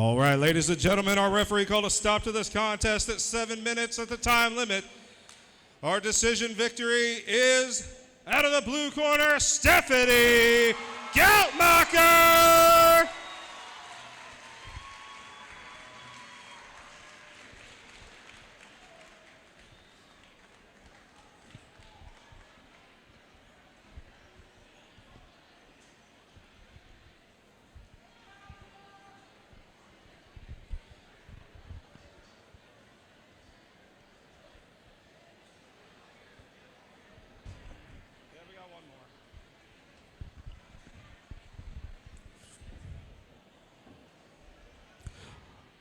All right, ladies and gentlemen, our referee called a stop to this contest at 7 minutes at the time limit. Our decision victory is, out of the blue corner, Stephanie Geltmacher.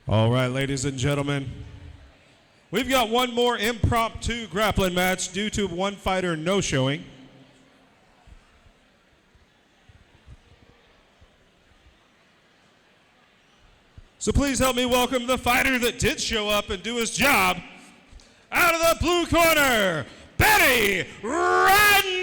All right, ladies and gentlemen, we've got one more impromptu grappling match due to one fighter no-showing. So please help me welcome the fighter that did show up and do his job. Out of the blue corner, Betty Ridenauer.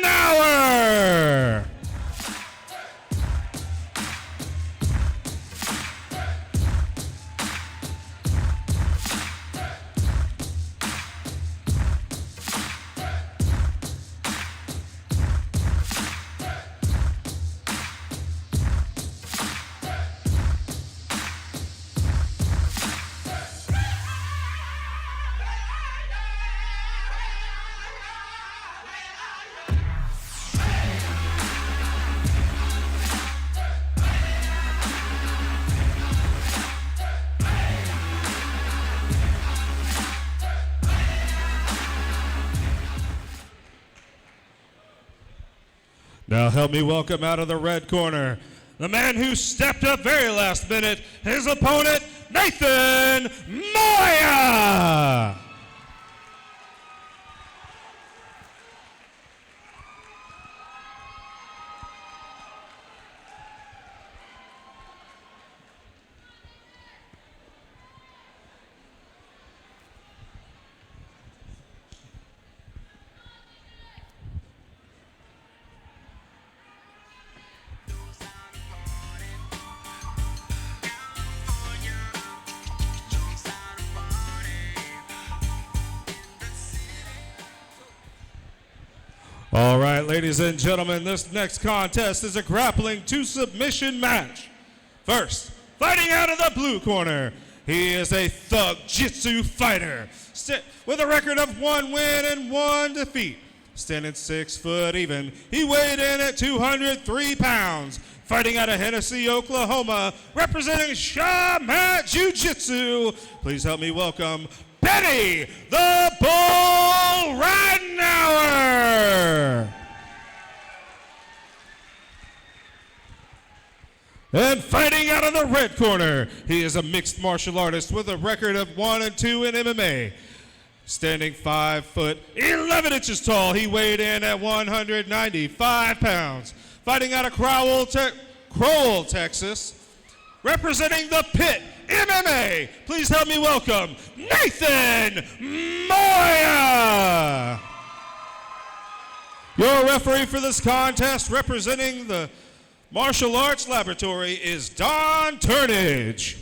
Now help me welcome out of the red corner, the man who stepped up very last minute, his opponent, Nathan Moya. All right, ladies and gentlemen, this next contest is a grappling to submission match. First, fighting out of the blue corner, he is a thug jitsu fighter with a record of 1 win and 1 defeat. Standing 6 foot even, he weighed in at 203 pounds. Fighting out of Hennessy, Oklahoma, representing Shamat Jiu-Jitsu. Please help me welcome Betty the Bull Ridenauer. And fighting out of the red corner, he is a mixed martial artist with a record of 1 and 2 in MMA. Standing 5 foot 11 inches tall, he weighed in at 195 pounds. Fighting out of Crowell, Texas, representing the Pit MMA, please help me welcome Nathan Moya. Your referee for this contest, representing the Martial Arts Laboratory, is Don Turnage.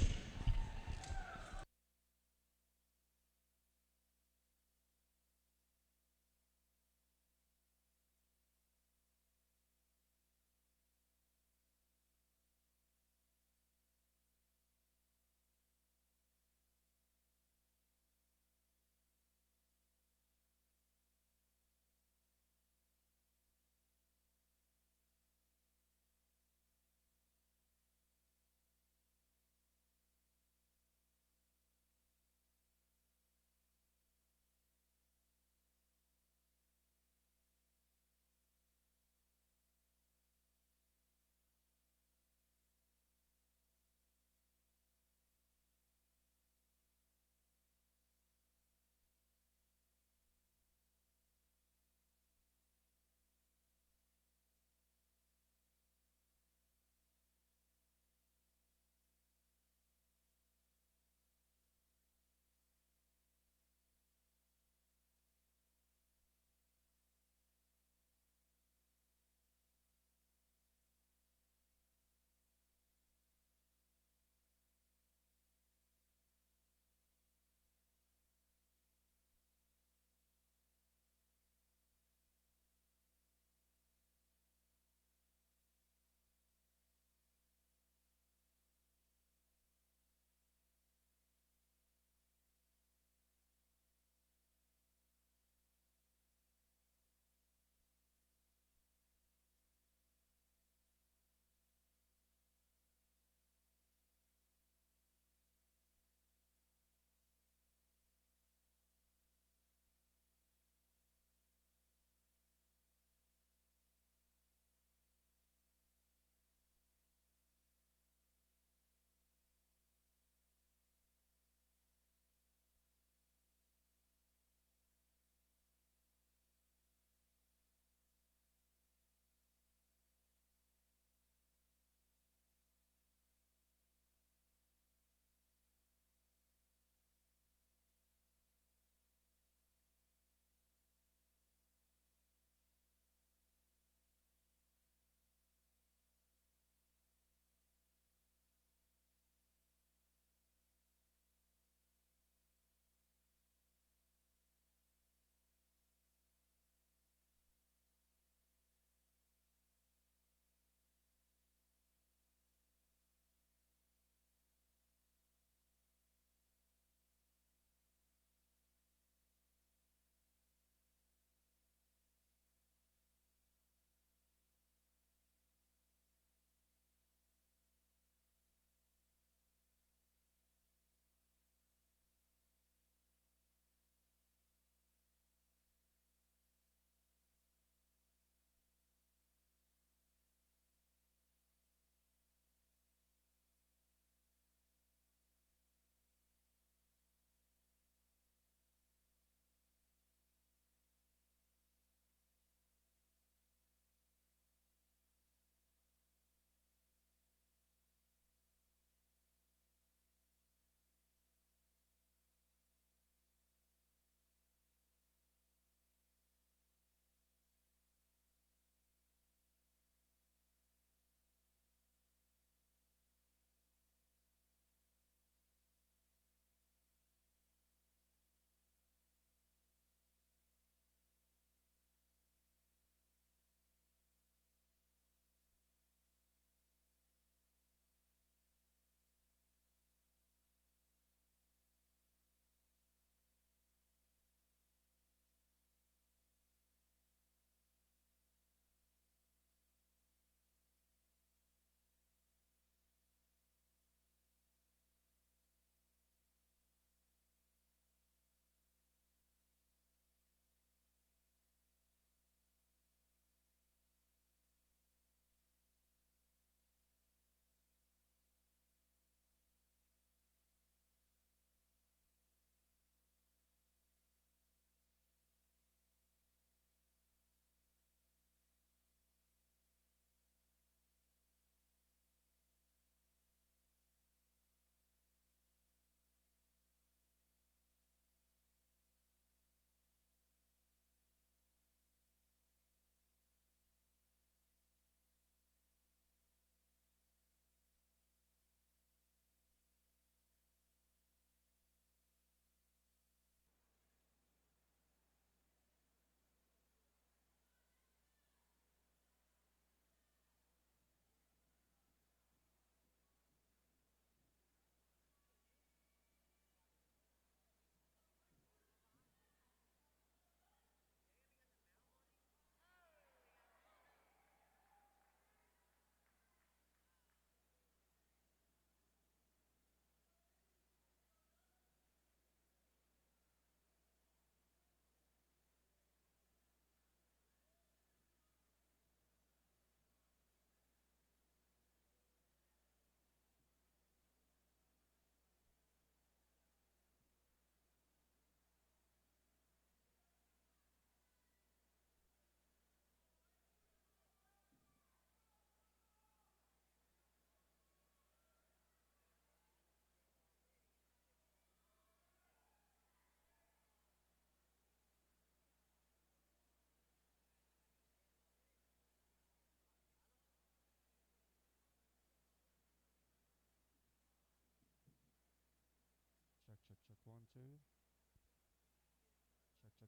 2.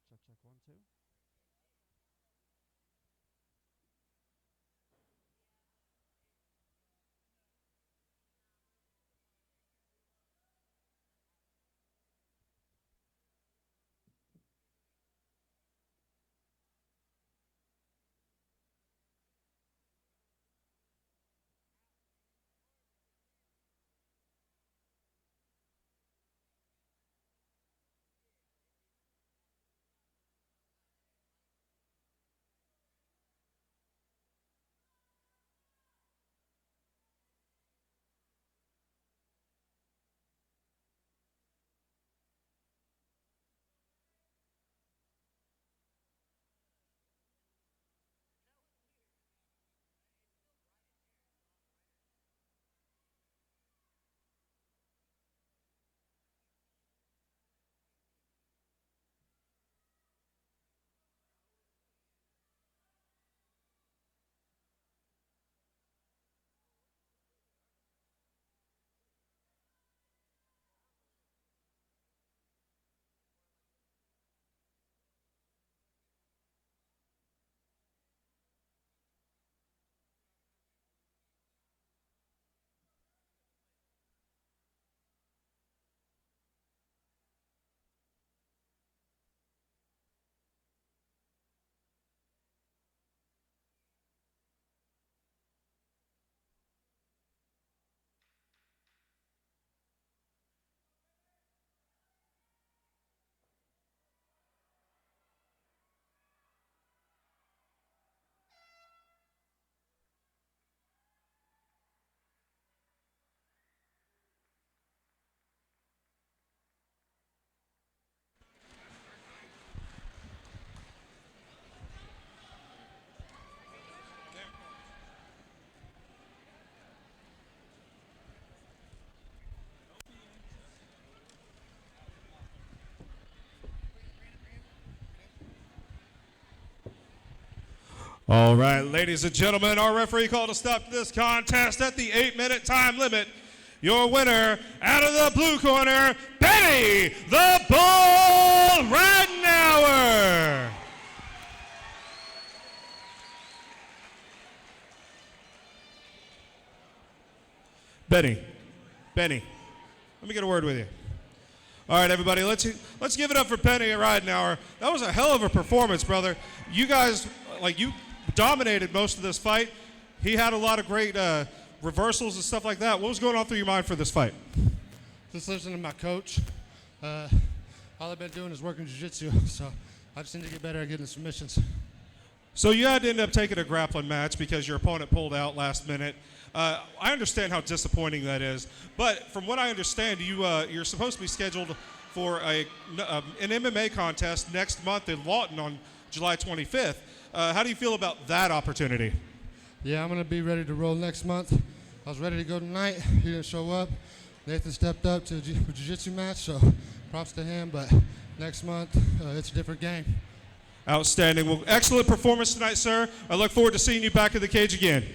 Check, 1, 2. All right, ladies and gentlemen, our referee called to stop this contest at the 8-minute time limit. Your winner, out of the blue corner, Benny the Bull Radenauer. Benny, let me get a word with you. All right, everybody, let's give it up for Benny Radenauer. That was a hell of a performance, brother. You guys, you dominated most of this fight. He had a lot of great reversals and stuff like that. What was going on through your mind for this fight? Just listening to my coach. All I've been doing is working jiu-jitsu, so I just need to get better at getting the submissions. So you had to end up taking a grappling match because your opponent pulled out last minute. I understand how disappointing that is, but from what I understand, you're supposed to be scheduled for an MMA contest next month in Lawton on July 25th. How do you feel about that opportunity? Yeah, I'm going to be ready to roll next month. I was ready to go tonight. He didn't show up. Nathan stepped up to a jiu-jitsu match, so props to him, but next month, it's a different game. Outstanding. Well, excellent performance tonight, sir. I look forward to seeing you back in the cage again.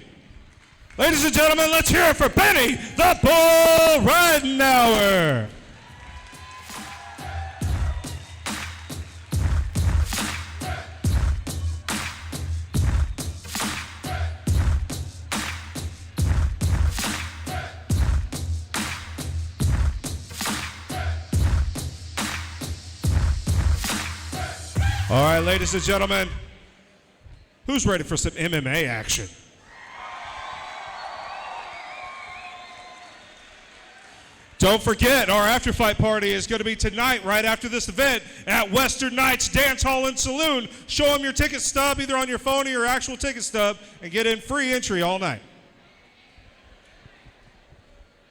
Ladies and gentlemen, let's hear it for Benny the Bull Radenauer. All right, ladies and gentlemen, who's ready for some MMA action? Don't forget, our after-fight party is going to be tonight, right after this event, at Western Nights Dance Hall and Saloon. Show them your ticket stub, either on your phone or your actual ticket stub, and get in free entry all night.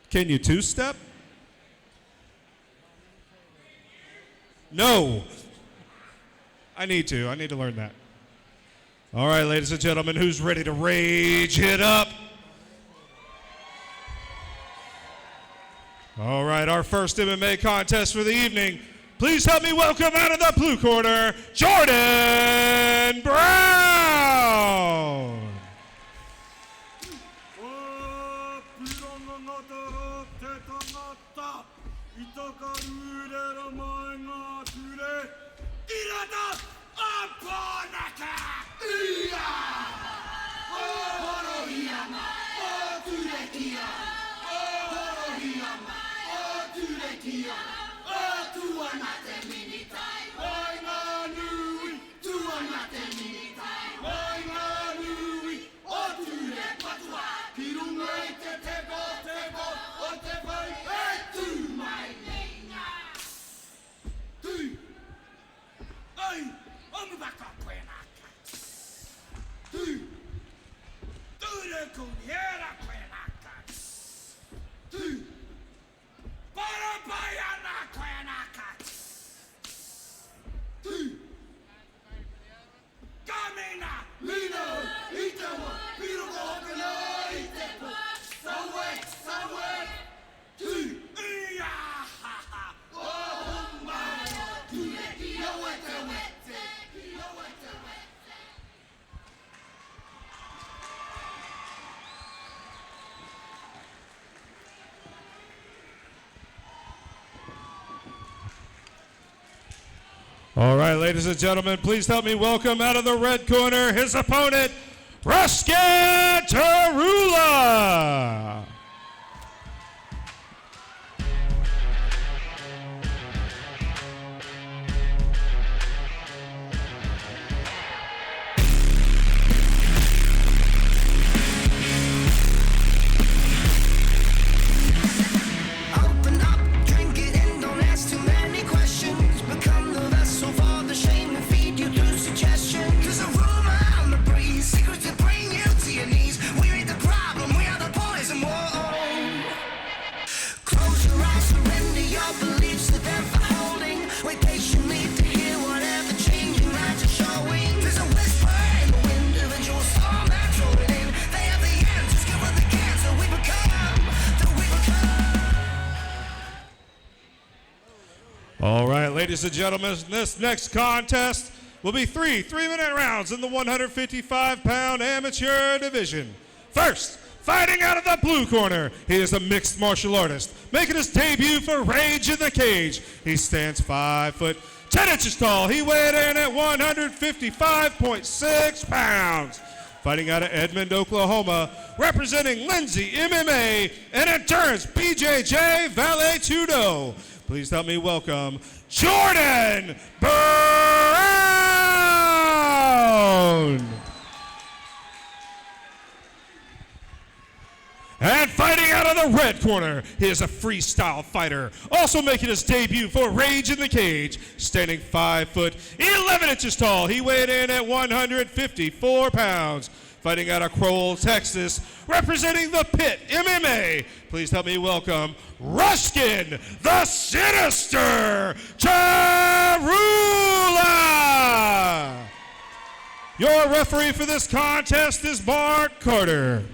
Can you two-step? No. I need to learn that. All right, ladies and gentlemen, who's ready to rage it up? All right, our first MMA contest for the evening. Please help me welcome out of the blue corner, Jordan Brown. All right, ladies and gentlemen, please help me welcome out of the red corner his opponent, Ruskin Tarula. All right, ladies and gentlemen, this next contest will be three 3-minute rounds in the 155-pound amateur division. First, fighting out of the blue corner, he is a mixed martial artist, making his debut for Rage in the Cage. He stands 5 foot 10 inches tall. He weighed in at 155.6 pounds. Fighting out of Edmond, Oklahoma, representing Lindsay MMA and Endurance BJJ Vale-Tudo. Please help me welcome Jordan Brown. And fighting out of the red corner, he is a freestyle fighter, also making his debut for Rage in the Cage, standing 5 foot 11 inches tall. He weighed in at 154 pounds. Fighting out of Crowell, Texas, representing the Pit MMA. Please help me welcome Ruskin, the Sinister Tarula. Your referee for this contest is Mark Carter.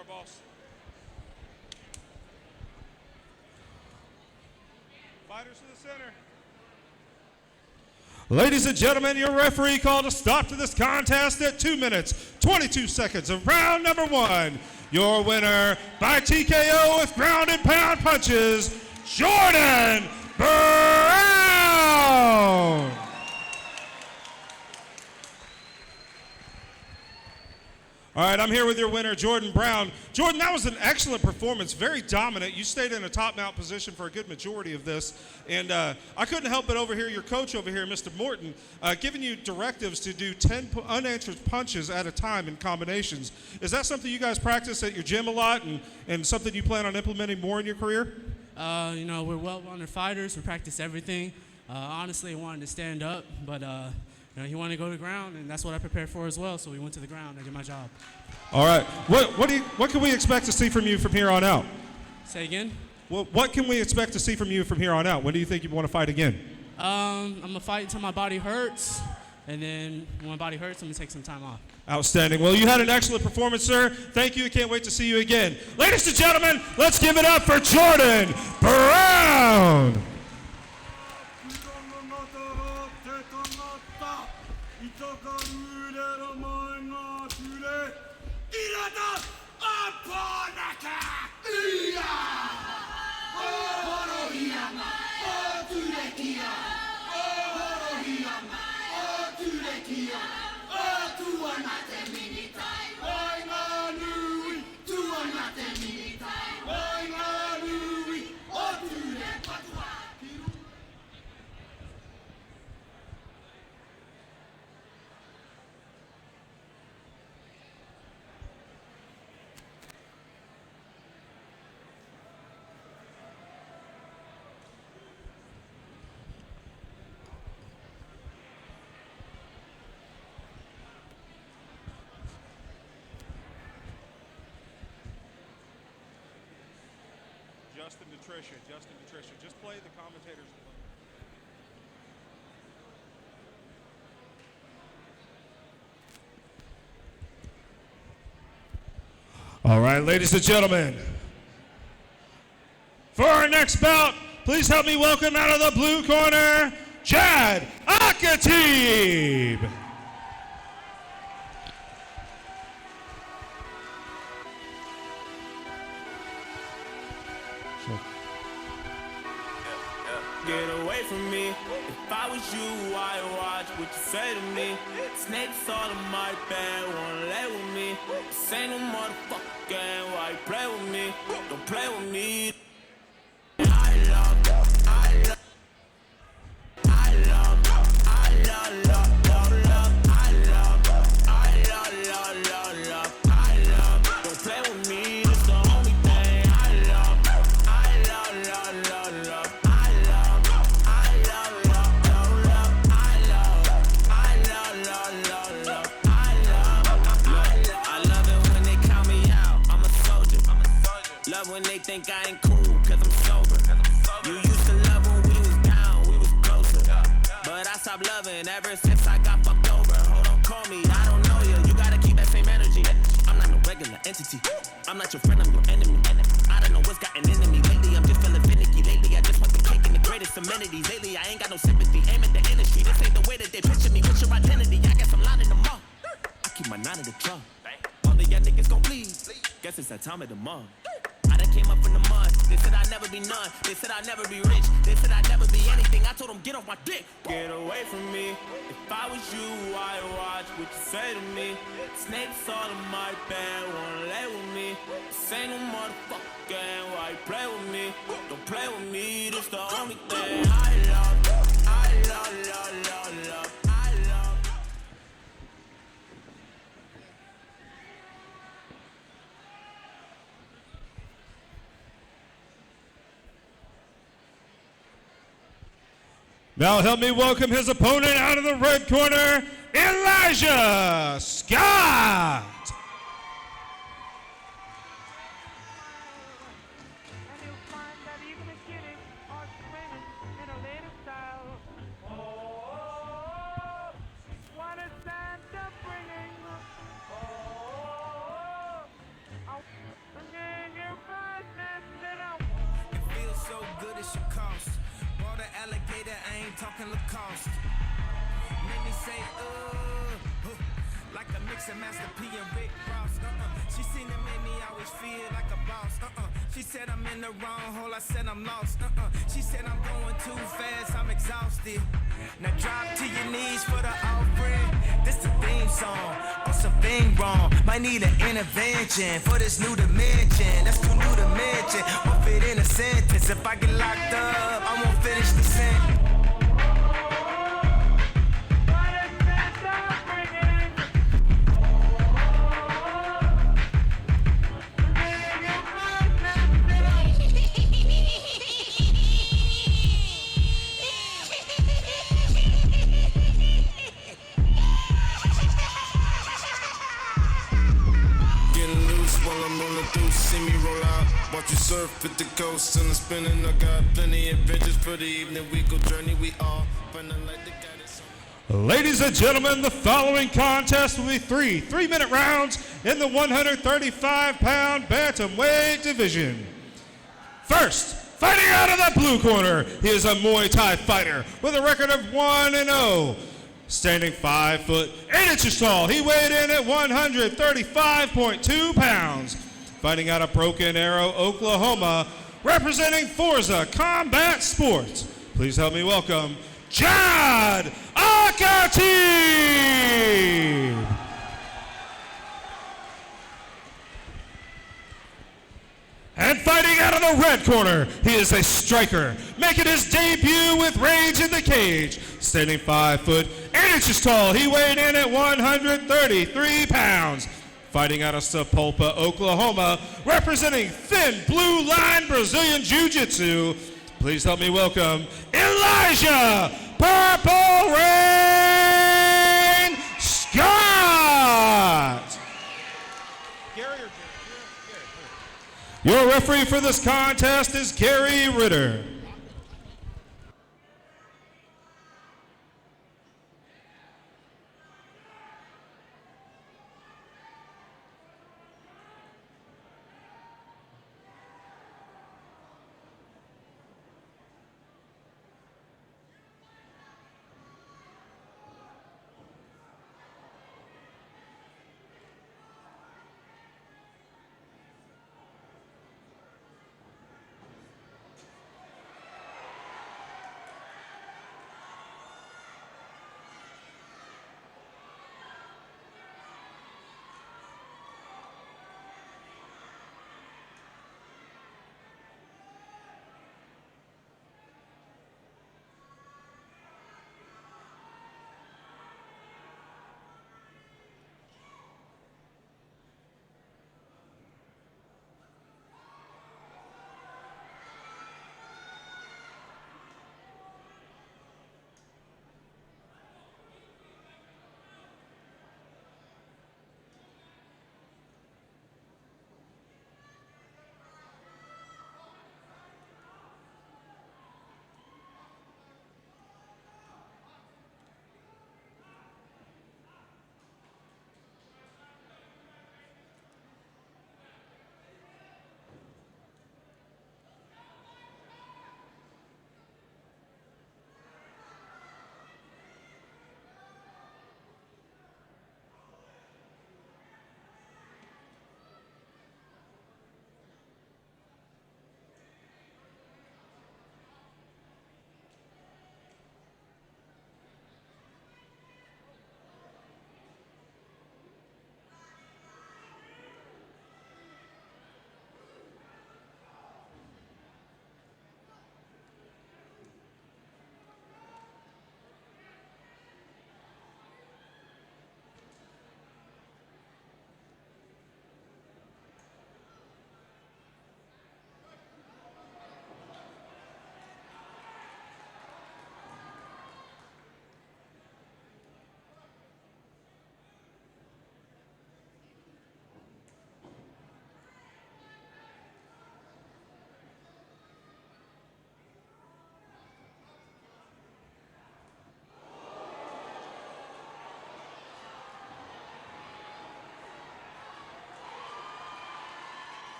door, boss. Fighters to the center. Ladies and gentlemen, your referee called a stop to this contest at 2 minutes, 22 seconds of round number 1. Your winner by TKO with ground and pound punches, Jordan Brown. All right, I'm here with your winner, Jordan Brown. Jordan, that was an excellent performance, very dominant. You stayed in a top mount position for a good majority of this. And I couldn't help but overhear your coach over here, Mr. Morton, giving you directives to do 10 unanswered punches at a time in combinations. Is that something you guys practice at your gym a lot and something you plan on implementing more in your career? You know, we're well-rounded fighters. We practice everything. Honestly, I wanted to stand up, but you know, he wanted to go to the ground, and that's what I prepared for as well. So we went to the ground. I did my job. All right. What can we expect to see from you from here on out? Say again? What can we expect to see from you from here on out? When do you think you want to fight again? I'm going to fight until my body hurts, and then when my body hurts, I'm going to take some time off. Outstanding. Well, you had an excellent performance, sir. Thank you. I can't wait to see you again. Ladies and gentlemen, let's give it up for Jordan Brown. Justin Patricia, just play the commentators. All right, ladies and gentlemen, for our next bout, please help me welcome out of the blue corner, Chad Akatib. Get away from me. If I was you, I'd watch what you say to me. Snakes all in my bed, won't lay with me. This ain't no motherfucking game, why you play with me? Don't play with me. I love, don't play with me. It's the only thing I love. Love when they think I ain't cool, cause I'm sober. You used to love when we was down, we was closer. But I stopped loving ever since I got fucked over. Hold on, call me, I don't know you. You gotta keep that same energy. I'm not no regular entity. I'm not your friend, I'm your enemy. I don't know what's gotten into me lately. I'm just feeling finicky lately. I just want the cake and the greatest amenities. Lately, I ain't got no sympathy. Aim at the industry. This ain't the way that they picture me. What's your identity? I guess I'm lining them up. I keep my 9 at the drum. All of y'all niggas gon' bleed. Guess it's that time of the month. I done came up from the mud. They said I'd never be none. They said I'd never be rich. They said I'd never be anything. I told them get off my dick. Get away from me. If I was you, I'd watch what you say to me. Snakes all in my bed, won't lay with me. This ain't no motherfucking game, why you play with me? Don't play with me, this the only thing I love. I love, love, love, love. I love. Now help me welcome his opponent out of the red corner, Elijah Scott. And you'll find that even the kiddies are screaming in a later style. Oh, what is Santa bringing? Oh, Okay, you're fine, man. Sit down. It feels so good it should cost. Bought an alligator, I ain't talking Lacoste. Made me say, like a mix of Master P and Rick Ross. She seen it made me always feel like a boss. She said I'm in the wrong hole, I said I'm lost. She said I'm going too fast, I'm exhausted. Now drop to your knees for the offering. This the theme song, or something wrong. Might need an intervention for this new dimension. That's too new to mention. Won't fit in a sentence. If I get locked up, I won't finish the sentence. See me roll out, watch you surf at the coast and I'm spinning. I got plenty adventures for the evening. We go journey, we all finding like the guidance. Ladies and gentlemen, the following contest will be three-minute rounds in the 135-pound bantamweight division. First, fighting out of the blue corner, he is a Muay Thai fighter with a record of 1-0. Standing 5 foot 8 inches tall, he weighed in at 135.2 pounds. Fighting out of Broken Arrow, Oklahoma, representing Forza Combat Sports. Please help me welcome Jad Akati. And fighting out of the red corner, he is a striker, making his debut with range in the cage. Standing 5 foot 8 inches tall, he weighed in at 133 pounds. Fighting out of Sapulpa, Oklahoma, representing Thin Blue Line Brazilian Jiu-Jitsu. Please help me welcome Elijah Purple Rain Scott. Your referee for this contest is Gary Ritter.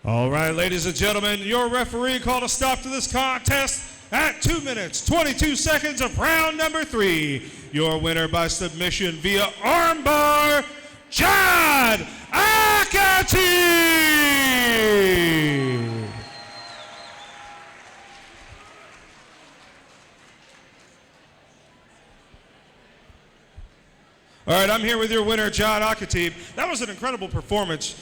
All right, ladies and gentlemen, your referee called a stop to this contest at 2 minutes, 22 seconds of round number 3. Your winner by submission via armbar, Chad Akati! All right, I'm here with your winner, John Akatib. That was an incredible performance.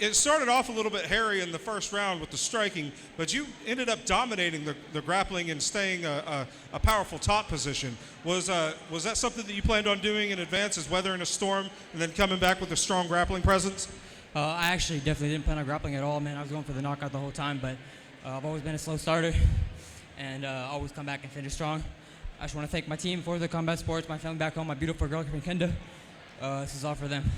It started off a little bit hairy in the first round with the striking, but you ended up dominating the grappling and staying a powerful top position. Was that something that you planned on doing in advance, as weathering a storm and then coming back with a strong grappling presence? I actually definitely didn't plan on grappling at all, man. I was going for the knockout the whole time, but I've always been a slow starter and always come back and finish strong. I just want to thank my team for the combat sports, my family back home, my beautiful girl from Kenda. This is all for them.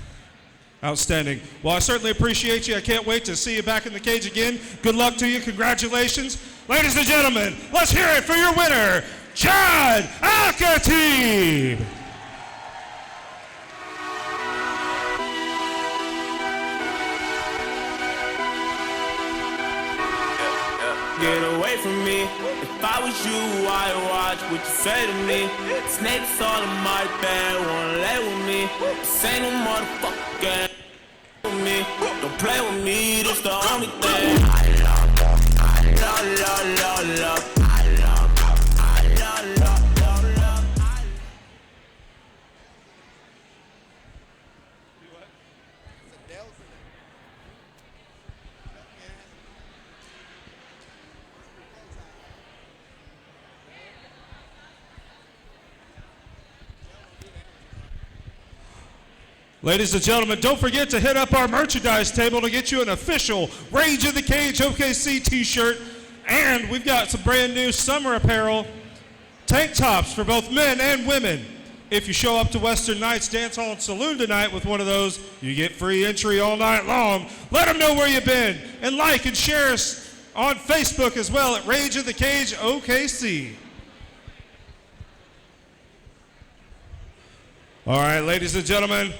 Outstanding. Well, I certainly appreciate you. I can't wait to see you back in the cage again. Good luck to you. Congratulations. Ladies and gentlemen, let's hear it for your winner, Chad Akatib. Get away from me. If I was you, I'd watch what you say to me. Snakes all in my bed, wanna lay with me. This ain't no motherfucker with me. Don't play with me, that's the only thing I love. Ladies and gentlemen, don't forget to hit up our merchandise table to get you an official Rage in the Cage OKC t-shirt. And we've got some brand new summer apparel, tank tops for both men and women. If you show up to Western Nights Dance Hall and Saloon tonight with one of those, you get free entry all night long. Let them know where you've been. And like and share us on Facebook as well at Rage in the Cage OKC. All right, ladies and gentlemen,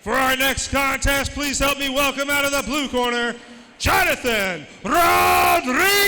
for our next contest, please help me welcome out of the blue corner, Jonathan Rodriguez.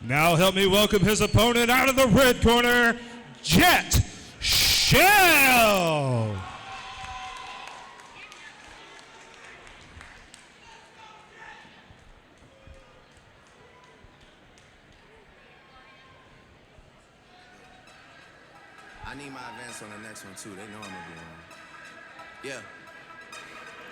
Now help me welcome his opponent out of the red corner, Jet Shell. I need my advance on the next one too. They know I'm gonna be on. Yeah.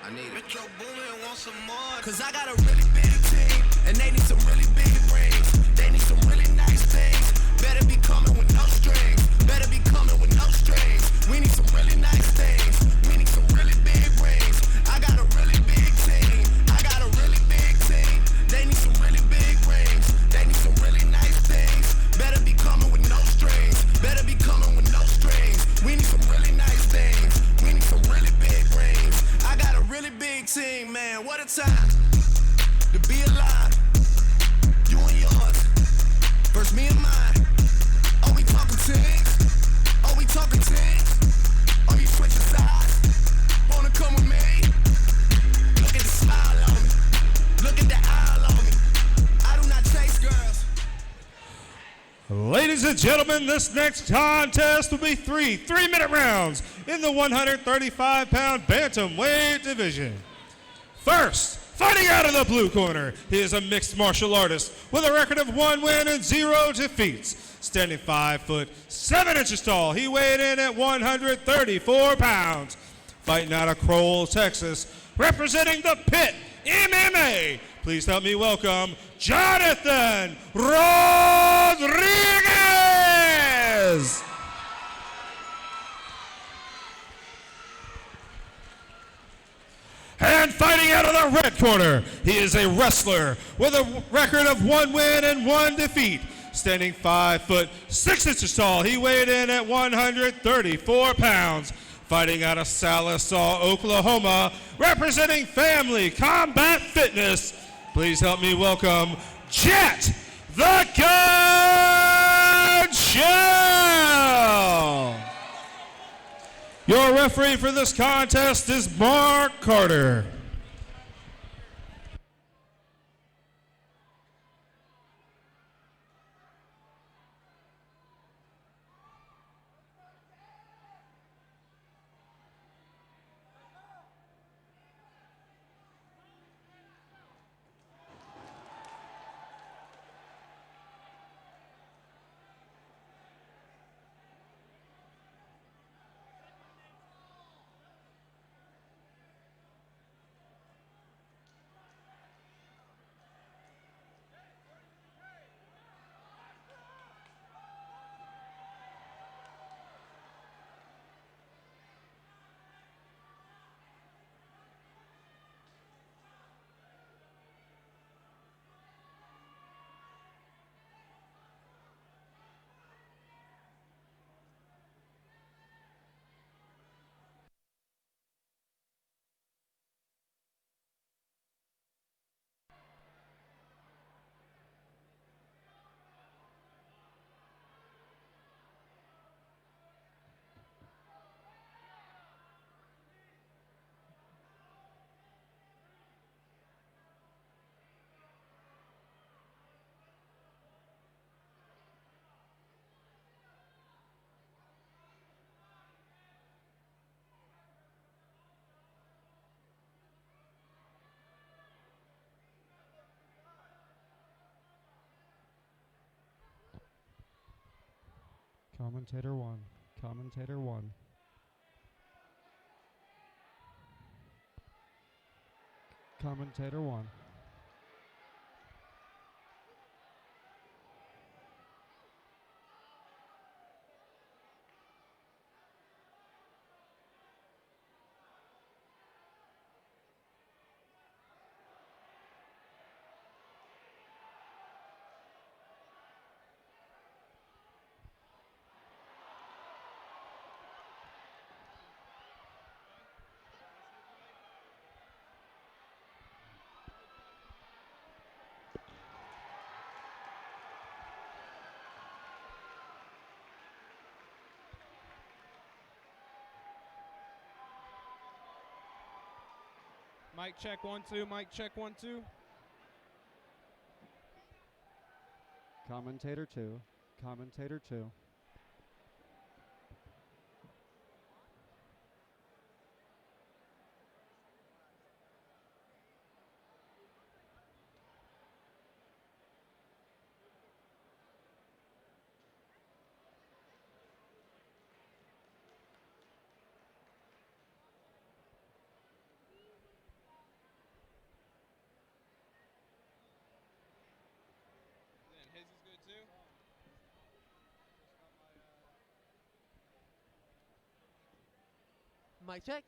I need it. Metro Boomin want some more. Cause I got a really big team. And they need some really big rings. They need some really nice things. Better be coming with no strings. Better be coming with no strings. We need some really nice things. We need some really big rings. I got a really big team. I got a really big team. They need some really big rings. They need some really nice things. Better be coming with no strings. Better be coming with no strings. We need some really nice things. We need some really big rings. I got a really big team, man. What a time to be alive. You and yours versus me and mine. Are we talking things? Are we talking things? Are you switching sides? Wanna come with me? Look at the smile on me. Look at the eye on me. I do not chase girls. Ladies and gentlemen, this next contest will be three 3-minute rounds in the 135-pound bantamweight division. First, Fighting out of the blue corner, he is a mixed martial artist with a record of 1 win and 0 defeats. Standing 5 foot 7 inches tall, he weighed in at 134 pounds. Fighting out of Crowell, Texas, representing the Pit MMA. Please help me welcome Jonathan Rodriguez. And fighting out of the red corner, he is a wrestler with a record of 1 win and 1 defeat. Standing 5 foot 6 inches tall, he weighed in at 134 pounds. Fighting out of Sallisaw, Oklahoma, representing Family Combat Fitness. Please help me welcome Jet the Gun Shell. Your referee for this contest is Mark Carter. Commentator 1. Commentator 1. Commentator 1. Mic check 1 2. Mic check 1 2. Commentator 2. Commentator 2. His is good too. Mic check.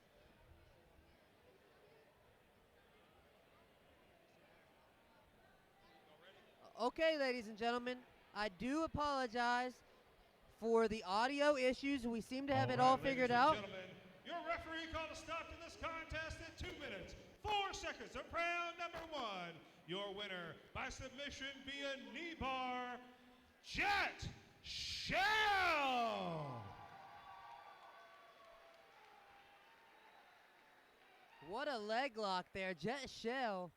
Okay, ladies and gentlemen, I do apologize for the audio issues. We seem to have it all figured out. Gentlemen, your referee called a stop to this contest at 2 minutes, 4 seconds of round number 1. Your winner by submission via knee bar, Jet Shell. What a leg lock there, Jet Shell.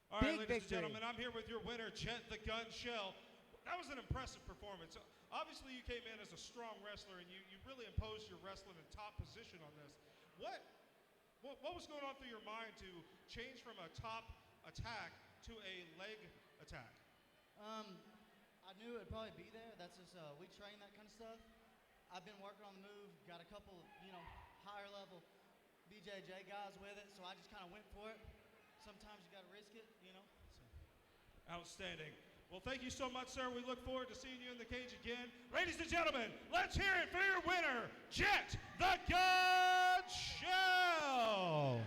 All right, Big ladies victory. and gentlemen, I'm here with your winner, Jet the Gun Shell. That was an impressive performance. Obviously, you came in as a strong wrestler, and you really imposed your wrestling in top position on this. What what was going on through your mind to change from a top attack to a leg attack? I knew it would probably be there. That's just, we train that kind of stuff. I've been working on the move, got a couple, higher level BJJ guys with it, so I just kind of went for it. Sometimes you got to risk it, So. Outstanding. Well, thank you so much, sir. We look forward to seeing you in the cage again. Ladies and gentlemen, let's hear it for your winner, Jet the God Shell.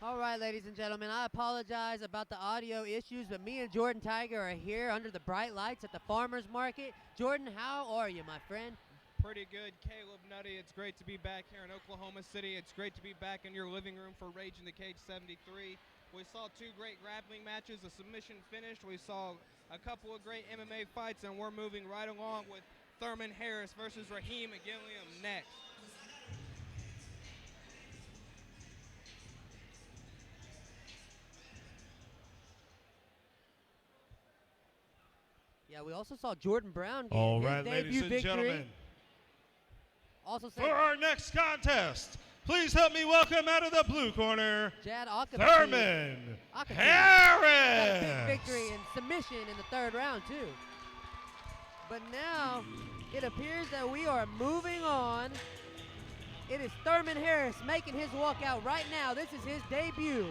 All right, ladies and gentlemen, I apologize about the audio issues, but me and Jordan Tiger are here under the bright lights at the farmer's market. Jordan, how are you, my friend? Pretty good, Caleb Nutty. It's great to be back here in Oklahoma City. It's great to be back in your living room for Rage in the Cage 73. We saw 2 great grappling matches, a submission finish. We saw a couple of great MMA fights, and we're moving right along with Thurman Harris versus Raheem Gilliam next. Yeah, we also saw Jordan Brown get All his right, debut ladies and victory. gentlemen. Also For our next contest, please help me welcome out of the blue corner, Jad Akapati. Thurman Akapati. Harris. Got a big victory and submission in the 3rd round, too. But now it appears that we are moving on. It is Thurman Harris making his walkout right now. This is his debut.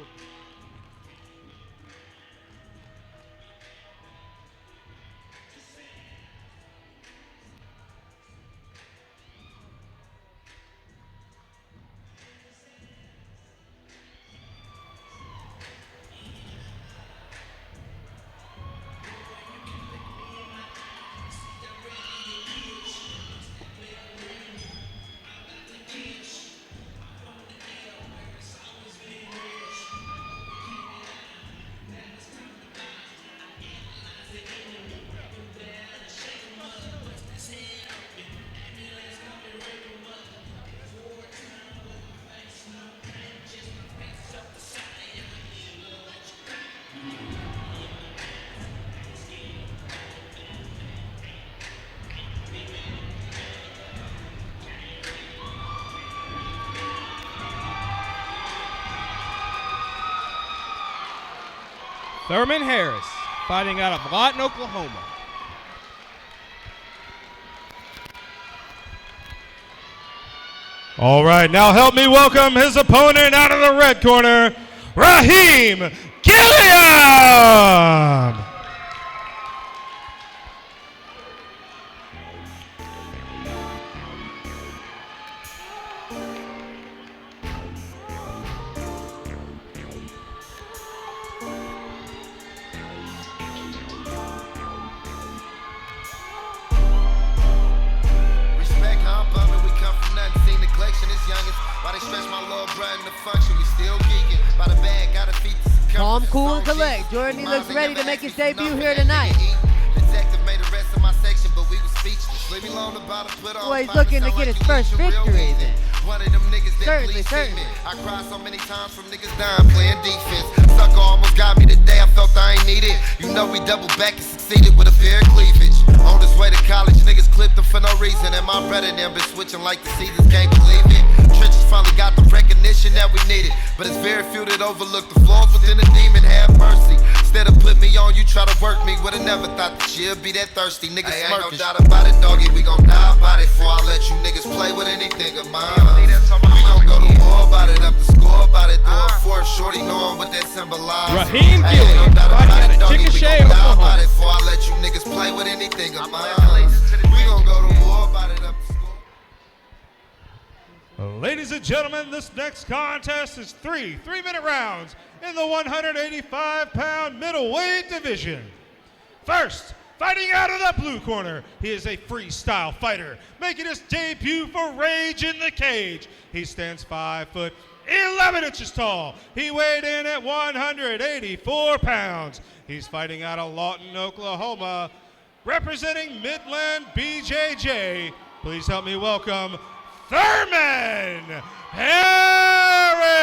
Thurman Harris, fighting out of Lawton, Oklahoma. All right, now help me welcome his opponent out of the red corner, Raheem Gilliam. Calm, cool, and collect. Jordan, he looks ready to make his debut here tonight. Well, he's looking to get his first victory then. Certainly. I cried so many times from niggas dying playing defense. Sucker almost got me today, I felt I ain't need it. You know we doubled back and succeeded with a fair cleavage. On his way to college, niggas clipped him for no reason. And my brother them been switching like the seasons, can't believe it. Trenches finally got the recognition that we needed. But it's very few that overlook the flaws within a demon, have mercy. Instead of put me on, you try to work me. Would've never thought that you'd be that thirsty. Niggas smirking. Ain't no doubt about it, doggy, we gon' die about it. Before I let you niggas play with anything of mine. We gon' go to war about it, up the score about it. Throw a fourth, shorty knowing what that symbolizes. Raheem Gilliam, fighting out of Chickasha, Oklahoma. Before I let you niggas play with anything of mine. We gon' go to war about it, up the score. Ladies and gentlemen, this next contest is 3 3-minute rounds in the 185-pound middleweight division. First, fighting out of the blue corner, he is a freestyle fighter, making his debut for Rage in the Cage. He stands 5'11" tall. He weighed in at 184 pounds. He's fighting out of Lawton, Oklahoma, representing Midland BJJ. Please help me welcome Thurman Harris.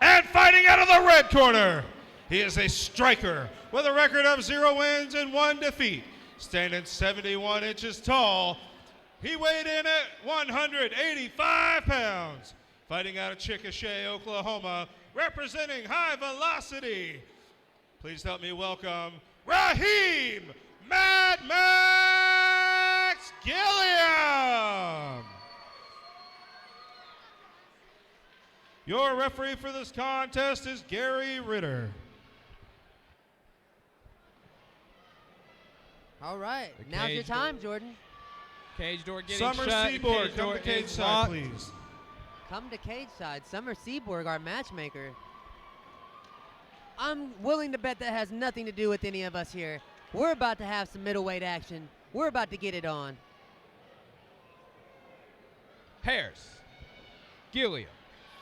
And fighting out of the red corner, He is a striker with a record of 0 wins and 1 defeat. Standing 71 inches tall, he weighed in at 185 pounds. Fighting out of Chickasha, Oklahoma, representing High Velocity. Please help me welcome Raheem Mad Max Gilliam. Your referee for this contest is Gary Ritter. All right, now's your time, Jordan. Cage door getting Summer shut. Seaborg, come to cage side, please. Come to cage side. Summer Seaborg, our matchmaker. I'm willing to bet that has nothing to do with any of us here. We're about to have some middleweight action. We're about to get it on. Harris, Gilliam,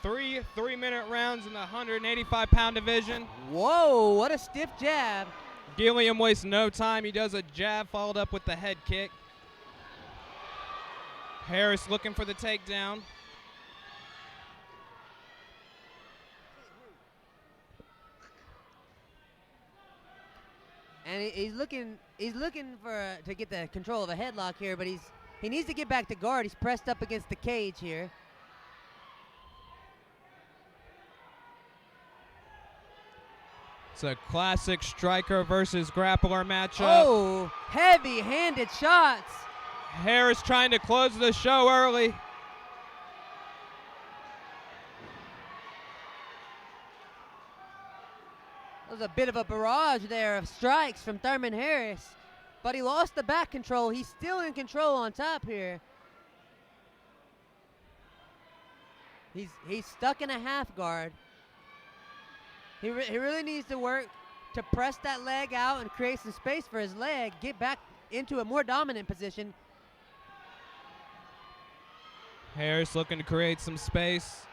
3 3-minute rounds in the 185-pound division. Whoa, what a stiff jab. Gilliam wastes no time. He does a jab followed up with the head kick. Harris looking for the takedown. And he's looking for to get the control of a headlock here, but he needs to get back to guard. He's pressed up against the cage here. It's a classic striker versus grappler matchup. Oh, heavy-handed shots. Harris trying to close the show early. There was a bit of a barrage there of strikes from Thurman Harris, but he lost the back control. He's still in control on top here. He's stuck in a half guard. He really needs to work to press that leg out and create some space for his leg, get back into a more dominant position. Harris looking to create some space.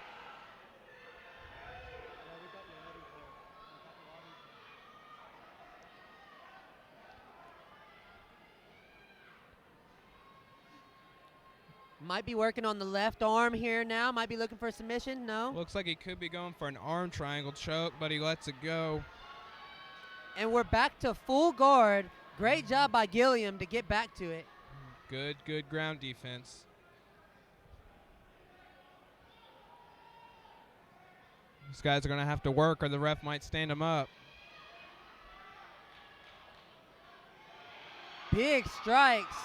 Might be working on the left arm here now. Might be looking for a submission. No. Looks like he could be going for an arm triangle choke, but he lets it go. And we're back to full guard. Great job by Gilliam to get back to it. Good ground defense. These guys are going to have to work or the ref might stand them up. Big strikes.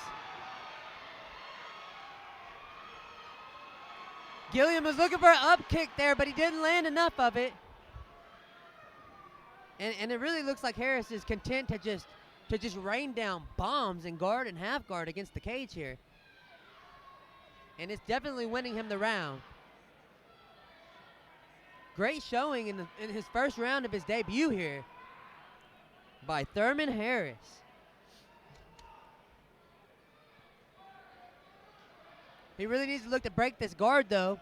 Gilliam was looking for an up kick there, but he didn't land enough of it. And it really looks like Harris is content to just rain down bombs in guard and half guard against the cage here. And it's definitely winning him the round. Great showing in his first round of his debut here by Thurman Harris. He really needs to look to break this guard, though.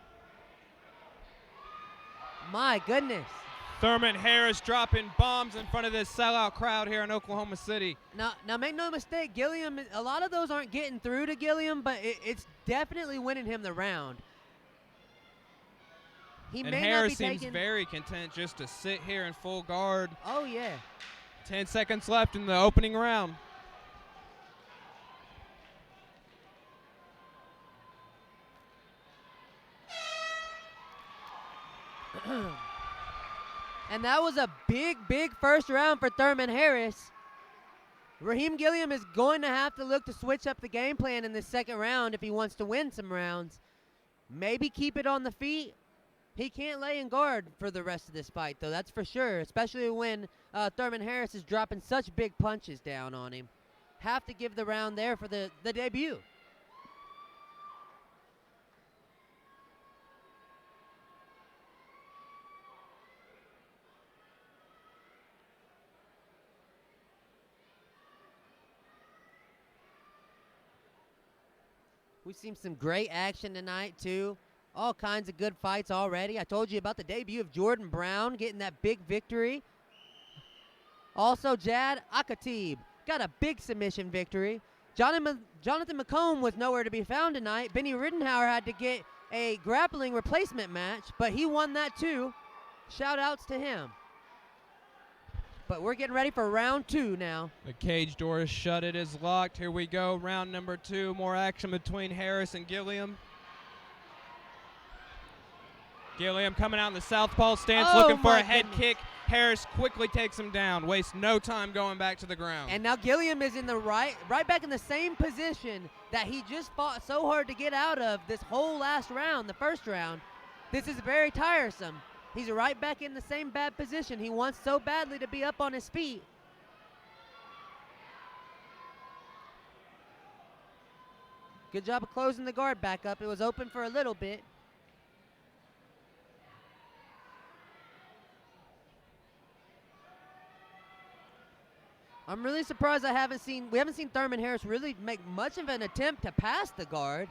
My goodness. Thurman Harris dropping bombs in front of this sellout crowd here in Oklahoma City. Now make no mistake, Gilliam, a lot of those aren't getting through to Gilliam, but it's definitely winning him the round. He and may Harris not be seems taking, very content just to sit here in full guard. Oh, yeah. 10 seconds left in the opening round. And that was a big first round for Thurman Harris. Raheem Gilliam is going to have to look to switch up the game plan in this second round if he wants to win some rounds. Maybe keep it on the feet. He can't lay in guard for the rest of this fight, though, that's for sure, especially when Thurman Harris is dropping such big punches down on him. Have to give the round there for the debut. We've seen some great action tonight, too. All kinds of good fights already. I told you about the debut of Jordan Brown getting that big victory. Also, Jad Akatib got a big submission victory. Jonathan McComb was nowhere to be found tonight. Benny Rittenhauer had to get a grappling replacement match, but he won that too. Shout outs to him. But we're getting ready for round 2 now. The cage door is shut. It is locked. Here we go. Round number 2. More action between Harris and Gilliam. Gilliam coming out in the southpaw stance, looking for a head kick. Harris quickly takes him down. Wastes no time going back to the ground. And now Gilliam is in the right back in the same position that he just fought so hard to get out of this whole last round, the first round. This is very tiresome. He's right back in the same bad position. He wants so badly to be up on his feet. Good job of closing the guard back up. It was open for a little bit. I'm really surprised we haven't seen Thurman Harris really make much of an attempt to pass the guard.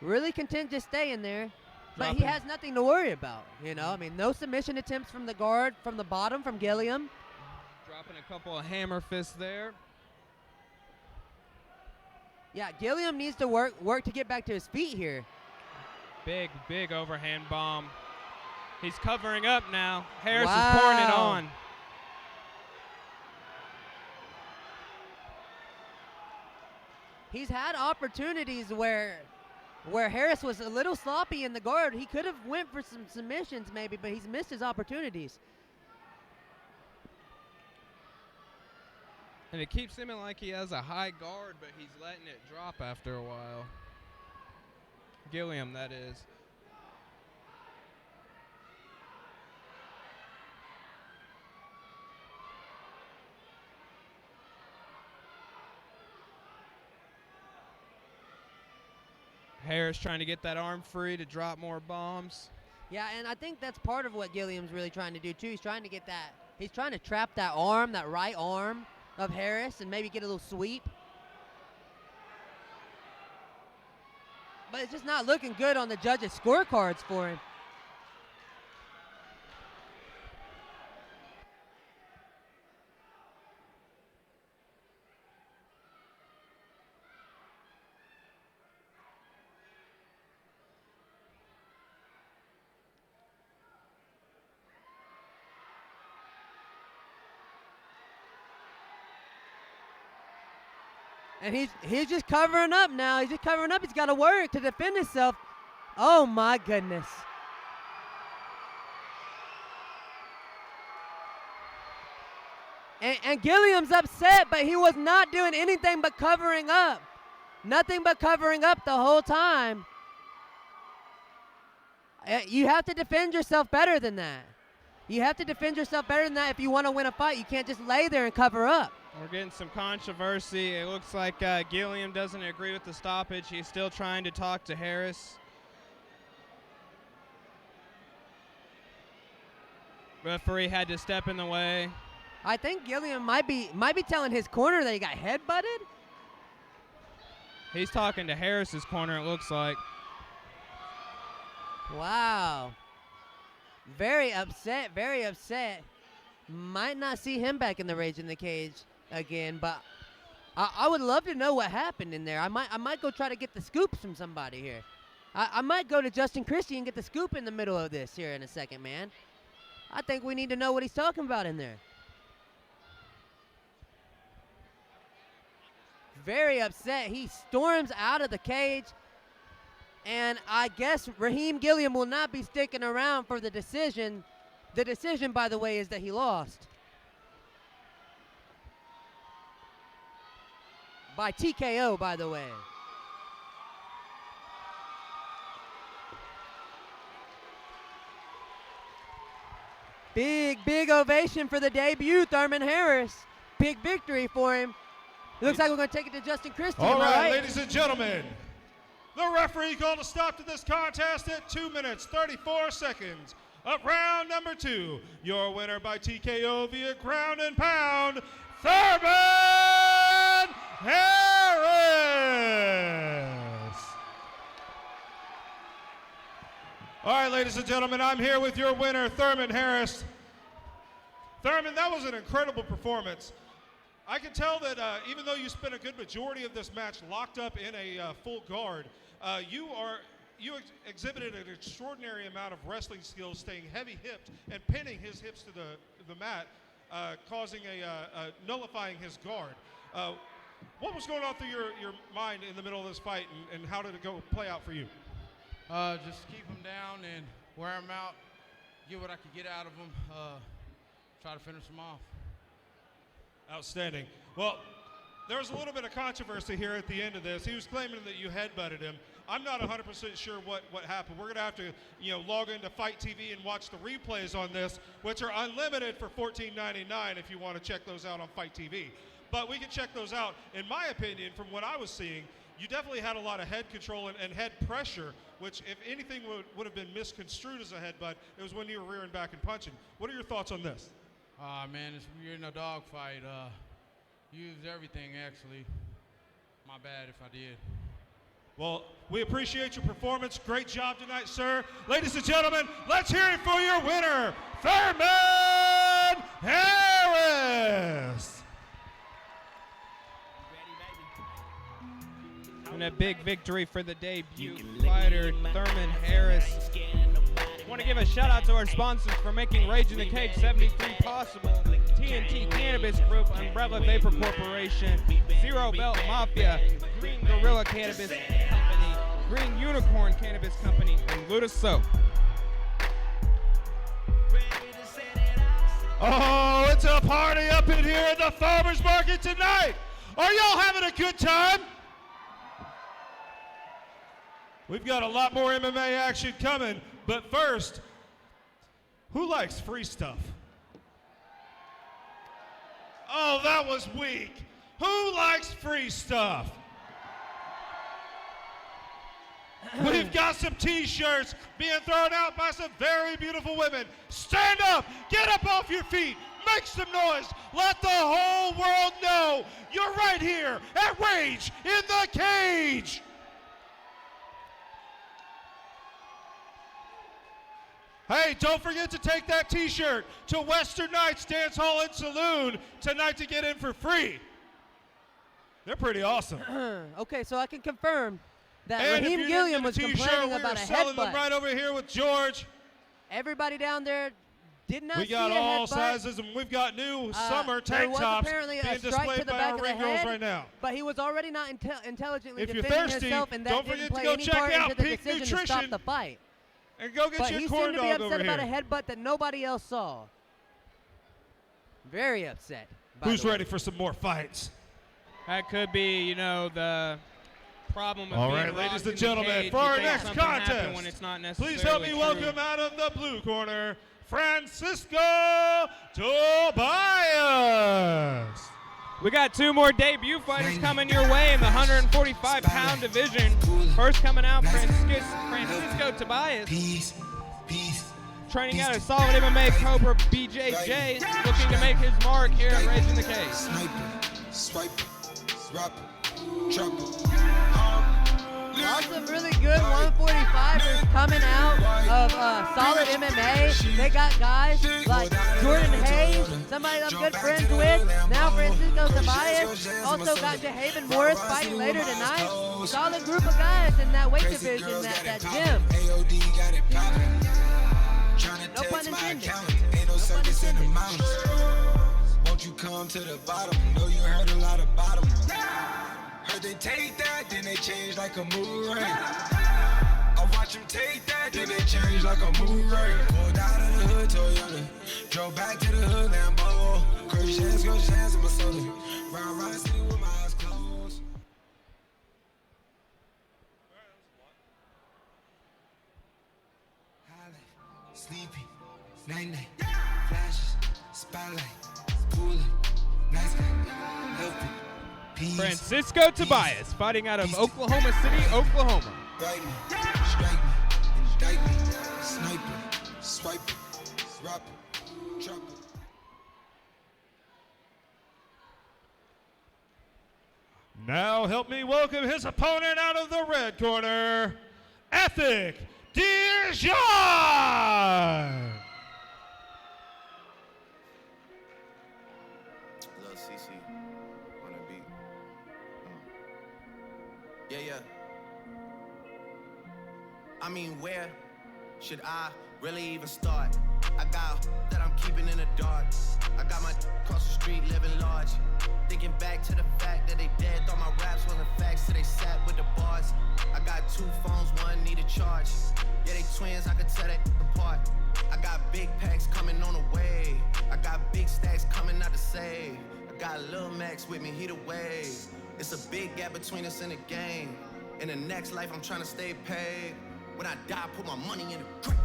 Really content just staying there. But he has nothing to worry about, you know. I mean, no submission attempts from the guard, from the bottom, from Gilliam. Dropping a couple of hammer fists there. Yeah, Gilliam needs to work to get back to his feet here. Big, big overhand bomb. He's covering up now. Harris is pouring it on. He's had opportunities where Harris was a little sloppy in the guard. He could have went for some submissions maybe, but he's missed his opportunities. And it keeps seeming like he has a high guard, but he's letting it drop after a while. Gilliam, that is. Harris trying to get that arm free to drop more bombs. Yeah, and I think that's part of what Gilliam's really trying to do too. He's trying to get that. He's trying to trap that arm, that right arm of Harris, and maybe get a little sweep. But it's just not looking good on the judges' scorecards for him. And he's just covering up now. He's just covering up. He's got to work to defend himself. Oh, my goodness. And Gilliam's upset, but he was not doing anything but covering up. Nothing but covering up the whole time. You have to defend yourself better than that. You have to defend yourself better than that if you want to win a fight. You can't just lay there and cover up. We're getting some controversy. It looks like Gilliam doesn't agree with the stoppage. He's still trying to talk to Harris. Referee had to step in the way. I think Gilliam might be telling his corner that he got headbutted. He's talking to Harris's corner, it looks like. Wow. Very upset, very upset. Might not see him back in the Rage in the Cage again, but I would love to know what happened in there. I might go try to get the scoops from somebody here. I might go to Justin Christie and get the scoop in the middle of this here in a second, man. I think we need to know what he's talking about in there. Very upset. He storms out of the cage. And I guess Raheem Gilliam will not be sticking around for the decision. The decision, by the way, is that he lost. By TKO, by the way. Big, big ovation for the debut, Thurman Harris. Big victory for him. It looks like we're going to take it to Justin Christie. All right, ladies and gentlemen. The referee called a stop to this contest at 2 minutes, 34 seconds of round number 2. Your winner by TKO via ground and pound, Thurman Harris. All right, ladies and gentlemen, I'm here with your winner, Thurman Harris. Thurman, that was an incredible performance. I can tell that even though you spent a good majority of this match locked up in a full guard, you exhibited an extraordinary amount of wrestling skills, staying heavy-hipped and pinning his hips to the mat, causing nullifying his guard. What was going on through your mind in the middle of this fight, and how did it play out for you? Just keep him down and wear him out, get what I could get out of him, try to finish him off. Outstanding. Well, there was a little bit of controversy here at the end of this. He was claiming that you headbutted him. I'm not 100% sure what happened. We're going to have to, log into Fight TV and watch the replays on this, which are unlimited for $14.99 if you want to check those out on Fight TV. But we can check those out. In my opinion, from what I was seeing, you definitely had a lot of head control and head pressure, which if anything would have been misconstrued as a headbutt, it was when you were rearing back and punching. What are your thoughts on this? Man, you're in a dog fight. Used everything, actually. My bad if I did. Well, we appreciate your performance. Great job tonight, sir. Ladies and gentlemen, let's hear it for your winner, Thurman Harris. And a big victory for the debut fighter, Thurman Harris. I want to give a shout out to our sponsors for making Rage in the Cage 73 possible. TNT Cannabis Group, Umbrella Vapor Corporation, Zero Belt Mafia, Green Gorilla Cannabis Company, Green Unicorn Cannabis Company, and Luda Soap. Oh, it's a party up in here at the Farmers Market tonight. Are y'all having a good time? We've got a lot more MMA action coming, but first, who likes free stuff? Oh, that was weak. Who likes free stuff? We've got some t-shirts being thrown out by some very beautiful women. Stand up, get up off your feet, make some noise, let the whole world know you're right here at Rage in the Cage. Hey, don't forget to take that t-shirt to Western Nights Dance Hall and Saloon tonight to get in for free. They're pretty awesome. Okay, so I can confirm that and Raheem Gilliam was complaining about a selling them headbutt. right over here with George. Everybody down there did not see a headbutt. We got all sizes, and we've got new summer tank tops apparently being a strike displayed to the by back our of the ring girls head, right now. but he was already not intelligently If you're defending thirsty, himself, and that don't didn't forget to play go any check part out into the Peak decision to stop Nutrition. the fight. And go get But your he corn seemed to be dog over upset about a here. headbutt that nobody else saw. Very upset. Who's ready for some more fights? That could be, the problem of All being right, ladies locked and in the gentlemen, cage. for You our think next something happened contest, when it's not please help me necessarily true. welcome out of the blue corner, Francisco Tobias. We got two more debut fighters coming your way in the 145-pound division. First coming out, Francisco Tobias. Training out of Solid MMA Cobra BJJ, looking to make his mark here at Rage in the Cage. Lots of really good 145ers coming out of Solid MMA. They got guys like Jordan Hayes, somebody I'm good friends with. Now Francisco Tobias. Also got Jahaven Morris fighting later tonight. Solid group of guys in that weight division, that gym. No pun intended. No pun intended. Won't you come to the bottom? Know you heard a lot about them. Heard they take that, then they change like a boomerang. I watch them take that, then they change like a boomerang. Pulled out of the hood, Toyota. Drove back to the hood, Lambo. Crush hands in my soda. Round city with my eyes closed. Sleepy, night, flashes, spotlight, cooler, nice guy, healthy, peace. Francisco Tobias, fighting out of Oklahoma City, Oklahoma. Strike me, indict me, sniper, swipe, rapper, trapper. Now help me welcome his opponent out of the red corner, Ethic Dijon. Lil CC on the beat. Yeah. I mean, where should I really even start? I got that I'm keeping in the dark. I got my across the street living large. Thinking back to the fact that they dead, thought my raps wasn't facts, so they sat with the bars. I got 2 phones, one need a charge. Yeah, they twins, I could tell that apart. I got big packs coming on the way. I got big stacks coming out to save. I got Lil Max with me, he the wave. It's a big gap between us in the game. In the next life, I'm trying to stay paid. When I die, put my money in the grave.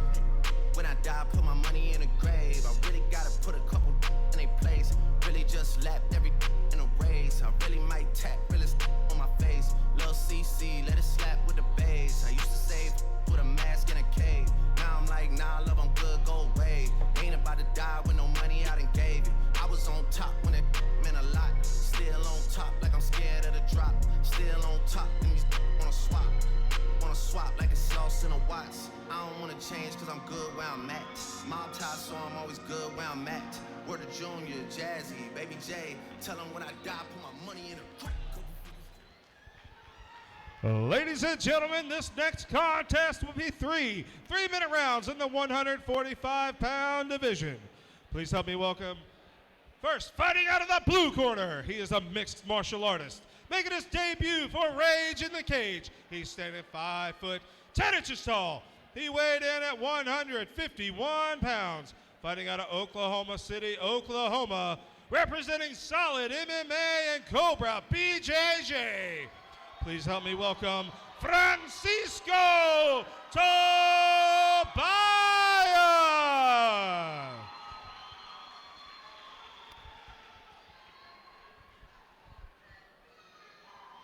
When I die, put my money in the grave. I really gotta put a couple in a place. Really just lapped every in a race. I really might tap realest on my face. Lil CC, let it slap with the bass. I used to save with a mask in a cave. Now I'm like, nah, love, I'm good, go away. Ain't about to die with no money I done gave you. I was on top when it meant a lot. Still on top like I'm scared of the drop. Still on top and these wanna swap. Wanna swap like it's lost in a watch. I don't wanna change cause I'm good where I'm at. Mob tie, so I'm always good where I'm at. Word of Junior, Jazzy, Baby J. Tell them when I die, put my money in a crack. Ladies and gentlemen, this next contest will be 3 3-minute rounds in the 145-pound division. Please help me welcome, first, fighting out of the blue corner. He is a mixed martial artist, making his debut for Rage in the Cage. He's standing 5 foot 10 inches tall. He weighed in at 151 pounds. Fighting out of Oklahoma City, Oklahoma, representing Solid MMA and Cobra, BJJ. Please help me welcome Francisco Tobias.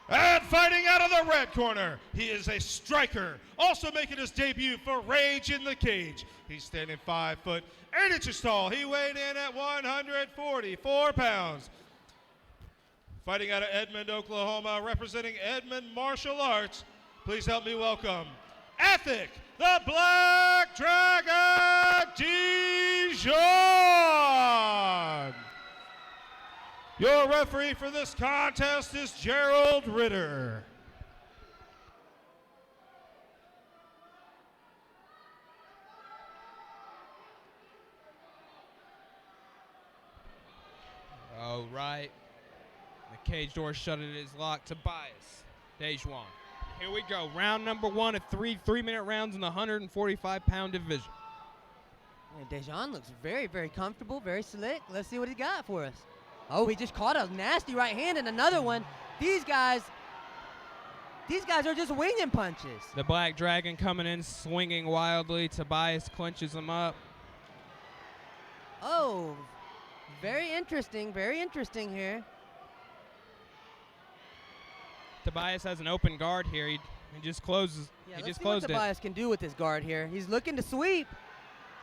And fighting out of the red corner, he is a striker, also making his debut for Rage in the Cage. He's standing 5 foot 8 inches tall. He weighed in at 144 pounds. Fighting out of Edmond, Oklahoma, representing Edmond Martial Arts, please help me welcome Ethic, the Black Dragon Dijon. Your referee for this contest is Gerald Ritter. All right. The cage door shut and it is locked. Tobias, Dejuan. Here we go. Round number 1 of 3 3-minute rounds in the 145-pound division. Yeah, Dejan looks very, very comfortable, very slick. Let's see what he got for us. Oh, he just caught a nasty right hand and another one. These guys are just winging punches. The Black Dragon coming in, swinging wildly. Tobias clinches him up. Oh, very interesting here. Tobias has an open guard here. He just closes. Yeah, he let's just see what closed it. Tobias can do with this guard here. He's looking to sweep.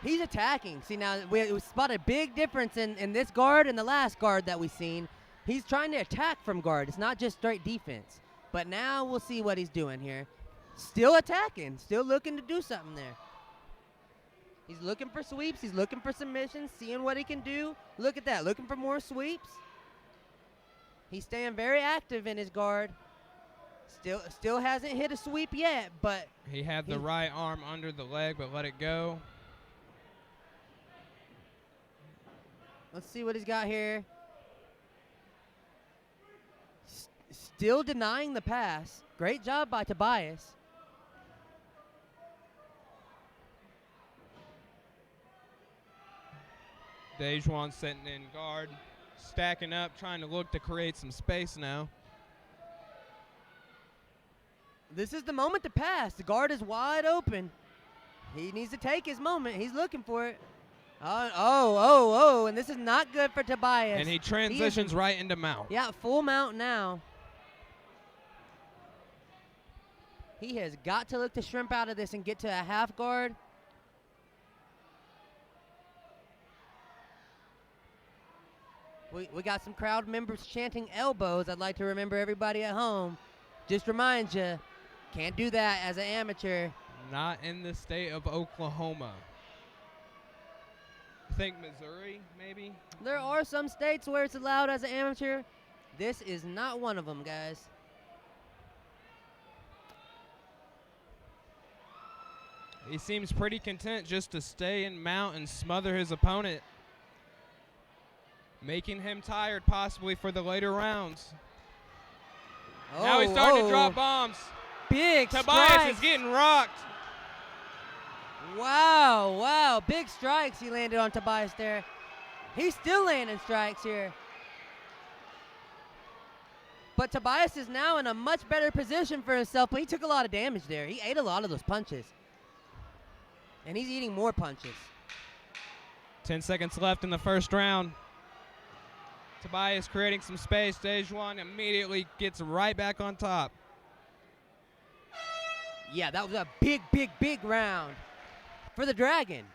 He's attacking. See, now we spot a big difference in this guard and the last guard that we've seen. He's trying to attack from guard. It's not just straight defense. But now we'll see what he's doing here. Still attacking. Still looking to do something there. He's looking for sweeps. He's looking for submissions, seeing what he can do. Look at that. Looking for more sweeps. He's staying very active in his guard. Still hasn't hit a sweep yet, but He had the right arm under the leg, but let it go. let's see what he's got here. Still denying the pass. Great job by Tobias. Dejuan sitting in guard, stacking up, trying to look to create some space now. This is the moment to pass. The guard is wide open. He needs to take his moment. He's looking for it. And this is not good for Tobias. And he transitions right into mount. Yeah, full mount now. He has got to look to shrimp out of this and get to a half guard. We got some crowd members chanting elbows. I'd like to remember everybody at home. Just remind you, can't do that as an amateur. Not in the state of Oklahoma. I think Missouri, maybe? There are some states where it's allowed as an amateur. This is not one of them, guys. He seems pretty content just to stay and mount and smother his opponent, making him tired possibly for the later rounds. Now he's starting to drop bombs. Big Tobias strikes. is getting rocked. Wow, wow. Big strikes he landed on Tobias there. He's still landing strikes here. But Tobias is now in a much better position for himself, but he took a lot of damage there. He ate a lot of those punches. And he's eating more punches. 10 seconds left in the first round. Tobias creating some space. Dejuan immediately gets right back on top. Yeah, that was a big, big, big round for the Dragon.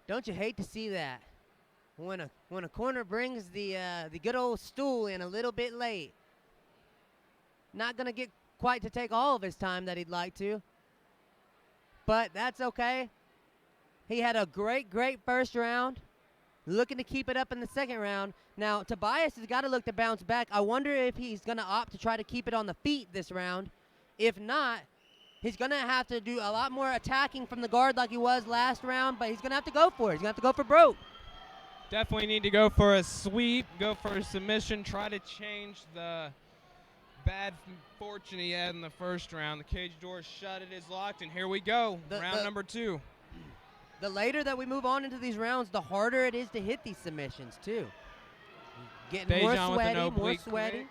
Don't you hate to see that? When a corner brings the good old stool in a little bit late. Not gonna get quite to take all of his time that he'd like to. But that's okay. He had a great, great first round. Looking to keep it up in the second round. Now, Tobias has got to look to bounce back. I wonder if he's gonna opt to try to keep it on the feet this round. If not, he's going to have to do a lot more attacking from the guard like he was last round, but he's going to have to go for it. He's going to have to go for broke. Definitely need to go for a sweep, go for a submission, try to change the bad fortune he had in the first round. The cage door shut, it is locked, and here we go, round number 2. The later that we move on into these rounds, the harder it is to hit these submissions, too. Getting more Dejan sweaty, with an more oblique sweaty. kick,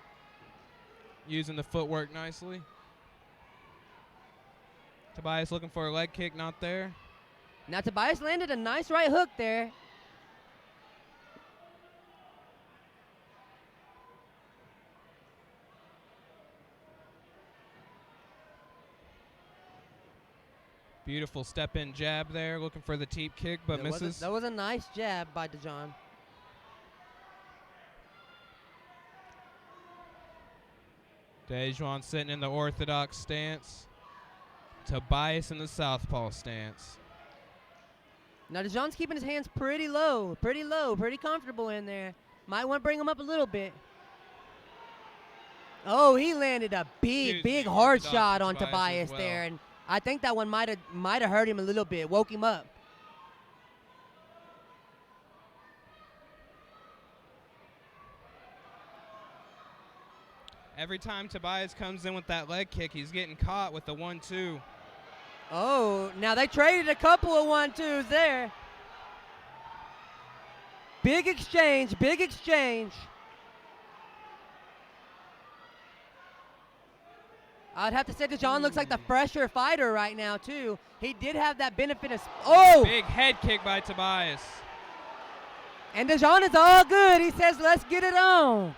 using the footwork nicely. Tobias looking for a leg kick, not there. Now Tobias landed a nice right hook there. Beautiful step-in jab there, looking for the teep kick, but misses. That was a nice jab by Dejan. Dejuan sitting in the orthodox stance. Tobias in the southpaw stance. Now Dejan's keeping his hands pretty low, pretty comfortable in there. Might want to bring him up a little bit. Oh, he landed a big hard shot on Tobias there, and I think that one might have hurt him a little bit, woke him up. Every time Tobias comes in with that leg kick, he's getting caught with the 1-2. Oh, now they traded a couple of 1-2s there. Big exchange, big exchange. I'd have to say Dejan looks like the fresher fighter right now, too. He did have that benefit of... Oh! Big head kick by Tobias. And Dejan is all good. He says, let's get it on.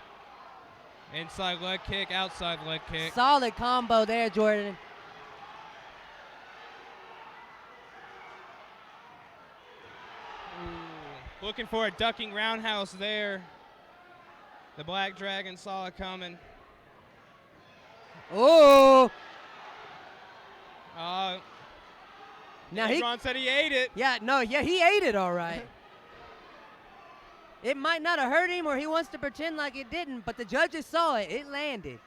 Inside leg kick, outside leg kick. Solid combo there, Jordan. Ooh. Looking for a ducking roundhouse there. The Black Dragon saw it coming. Oh! Now Dejan said he ate it. Yeah, he ate it all right. It might not have hurt him, or he wants to pretend like it didn't, but the judges saw it. It landed.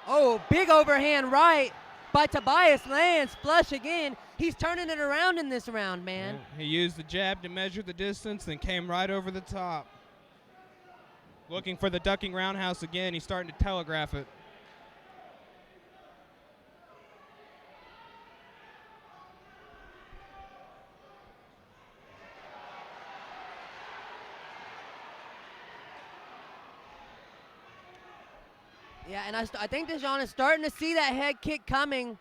Oh, big overhand right by Tobias, lands flush again. He's turning it around in this round, man. Yeah, he used the jab to measure the distance, then came right over the top. Looking for the ducking roundhouse again. He's starting to telegraph it. Yeah, and I think Dejan is starting to see that head kick coming.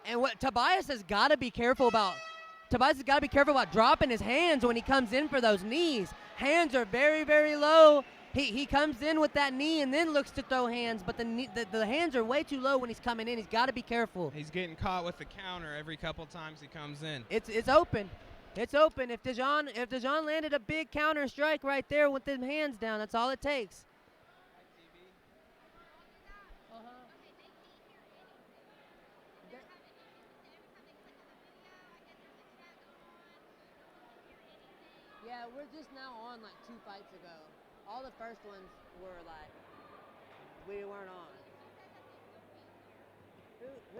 And what Tobias has got to be careful about. Tobias has got to be careful about dropping his hands when he comes in for those knees. Hands are very, very low. He comes in with that knee and then looks to throw hands, but the hands are way too low when he's coming in. He's got to be careful. He's getting caught with the counter every couple times he comes in. It's open. It's open. If Dejan landed a big counter strike right there with them hands down, that's all it takes. Yeah, we're just now on like 2 fights ago. All the first ones were like, we weren't on. Who?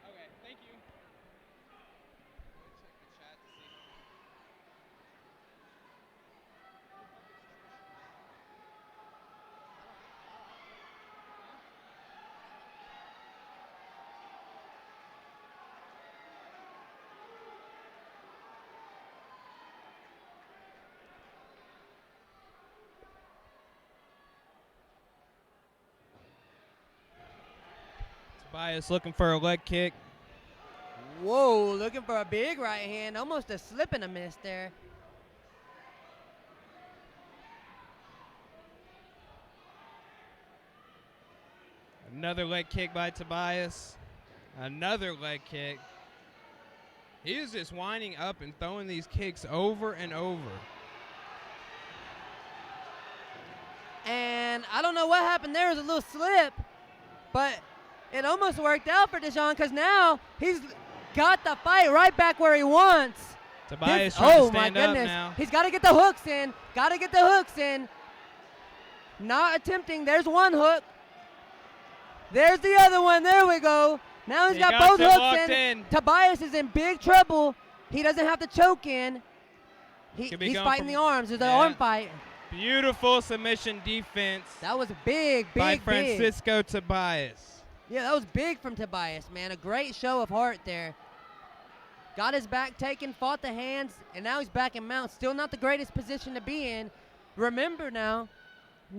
Okay, thank you. Check the chat to see. Tobias looking for a leg kick. Whoa, looking for a big right hand. Almost a slip and a miss there. Another leg kick by Tobias. Another leg kick. He is just winding up and throwing these kicks over and over. And I don't know what happened there. It was a little slip, but it almost worked out for Dejan because now he's got the fight right back where he wants. Tobias trying to stand my goodness. up now. He's got to get the hooks in. Got to get the hooks in. Not attempting. There's one hook. There's the other one. There we go. Now he's got both hooks in. Tobias is in big trouble. He doesn't have to choke in. He's fighting the arms. It's an arm fight. Beautiful submission defense. That was big by Francisco Tobias. Yeah, that was big from Tobias, man. A great show of heart there. Got his back taken, fought the hands, and now he's back in mount. Still not the greatest position to be in. Remember now,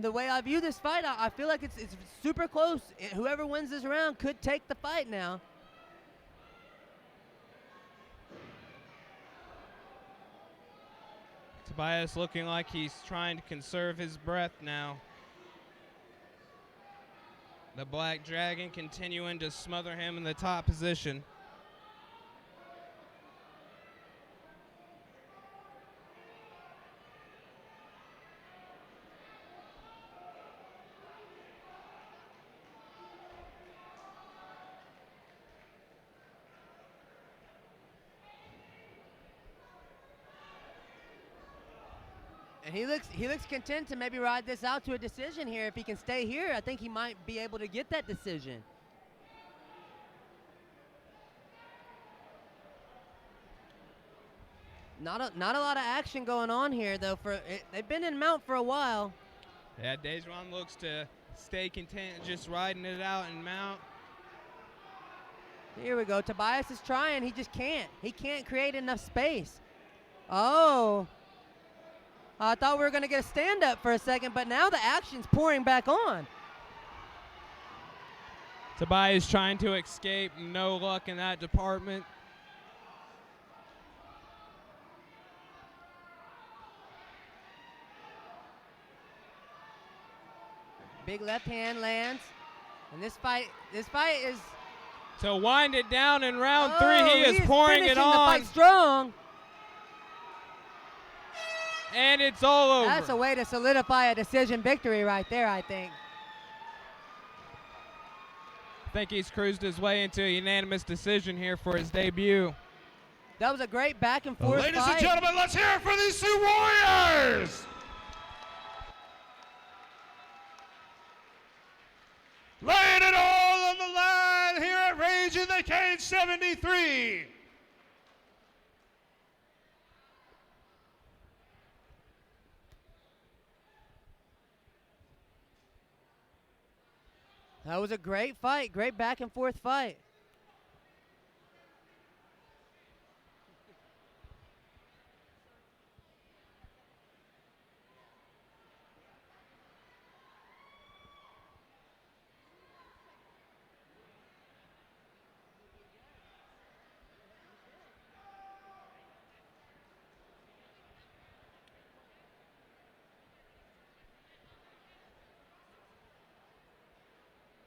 the way I view this fight, I feel like it's super close. Whoever wins this round could take the fight now. Tobias looking like he's trying to conserve his breath now. The Black Dragon continuing to smother him in the top position. And he looks content to maybe ride this out to a decision here. If he can stay here, I think he might be able to get that decision. Not a lot of action going on here though. They've been in mount for a while. Yeah, Dejan looks to stay content, just riding it out in mount. Here we go. Tobias is trying. He just can't. He can't create enough space. Oh. I thought we were going to get a stand-up for a second, but now the action's pouring back on. Tobias trying to escape. No luck in that department. Big left hand lands. And this fight is... To wind it down in round 3, he is pouring it on. The fight strong. And it's all over. That's a way to solidify a decision victory right there, I think. I think he's cruised his way into a unanimous decision here for his debut. That was a great back and forth Ladies fight. and gentlemen, let's hear it for these two warriors. Laying it all on the line here at Rage in the Cage 73. That was a great fight, great back and forth fight.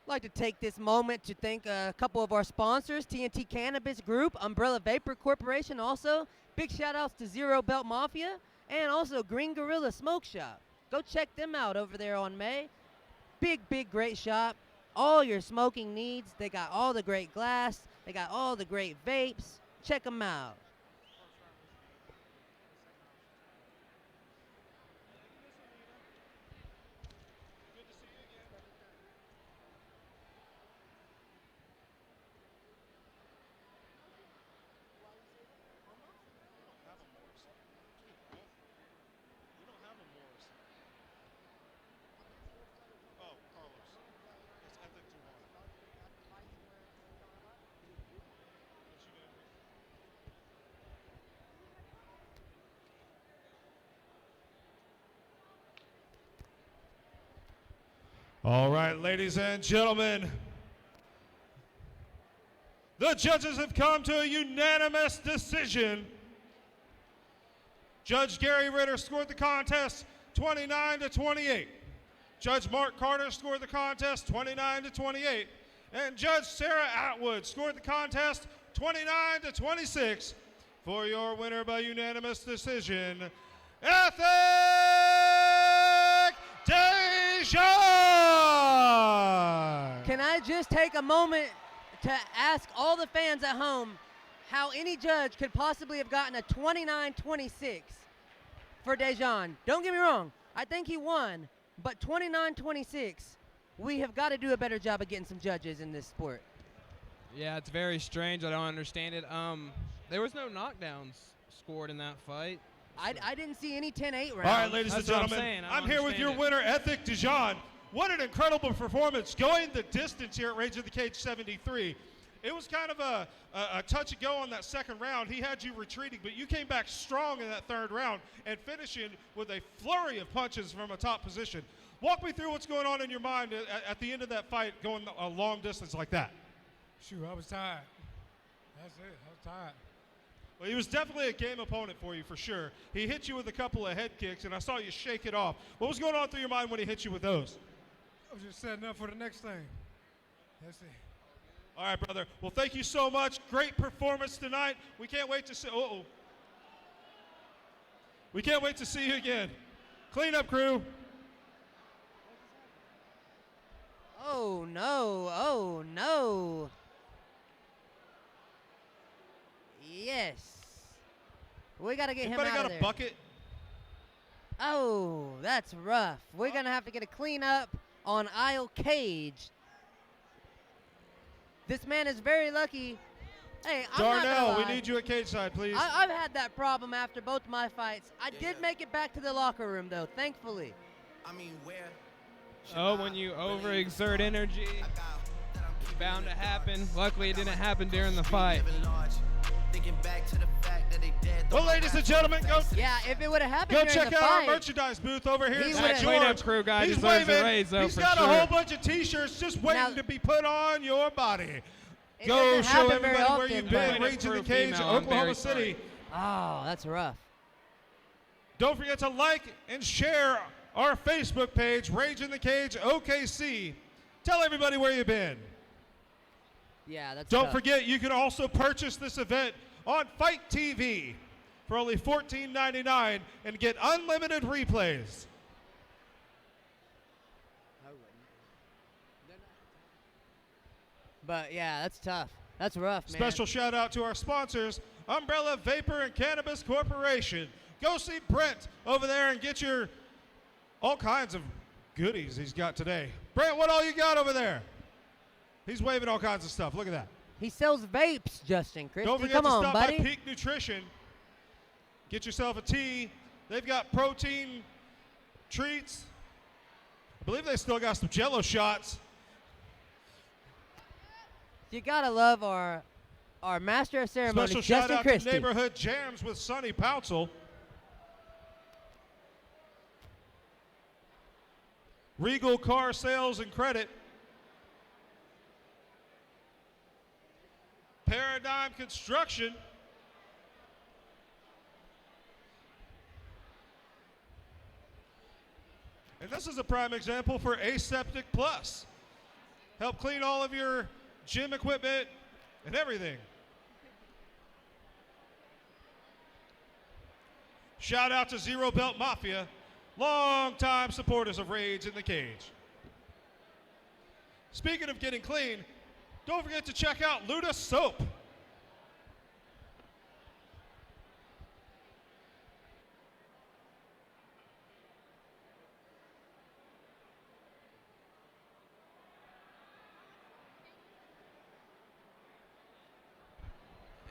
I'd like to take this moment to thank a couple of our sponsors, TNT Cannabis Group, Umbrella Vapor Corporation also. Big shout outs to Zero Belt Mafia and also Green Gorilla Smoke Shop. Go check them out over there on May. Big, great shop. All your smoking needs. They got all the great glass. They got all the great vapes. Check them out. All right, ladies and gentlemen, the judges have come to a unanimous decision. Judge Gary Ritter scored the contest 29-28. Judge Mark Carter scored the contest 29-28. And Judge Sarah Atwood scored the contest 29-26 for your winner by unanimous decision, Ethic Dejan! Can I just take a moment to ask all the fans at home how any judge could possibly have gotten a 29-26 for Dejan? Don't get me wrong, I think he won, but 29-26, we have got to do a better job of getting some judges in this sport. Yeah, it's very strange. I don't understand it. There was no knockdowns scored in that fight. I didn't see any 10-8 rounds. All right, ladies and gentlemen, I'm here with your winner, Ethic Dejan. What an incredible performance, going the distance here at Rage of the Cage 73. It was kind of a touch and go on that second round. He had you retreating, but you came back strong in that third round and finishing with a flurry of punches from a top position. Walk me through what's going on in your mind at the end of that fight, going a long distance like that. Shoot, I was tired. That's it. I was tired. Well, he was definitely a game opponent for you, for sure. He hit you with a couple of head kicks, and I saw you shake it off. What was going on through your mind when he hit you with those? I was just setting up for the next thing. That's it. All right, brother. Well, thank you so much. Great performance tonight. We can't wait to see. We can't wait to see you again. Clean up, crew. Oh no! Oh no! Yes. We gotta get Anybody him out got of a there. bucket? Oh, that's rough. We're gonna have to get a cleanup on aisle cage. This man is very lucky. Hey, I'm not Darnell, gonna we lie. need you at cage side, please. I've had that problem after both my fights. I did make it back to the locker room though, thankfully. I mean, where? Oh, when you overexert energy, it's bound to happen. Luckily, it didn't happen during the fight. Well, ladies and gentlemen, go. Yeah, if it would have happened Go during check the out our fight, merchandise booth over here. he At would've- St. Cleanup George. crew guy He's deserves a waving. raise, though, He's for got a sure. whole bunch of T-shirts just waiting to be put on your body. It Go doesn't show happen very everybody where often, you've but- been. Cleanup Rage in the crew Cage, female, I'm Oklahoma very City. Oh, that's rough. Don't forget to like and share our Facebook page, Rage in the Cage OKC. Tell everybody where you've been. Yeah, that's Don't tough. forget, you can also purchase this event on Fight TV for only $14.99 and get unlimited replays. But yeah, that's tough. That's rough, man. Special shout out to our sponsors, Umbrella Vapor and Cannabis Corporation. Go see Brent over there and get your all kinds of goodies he's got today. Brent, what all you got over there? He's waving all kinds of stuff. Look at that. He sells vapes, Justin Christie. Don't forget Come to on, stop buddy. by Peak Nutrition. Get yourself a tea. They've got protein treats. I believe they still got some Jello shots. You gotta love our master of ceremonies, Special shout Justin out Christie. to Neighborhood Jams with Sonny Poutzel. Regal Car Sales and Credit. Paradigm Construction. And this is a prime example for Aseptic Plus. help clean all of your gym equipment and everything. Shout out to Zero Belt Mafia, longtime supporters of Rage in the Cage. Speaking of getting clean, don't forget to check out Luda Soap.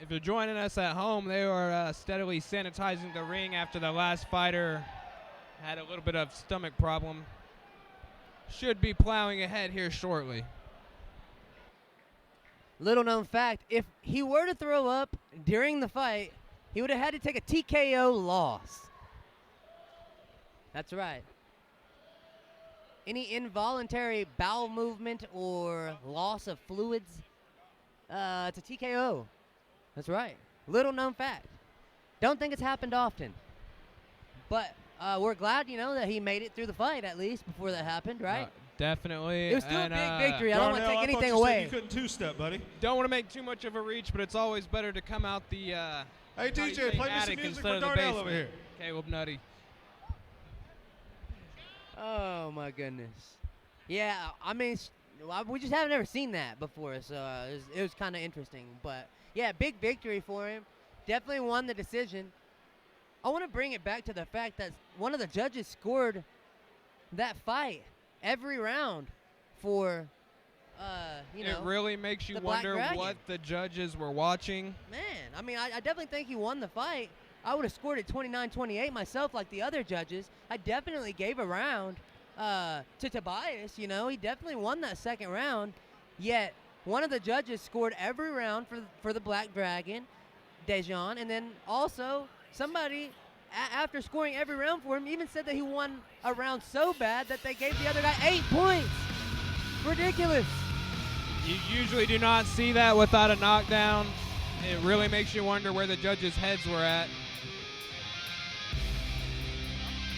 If you're joining us at home, they are steadily sanitizing the ring after the last fighter had a little bit of stomach problem. Should be plowing ahead here shortly. Little known fact, if he were to throw up during the fight, he would have had to take a TKO loss. That's right. Any involuntary bowel movement or loss of fluids, it's a TKO. That's right. Little known fact. Don't think it's happened often. But we're glad, that he made it through the fight at least before that happened, right? Definitely. It was still a big victory. I don't want to take anything away. You couldn't two-step, buddy. Don't want to make too much of a reach, but it's always better to come out the hey, DJ, play me some music for Darnell over here. Caleb Nutty. Oh, my goodness. Yeah, I mean, we just haven't ever seen that before, so it was kind of interesting. But, yeah, big victory for him. Definitely won the decision. I want to bring it back to the fact that one of the judges scored that fight every round for, It really makes you wonder what the judges were watching. Man, I mean, I definitely think he won the fight. I would have scored it 29-28 myself like the other judges. I definitely gave a round to Tobias, He definitely won that second round. Yet, one of the judges scored every round for the Black Dragon, Dejan, and then also somebody, after scoring every round for him, even said that he won a round so bad that they gave the other guy 8 points. Ridiculous. You usually do not see that without a knockdown. It really makes you wonder where the judges' heads were at.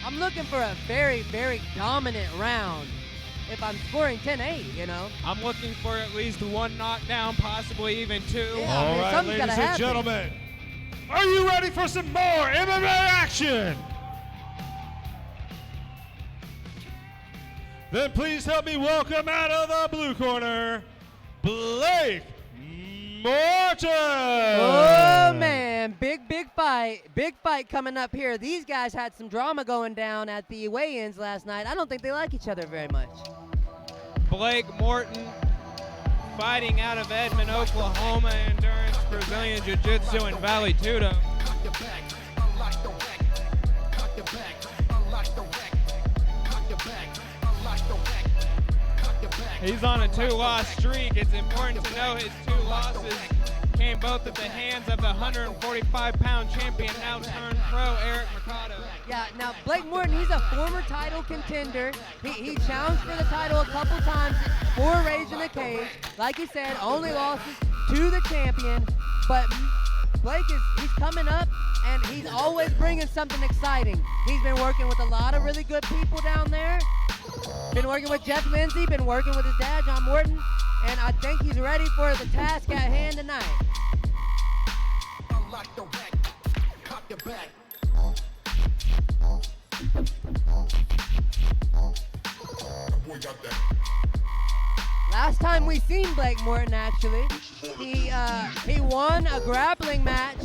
I'm looking for a very, very dominant round if I'm scoring 10-8, I'm looking for at least one knockdown, possibly even two. Yeah, All right, ladies and gentlemen, are you ready for some more MMA action? Then please help me welcome out of the blue corner, Blake Morton. Oh, man. Big fight. Big fight coming up here. These guys had some drama going down at the weigh-ins last night. I don't think they like each other very much. Blake Morton fighting out of Edmond, Oklahoma, Endurance Brazilian Jiu-Jitsu in Valley Tudo. He's on a 2-loss streak. It's important to know his 2 losses came both at the hands of the 145-pound champion, now turned pro, Eric Mercado. Yeah, now Blake Morton, he's a former title contender. He challenged for the title a couple times for Rage in the Cage. Like he said, only losses to the champion. But Blake he's coming up, and he's always bringing something exciting. He's been working with a lot of really good people down there. Been working with Jeff Lindsay, been working with his dad, John Morton, and I think he's ready for the task at hand tonight. Last time we seen Blake Morton, actually, he won a grappling match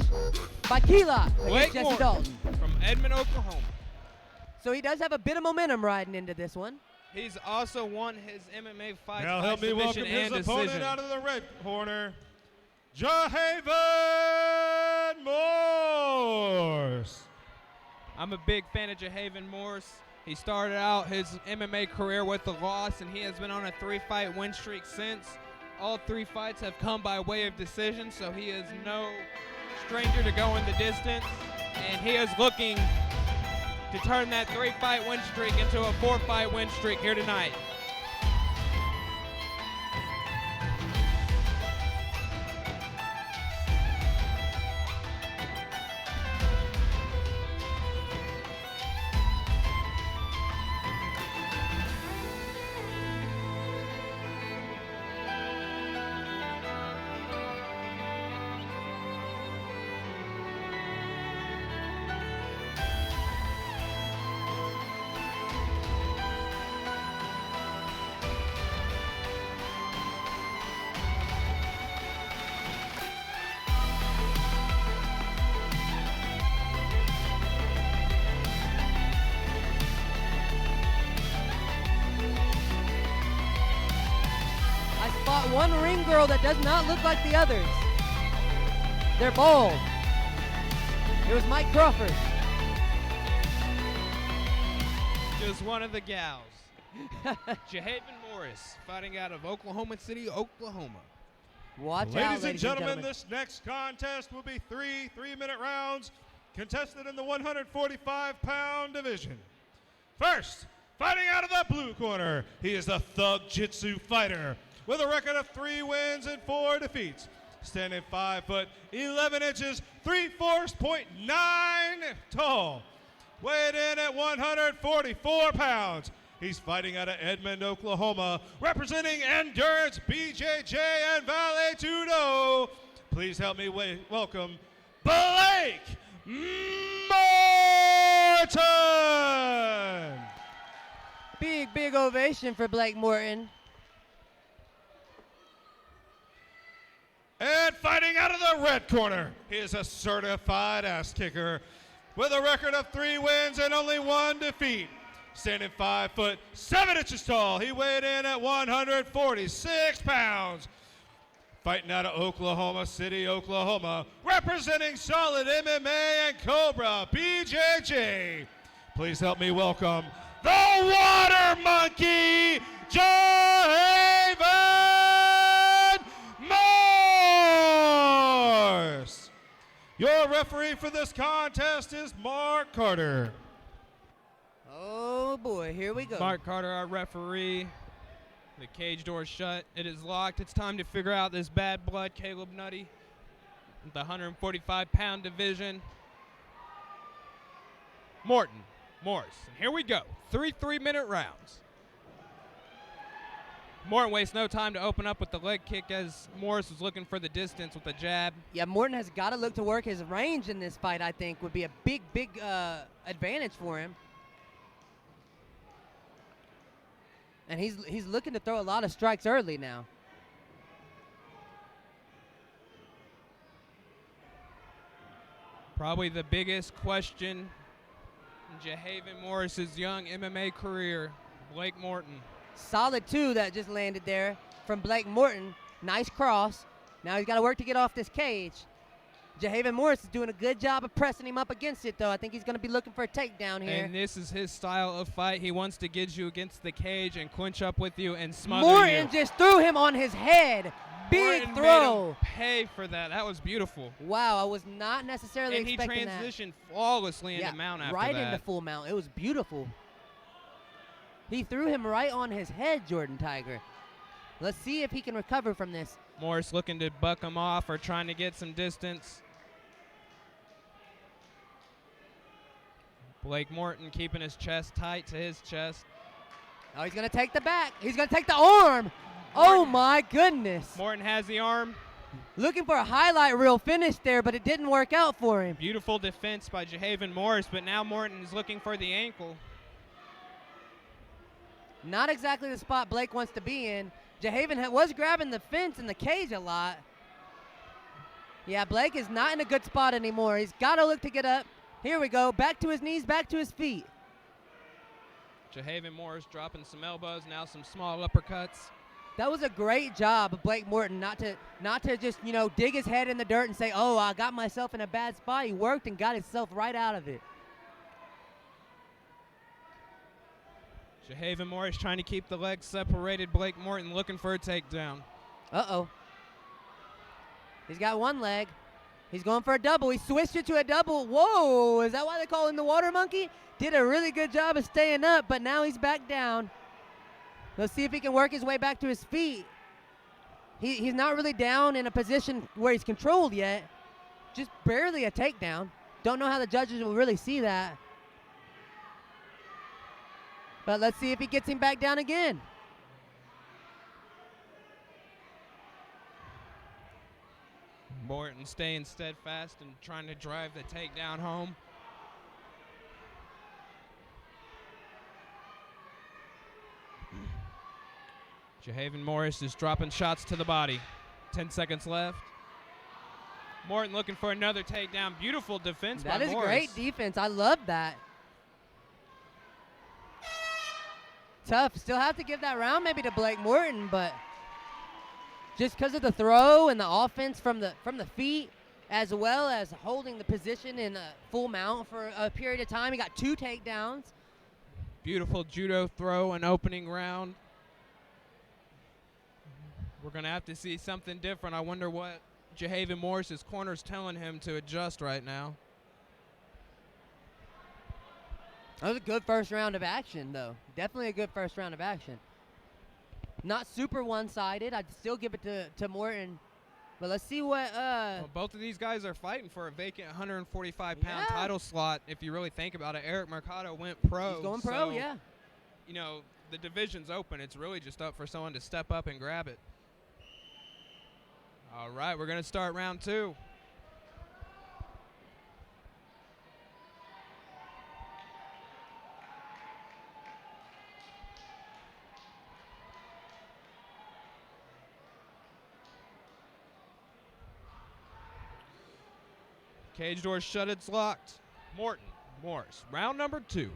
by Kila against Jesse Dalton from Edmond, Oklahoma. So he does have a bit of momentum riding into this one. He's also won his MMA fights Now by help me welcome submission his and opponent decision. out of the red corner, Jahaven Morse. I'm a big fan of Jahaven Morse. He started out his MMA career with a loss, and he has been on a 3-fight win streak since. All 3 fights have come by way of decision, so he is no stranger to going the distance, and he is looking to turn that 3-fight win streak into a 4-fight win streak here tonight. one ring girl that does not look like the others. They're bald. It was Mike Crawford. Just one of the gals. Jahaven Morris, fighting out of Oklahoma City, Oklahoma. Watch out, Ladies and gentlemen, this next contest will be three 3-minute rounds contested in the 145-pound division. First, fighting out of the blue corner, he is a Thug Jitsu fighter with a record of 3 wins and 4 defeats. Standing 5 foot 11 inches, 3/4.9 tall. Weighed in at 144 pounds. He's fighting out of Edmond, Oklahoma, representing Endurance, BJJ, and Vale Tudo. Please help me welcome Blake Morton. Big ovation for Blake Morton. And fighting out of the red corner, he is a certified ass kicker with a record of 3 wins and only 1 defeat. Standing 5 foot 7 inches tall, he weighed in at 146 pounds. Fighting out of Oklahoma City, Oklahoma, representing Solid MMA and Cobra BJJ. Please help me welcome the Water Monkey, Jahaven Morse. Your referee for this contest is Mark Carter. Oh boy, here we go. Mark Carter, our referee. The cage door shut. It is locked. It's time to figure out this bad blood Caleb Nutty. The 145-pound division. Morton, Morris. And here we go. 3 3-minute rounds. Morton wastes no time to open up with the leg kick as Morris was looking for the distance with the jab. Yeah, Morton has got to look to work his range in this fight, I think, would be a big advantage for him. And he's looking to throw a lot of strikes early now. Probably the biggest question in Jahaven Morris's young MMA career, Blake Morton. Solid 2 that just landed there from Blake Morton. Nice cross. Now he's got to work to get off this cage. Jahaven Morris is doing a good job of pressing him up against it, though. I think he's going to be looking for a takedown here. And this is his style of fight. He wants to get you against the cage and clinch up with you and smother Morton you. just threw him on his head. Big Morton throw. made him pay for that. That was beautiful. Wow, I was not necessarily and expecting he transitioned flawlessly into mount after right that. into full mount. It was beautiful. He threw him right on his head, Jordan Tiger. Let's see if he can recover from this. Morris looking to buck him off or trying to get some distance. Blake Morton keeping his chest tight to his chest. Oh, he's going to take the back. He's going to take the arm. Oh, my goodness. Morton has the arm. Looking for a highlight reel finish there, but it didn't work out for him. Beautiful defense by Jahaven Morris, but now Morton is looking for the ankle. Not exactly the spot Blake wants to be in. Jahaven was grabbing the fence and the cage a lot. Yeah, Blake is not in a good spot anymore. He's got to look to get up. Here we go. Back to his knees, back to his feet. Jahaven Morris dropping some elbows, now some small uppercuts. That was a great job of Blake Morton not to just, dig his head in the dirt and say, oh, I got myself in a bad spot. He worked and got himself right out of it. Jahaven Morris trying to keep the legs separated. Blake Morton looking for a takedown. Uh-oh. He's got one leg. He's going for a double. He switched it to a double. Whoa, is that why they call him the Water Monkey? Did a really good job of staying up, but now he's back down. Let's see if he can work his way back to his feet. He's not really down in a position where he's controlled yet. Just barely a takedown. Don't know how the judges will really see that. But let's see if he gets him back down again. Morton staying steadfast and trying to drive the takedown home. Jahaven Morris is dropping shots to the body. 10 seconds left. Morton looking for another takedown. Beautiful defense by Morris. That is great defense. I love that. Tough. Still have to give that round maybe to Blake Morton, but just because of the throw and the offense from the feet, as well as holding the position in a full mount for a period of time. He got 2 takedowns. Beautiful judo throw in opening round. We're going to have to see something different. I wonder what Jahaven Morris's corner's telling him to adjust right now. That was a good first round of action, though. Definitely a good first round of action. Not super one-sided. I'd still give it to Morton. But let's see what... Well, both of these guys are fighting for a vacant 145-pound title slot, if you really think about it. Eric Mercado went pro. He's going pro, so, yeah. You know, the division's open. It's really just up for someone to step up and grab it. All right, we're going to start round 2. Cage doors shut, it's locked. Morton, Morris, round number 2.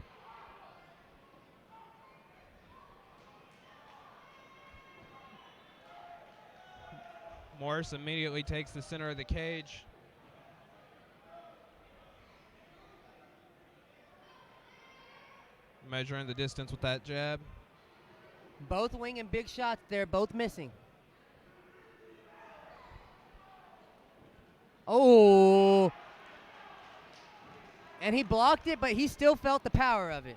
Morris immediately takes the center of the cage. Measuring the distance with that jab. Both winging big shots there, both missing. Oh. And he blocked it, but he still felt the power of it.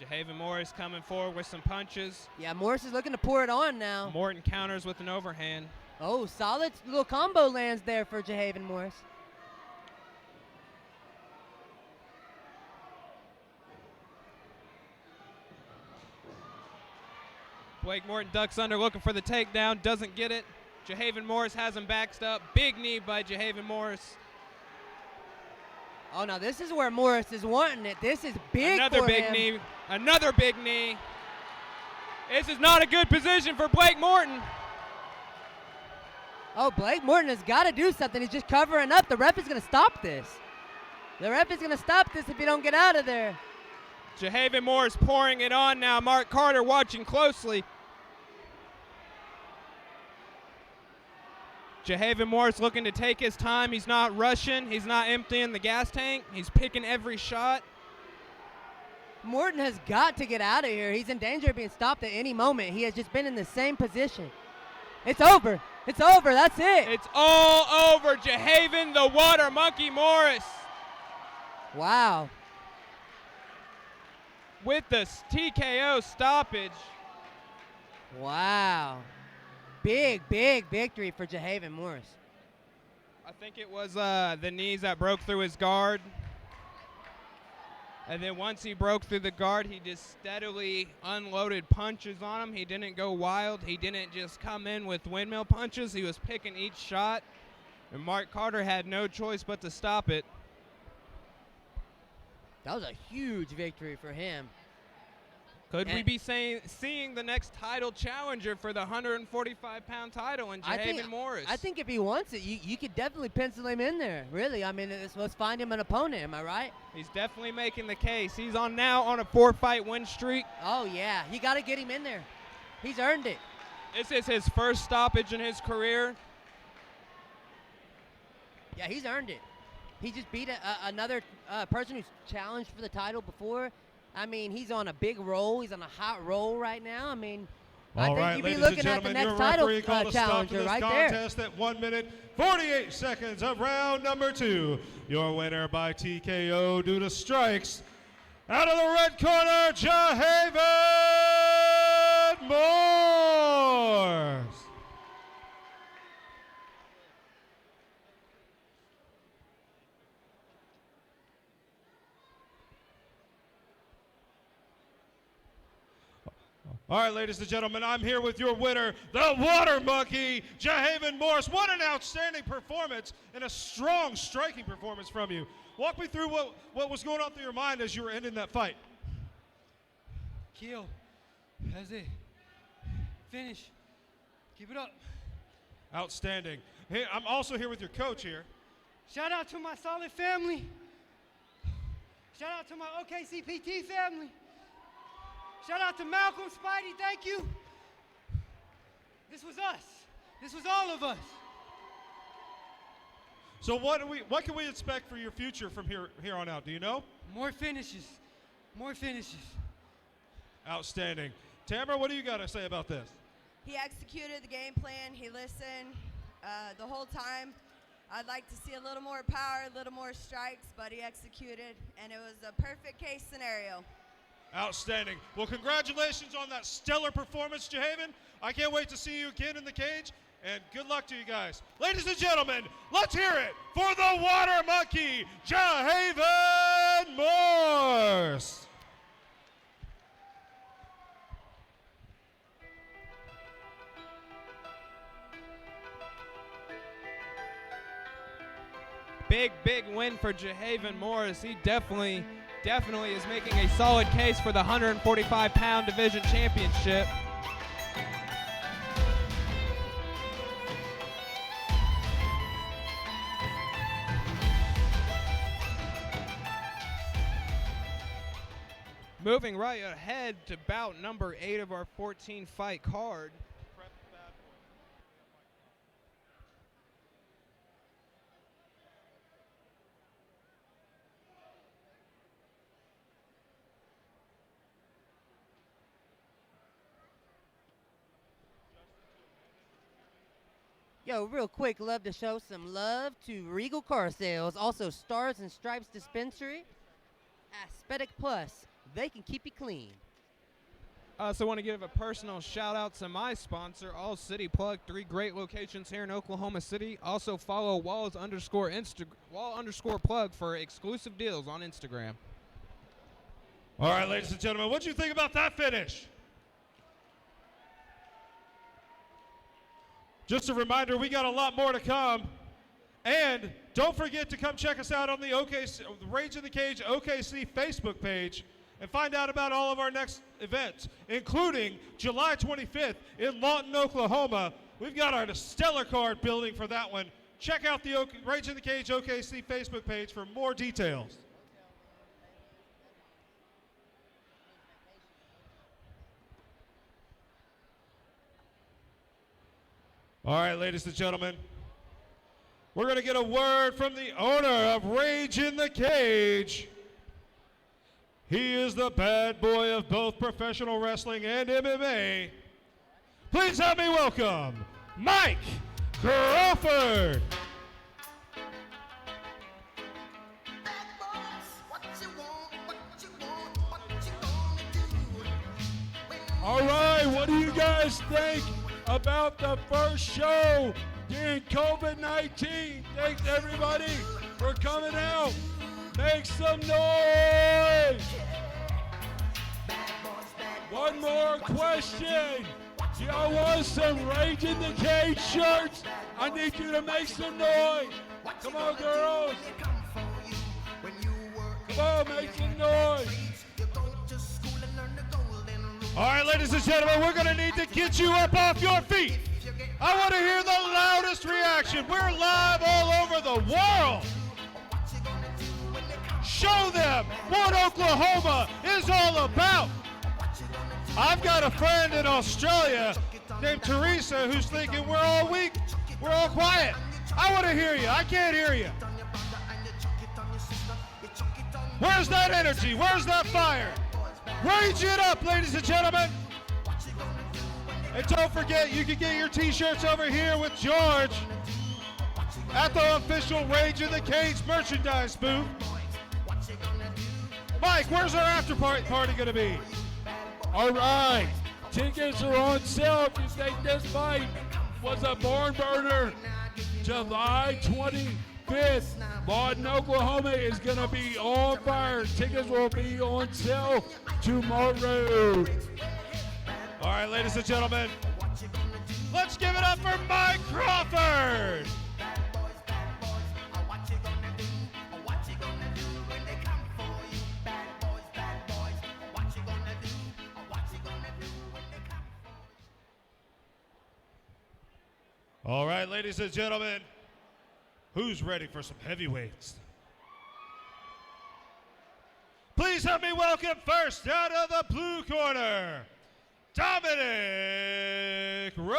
Jahaven Morris coming forward with some punches. Yeah, Morris is looking to pour it on now. Morton counters with an overhand. Oh, solid little combo lands there for Jahaven Morris. Blake Morton ducks under, looking for the takedown, doesn't get it. Jahaven Morris has him backed up. Big knee by Jahaven Morris. Oh, now this is where Morris is wanting it. This is big Another for big him. knee. Another big knee. This is not a good position for Blake Morton. Oh, Blake Morton has got to do something. He's just covering up. The ref is going to stop this. The ref is going to stop this if you don't get out of there. Jahaven Morris pouring it on now. Mark Carter watching closely. Jahaven Morris looking to take his time. He's not rushing. He's not emptying the gas tank. He's picking every shot. Morton has got to get out of here. He's in danger of being stopped at any moment. He has just been in the same position. It's over. It's over. That's it. It's all over. Jahaven the Water Monkey Morris. Wow. With the TKO stoppage. Wow. Big, big victory for Jahaven Morris. I think it was the knees that broke through his guard. And then once he broke through the guard, he just steadily unloaded punches on him. He didn't go wild. He didn't just come in with windmill punches. He was picking each shot. And Mark Carter had no choice but to stop it. That was a huge victory for him. Could we be seeing the next title challenger for the 145-pound title in Jahaven Morris? I think if he wants it, you could definitely pencil him in there. Really, I mean, let's find him an opponent. Am I right? He's definitely making the case. He's now on a 4-fight win streak. Oh yeah, he got to get him in there. He's earned it. This is his first stoppage in his career. Yeah, he's earned it. He just beat another person who's challenged for the title before. I mean, he's on a big roll. He's on a hot roll right now. I mean, I think you'd be looking at the next title challenger right there. Contest at 1 minute, 48 seconds of round number 2. Your winner by TKO due to strikes. Out of the red corner, Jahaven Morris. All right, ladies and gentlemen, I'm here with your winner, the Water Monkey, Jahaven Morris. What an outstanding performance and a strong striking performance from you. Walk me through what was going on through your mind as you were ending that fight. Kill. That's it. Finish. Keep it up. Outstanding. Hey, I'm also here with your coach here. Shout out to my solid family. Shout out to my OKCPT family. Shout out to Malcolm, Spidey, thank you. This was us. This was all of us. So what can we expect for your future from here on out? Do you know? More finishes. More finishes. Outstanding. Tamara, what do you got to say about this? He executed the game plan. He listened the whole time. I'd like to see a little more power, a little more strikes, but he executed, and it was a perfect case scenario. Outstanding. Well, congratulations on that stellar performance, Jahaven. I can't wait to see you again in the cage, and good luck to you guys. Ladies and gentlemen, let's hear it for the Water Monkey, Jahaven Morse. Big win for Jahaven Morris. He definitely is making a solid case for the 145-pound division championship. Moving right ahead to bout number 8 of our 14-fight card. Yo, real quick, love to show some love to Regal Car Sales, also Stars and Stripes Dispensary, Aesthetic Plus. They can keep you clean. I also want to give a personal shout out to my sponsor, All City Plug, 3 great locations here in Oklahoma City. Also follow Wall_plug for exclusive deals on Instagram. All right, ladies and gentlemen, what do you think about that finish? Just a reminder, we got a lot more to come. And don't forget to come check us out on the Rage in the Cage OKC Facebook page and find out about all of our next events, including July 25th in Lawton, Oklahoma. We've got our stellar card building for that one. Check out the Rage in the Cage OKC Facebook page for more details. All right, ladies and gentlemen, we're going to get a word from the owner of Rage in the Cage. He is the bad boy of both professional wrestling and MMA. Please help me welcome Mike Crawford. All right, what do you guys think about the first show during COVID-19? Thanks everybody for coming out. Make some noise. One more question. Do y'all want some Rage in the Cage shirts? I need you to make some noise. Come on, girls. Come on, make some noise. All right, ladies and gentlemen, we're going to need to get you up off your feet. I want to hear the loudest reaction. We're live all over the world. Show them what Oklahoma is all about. I've got a friend in Australia named Teresa who's thinking we're all weak, we're all quiet. I want to hear you. I can't hear you. Where's that energy? Where's that fire? Rage it up, ladies and gentlemen. And don't forget, you can get your t-shirts over here with George at the official Rage in the Cage merchandise booth. Mike, where's our after party going to be? All right, tickets are on sale if you think this fight was a barn burner. July 25th, Lawton, Oklahoma is going to be on fire. Tickets will be on sale tomorrow. All right, ladies and gentlemen, let's give it up for Mike Crawford. All right, ladies and gentlemen, who's ready for some heavyweights? Please help me welcome first out of the blue corner, Dominic Wright.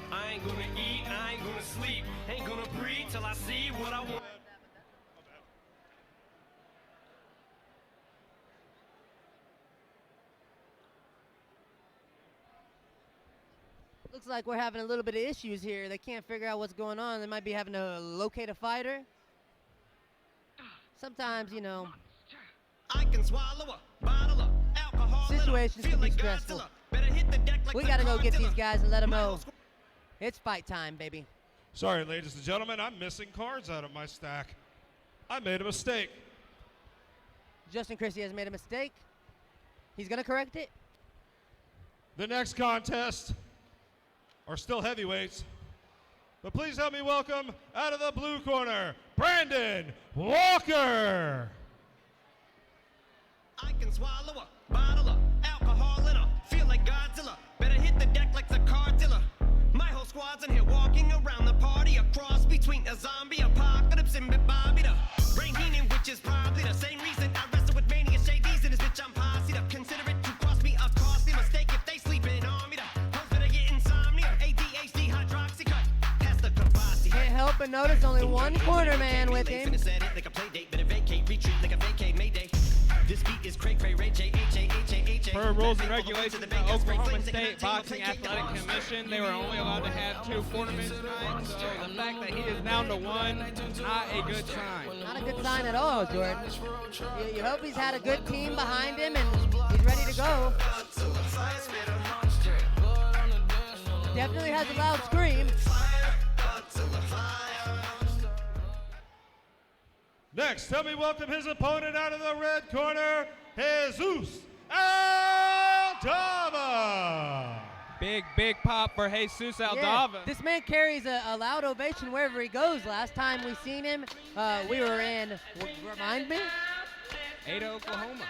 I ain't gonna eat, I ain't gonna sleep, ain't gonna breathe till I see what I want. Looks like we're having a little bit of issues here. They can't figure out what's going on. They might be having to locate a fighter. Sometimes, you know, I can swallow a bottle of alcohol. situations can be stressful. We gotta go get these guys and let them know it's fight time, baby. Sorry, ladies and gentlemen, I'm missing cards out of my stack. I made a mistake. Justin Christie has made a mistake. He's gonna correct it. The next contest are still heavyweights. But please help me welcome out of the blue corner, Brandon Walker. I can swallow a bottle of alcohol and I feel like Godzilla. Better hit the deck like the car dealer. My whole squad's in here walking around the party, a cross between a zombie apocalypse and Bobby the brain healing, which is probably the same reason I wrestle with mania shades in this bitch. I'm posse to consider it to cost me a costly mistake if they sleeping on me. The hoes better get insomnia, ADHD, hydroxycut, pass the Kavasi. Can't help but notice only one corner man with him. Like a play date, better vacate, retreat like a vacate, mayday. This beat is cray cray, Ray J, H-A-H-A-H-A. Per rules and regulations of the Oklahoma State Boxing Athletic Commission, they were only allowed to have 2 tournaments tonight, so the fact that he is down to 1, not a good sign. Not a good sign at all, Jordan. You hope he's had a good team behind him and he's ready to go. Definitely has a loud scream. Next, help me welcome his opponent out of the red corner, Jesus Aldama. Big pop for Jesus Aldava. Yeah, this man carries a loud ovation wherever he goes. Last time we seen him, we were in, remind me? Ada, Oklahoma.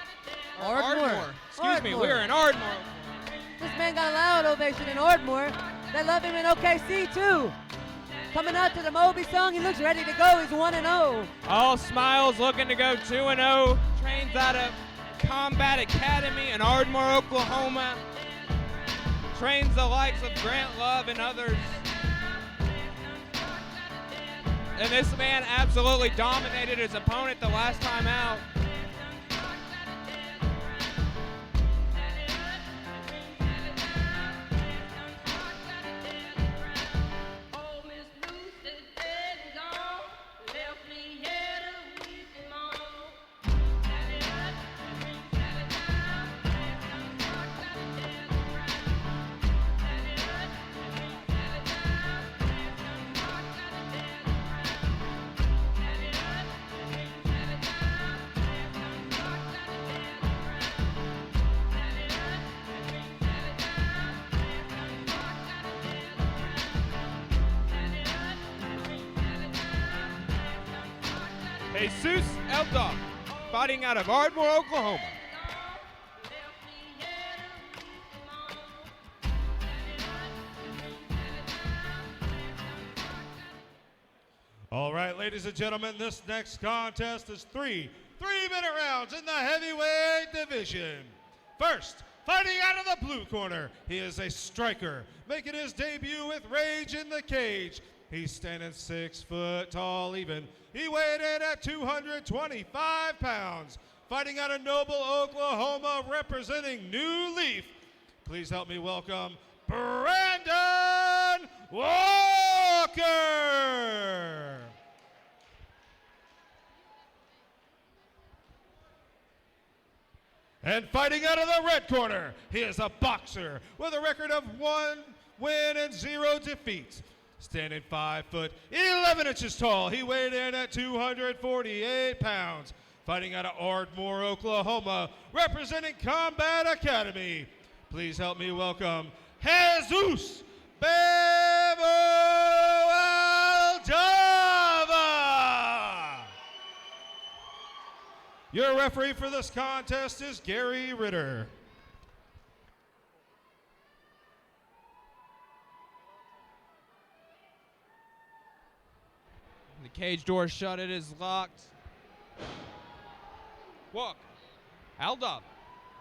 Ardmore. Excuse me, we were in Ardmore. This man got a loud ovation in Ardmore. They love him in OKC too. Coming out to the Moby song, he looks ready to go. He's 1-0. All smiles, looking to go 2-0. Trains out of Combat Academy in Ardmore, Oklahoma. Trains the likes of Grant Love and others. And this man absolutely dominated his opponent the last time out. Jesus Aldama, fighting out of Ardmore, Oklahoma. All right, ladies and gentlemen, this next contest is three-minute rounds in the heavyweight division. First, fighting out of the blue corner, he is a striker, making his debut with Rage in the Cage. He's standing 6 foot tall even. He weighed in at 225 pounds. Fighting out of Noble, Oklahoma, representing New Leaf. Please help me welcome Brandon Walker. And fighting out of the red corner, he is a boxer with a record of 1 win and 0 defeats. Standing 5'11" tall, he weighed in at 248 pounds. Fighting out of Ardmore, Oklahoma, representing Combat Academy. Please help me welcome Jesus Bevo Aldava. Your referee for this contest is Gary Ritter. The cage door shut. It is locked. Walk. Aldava.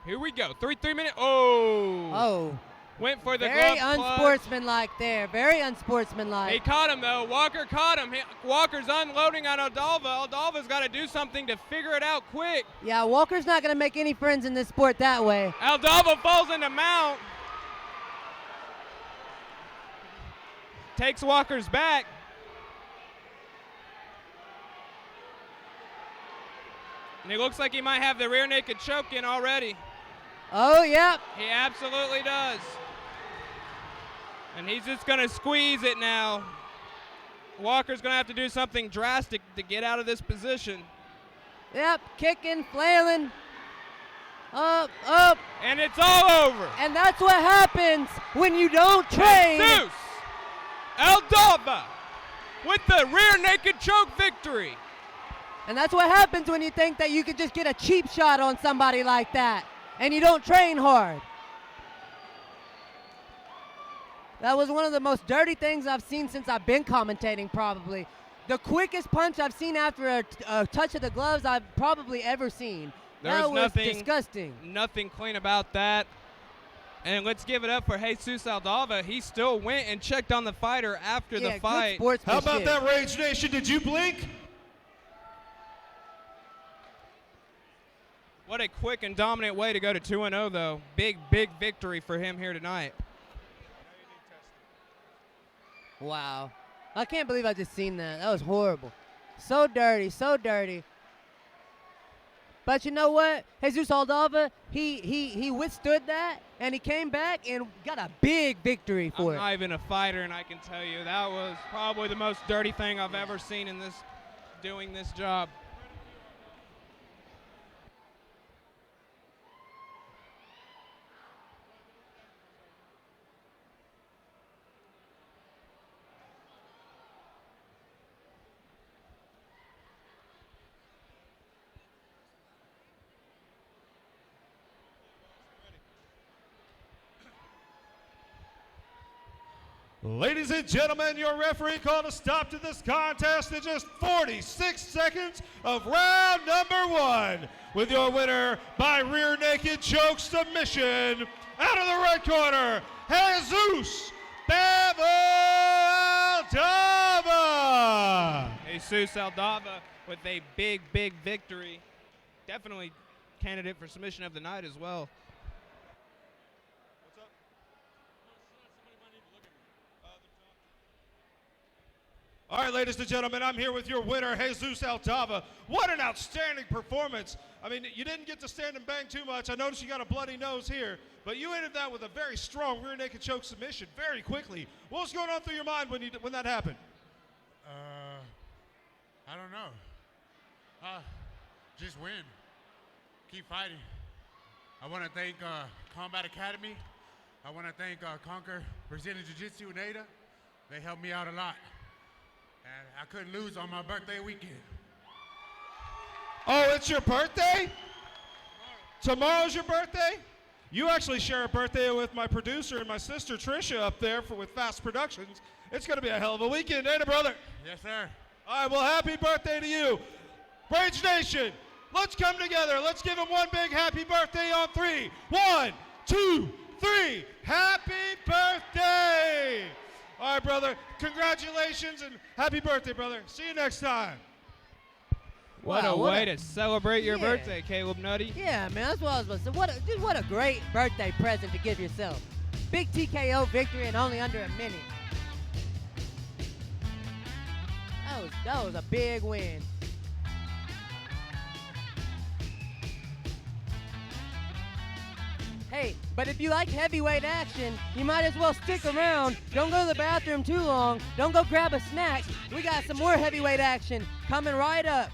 Here we go. 3-minute. Oh. Oh. Went for the Very glove clutch. unsportsmanlike there. Very unsportsmanlike. He caught him, though. Walker caught him. Walker's unloading on Aldava. Aldava's got to do something to figure it out quick. Yeah, Walker's not going to make any friends in this sport that way. Aldava falls into mount. Takes Walker's back. And it looks like he might have the rear naked choke in already. Oh, yeah. He absolutely does. And he's just going to squeeze it now. Walker's going to have to do something drastic to get out of this position. Yep, kicking, flailing. Up, up. And it's all over. And that's what happens when you don't train. Jesus Aldava with the rear naked choke victory. And that's what happens when you think that you could just get a cheap shot on somebody like that and you don't train hard. That was one of the most dirty things I've seen since I've been commentating, probably. The quickest punch I've seen after a touch of the gloves I've probably ever seen. That was disgusting. Nothing clean about that. And let's give it up for Jesus Aldava. He still went and checked on the fighter after the fight. How about that, Rage Nation? Did you blink? What a quick and dominant way to go to 2-0, though. Big, big victory for him here tonight. Wow. I can't believe I just seen that. That was horrible. So dirty, so dirty. But you know what? Jesus Aldava, he withstood that, and he came back and got a big victory for it. I'm not even a fighter, and I can tell you that was probably the most dirty thing I've ever seen in doing this job. Ladies and gentlemen, your referee called a stop to this contest in just 46 seconds of round number 1. With your winner by rear naked choke submission, out of the right corner, Jesus Bevo Aldava. Jesus Aldava with a big, big victory. Definitely candidate for submission of the night as well. All right, ladies and gentlemen, I'm here with your winner, Jesus Aldava. What an outstanding performance. I mean, you didn't get to stand and bang too much. I noticed you got a bloody nose here, but you ended that with a very strong rear naked choke submission very quickly. What was going on through your mind when that happened? I don't know. Just win. Keep fighting. I want to thank Combat Academy. I want to thank Conquer Brazilian Jiu-Jitsu and Ada. They helped me out a lot. And I couldn't lose on my birthday weekend. Oh, it's your birthday? Tomorrow's your birthday? You actually share a birthday with my producer and my sister Trisha up there with Fast Productions. It's going to be a hell of a weekend, ain't it, brother? Yes, sir. All right, well, happy birthday to you. Rage Nation, let's come together. Let's give him one big happy birthday on 3. 1, 2, 3. Happy birthday! All right, brother, congratulations and happy birthday, brother. See you next time. What a way to celebrate your birthday, Caleb Nutty. Yeah, man, that's what I was about to say. What a great birthday present to give yourself. Big TKO victory in only under a minute. That was a big win. Hey, But if you like heavyweight action, you might as well stick around. Don't go to the bathroom too long. Don't go grab a snack. We got some more heavyweight action coming right up.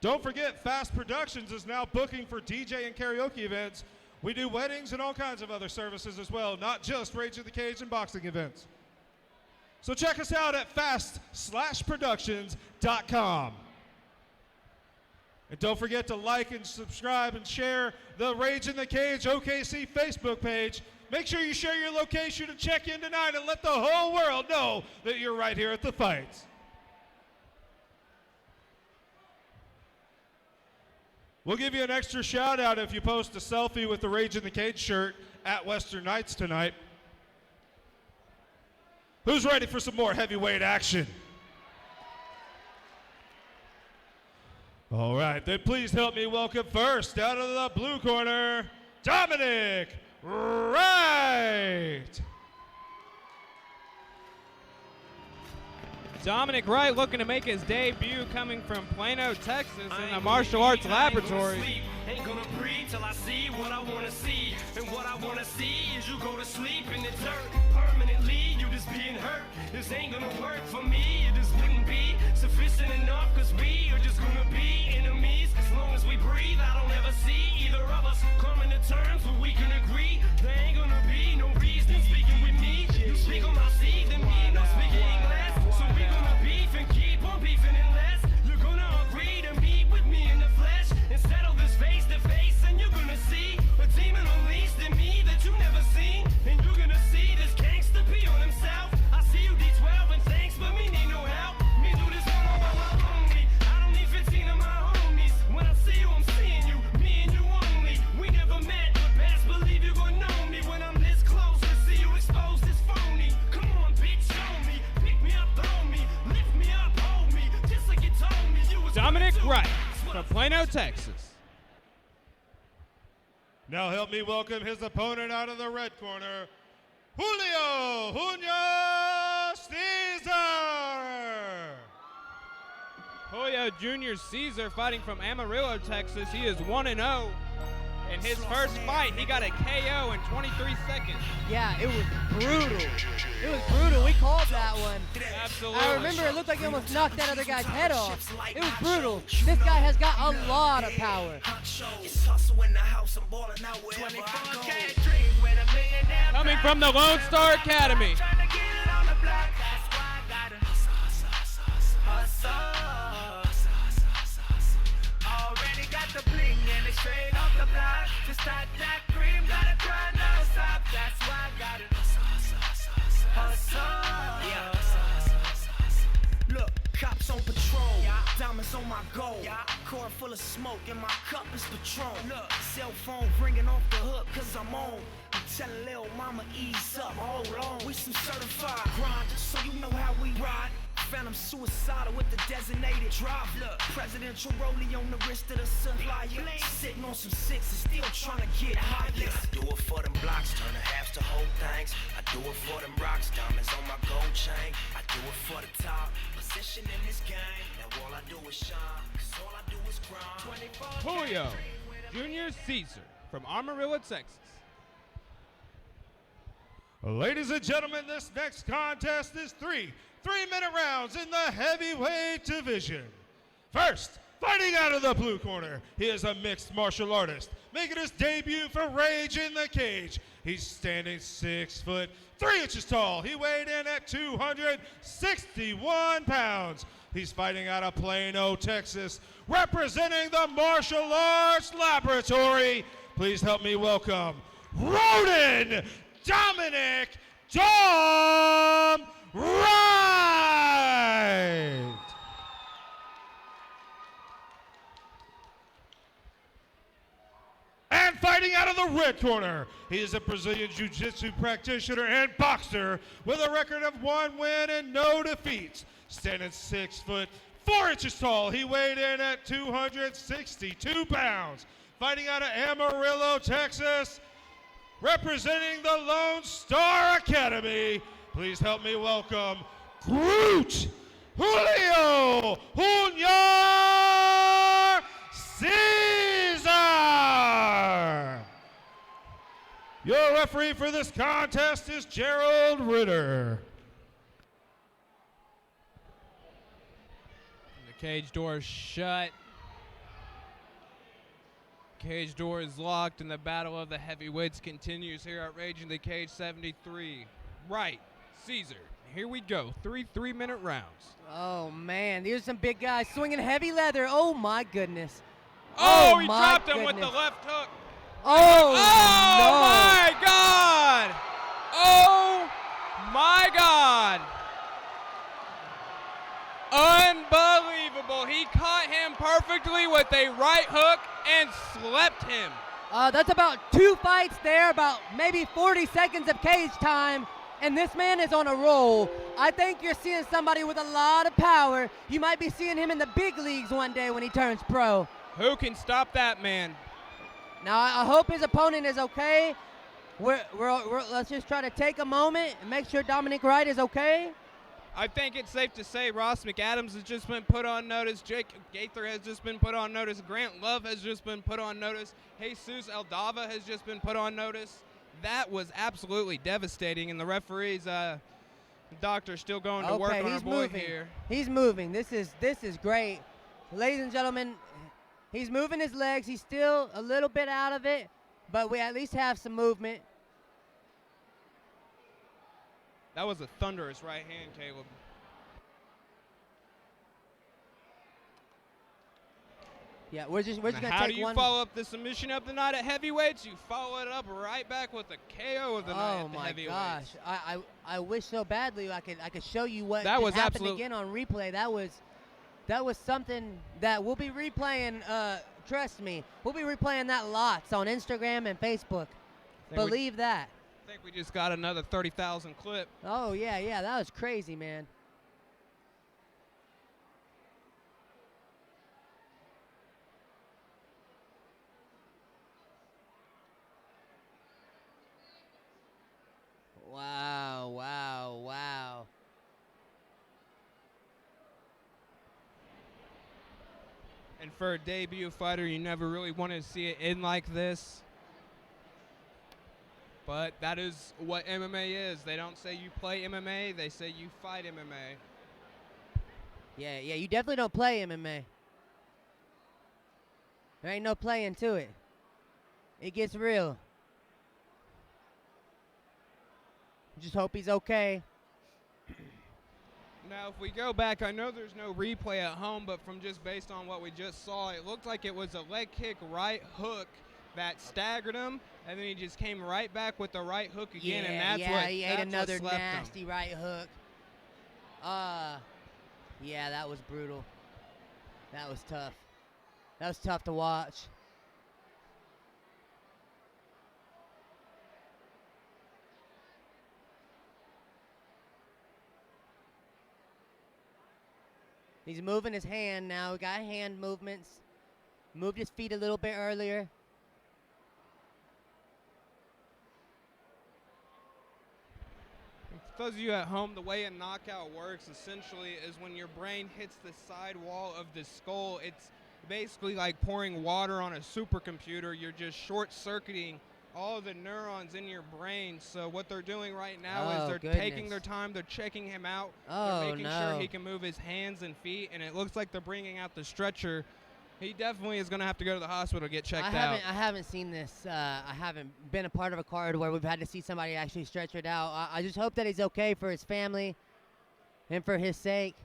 Don't forget, Fast Productions is now booking for DJ and karaoke events. We do weddings and all kinds of other services as well, not just Rage in the Cage and boxing events. So check us out at fast-productions.com. And don't forget to like and subscribe and share the Rage in the Cage OKC Facebook page. Make sure you share your location and check in tonight and let the whole world know that you're right here at the fights. We'll give you an extra shout out if you post a selfie with the Rage in the Cage shirt at Western Nights tonight. Who's ready for some more heavyweight action? All right, then please help me welcome first out of the blue corner, Dominic Wright. Dominic Wright looking to make his debut coming from Plano, Texas in the martial arts laboratory. Ain't gonna breathe till I see what I wanna see. And what I wanna see is you go to sleep in the dirt. Permanently, you just being hurt. This ain't gonna work for me. It just wouldn't be sufficient enough, cause we are just gonna be enemies. As long as we breathe, I don't ever see either of us coming to terms where we can agree. There ain't gonna be no reason speaking with me. You speak on my seed, then me no speaking English. So we gonna beef and keep on beefing unless you're gonna agree to meet with me in the flesh and settle this face to face, and you're gonna see a demon unleashed in me that you never seen, and you're gonna see this gangster be on himself. I see you D12 and thanks, but me need no help. Me do this all on my lonely. I don't need 15 of my homies. When I see you, I'm seeing you, me and you only. We never met, but best believe you're gonna know me when I'm this close to see you expose this phony. Come on, bitch, show me. Pick me up, throw me. Lift me up, hold me. Just like you told me you was Dominic Wright from Plano, Texas. Now help me welcome his opponent out of the red corner, Julio Caesar. Julio Jr. Caesar fighting from Amarillo, Texas. He is 1-0. In his first fight, he got a KO in 23 seconds. Yeah, it was brutal. It was brutal. We called that one. Absolutely. I remember it looked like he almost knocked that other guy's head off. It was brutal. This guy has got a lot of power. Coming from the Lone Star Academy. Already got the bling and it's straight off the block. Just start that cream, gotta try non stop. That's why I got it. Hustle. Yeah. Look, cops on patrol. Diamonds on my gold. Car full of smoke and my cup is Patron. Look, cell phone ringing off the hook cause I'm on. I'm telling little mama ease up, hold on. We some certified grinders, so you know how we ride. Phantom suicidal with the designated drive. Look, presidential rollie on the wrist of the supplier. Sitting on some sixes, still trying to get high. I do it for them blocks, turn the halves to whole things. I do it for them rocks, diamonds on my gold chain. I do it for the top position in this game. Now all I do is shine, cause all I do is grind. Julio Jr. Caesar from Amarillo, Texas. Ladies and gentlemen, this next contest is three-minute rounds in the heavyweight division. First, fighting out of the blue corner, he is a mixed martial artist, making his debut for Rage in the Cage. He's standing 6'3" tall. He weighed in at 261 pounds. He's fighting out of Plano, Texas, representing the Martial Arts Laboratory. Please help me welcome Roden Dominic Dom Wright. And fighting out of the red corner, he is a Brazilian Jiu-Jitsu practitioner and boxer with a record of 1 win and no defeats. Standing 6'4" tall, he weighed in at 262 pounds. Fighting out of Amarillo, Texas, representing the Lone Star Academy, please help me welcome Groot Julio Jr. Caesar. referee for this contest is Gerald Ritter. The cage door is shut. Cage door is locked, and the battle of the heavyweights continues here at Rage in the Cage 73. Right, Caesar. Here we go. 3 3-minute rounds. Oh, man. These are some big guys swinging heavy leather. Oh, my goodness. Oh, he my dropped him goodness. with the left hook. Oh, Oh, no. my God. Oh, my God. Unbelievable. He caught him perfectly with a right hook and slept him. That's about 2 fights there, about maybe 40 seconds of cage time, and this man is on a roll. I think you're seeing somebody with a lot of power. You might be seeing him in the big leagues one day when he turns pro. Who can stop that man? Now, I hope his opponent is okay. Let's just try to take a moment and make sure Dominic Wright is okay. I think it's safe to say Ross McAdams has just been put on notice. Jake Gaither has just been put on notice. Grant Love has just been put on notice. Jesus Aldava has just been put on notice. That was absolutely devastating, and the referee's doctor still going to work on our boy here. He's moving. This is great. Ladies and gentlemen, he's moving his legs. He's still a little bit out of it, but we at least have some movement. That was a thunderous right hand, Caleb. Yeah, we're just gonna take one. How do you follow up the submission of the night at heavyweights? You follow it up right back with a KO of the night at the heavyweights. Oh my gosh! I wish so badly I could show you what that was happened again on replay. That was something that we'll be replaying. Trust me, we'll be replaying that lots on Instagram and Facebook. Believe that. I think we just got another 30,000 clip. Oh, yeah, that was crazy, man. Wow. And for a debut fighter, you never really want to see it end like this. But that is what MMA is. They don't say you play MMA, they say you fight MMA. Yeah, you definitely don't play MMA. There ain't no playing to it. It gets real. Just hope he's okay. Now, if we go back, I know there's no replay at home, but from just based on what we just saw, it looked like it was a leg kick right hook that staggered him, and then he just came right back with the right hook again, and that's he ate another nasty right hook. Yeah, that was brutal. That was tough. That was tough to watch. He's moving his hand now. We got hand movements. Moved his feet a little bit earlier. For those of you at home, the way a knockout works essentially is when your brain hits the side wall of the skull, it's basically like pouring water on a supercomputer. You're just short-circuiting all the neurons in your brain. So what they're doing right now is they're taking their time, they're checking him out, they're making sure he can move his hands and feet, and it looks like they're bringing out the stretcher. He definitely is going to have to go to the hospital to get checked out. I haven't seen this. I haven't been a part of a card where we've had to see somebody actually stretch it out. I just hope that he's okay for his family and for his sake.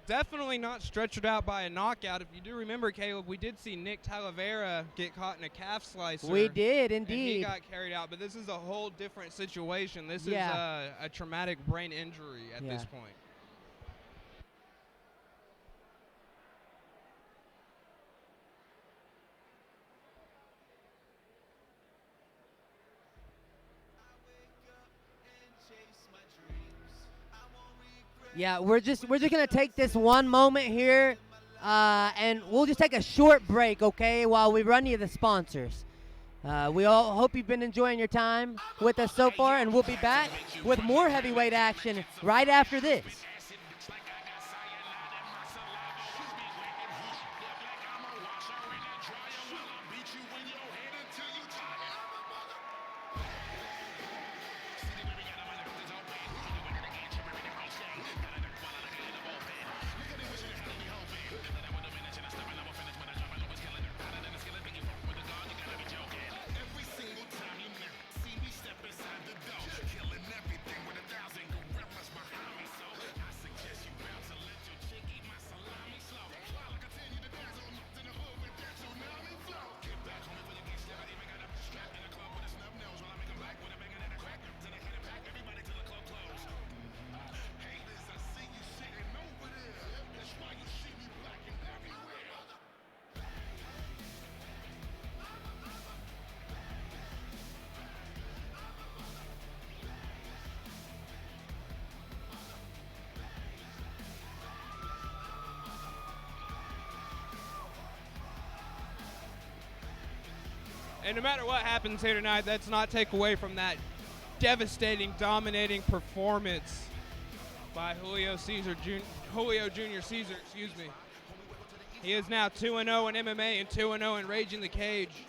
Definitely not stretchered out by a knockout. If you do remember, Caleb, we did see Nick Talavera get caught in a calf slicer. We did, and he indeed. got carried out, but this is a whole different situation. This is Yeah. a traumatic brain injury at this point. Yeah, we're just gonna take this one moment here, and we'll just take a short break, okay, while we run you the sponsors. We all hope you've been enjoying your time with us so far, and we'll be back with more heavyweight action right after this. And no matter what happens here tonight, that's not take away from that devastating, dominating performance by Julio Junior Caesar, excuse me. He is now 2-0 in MMA and 2-0 in Rage in the Cage.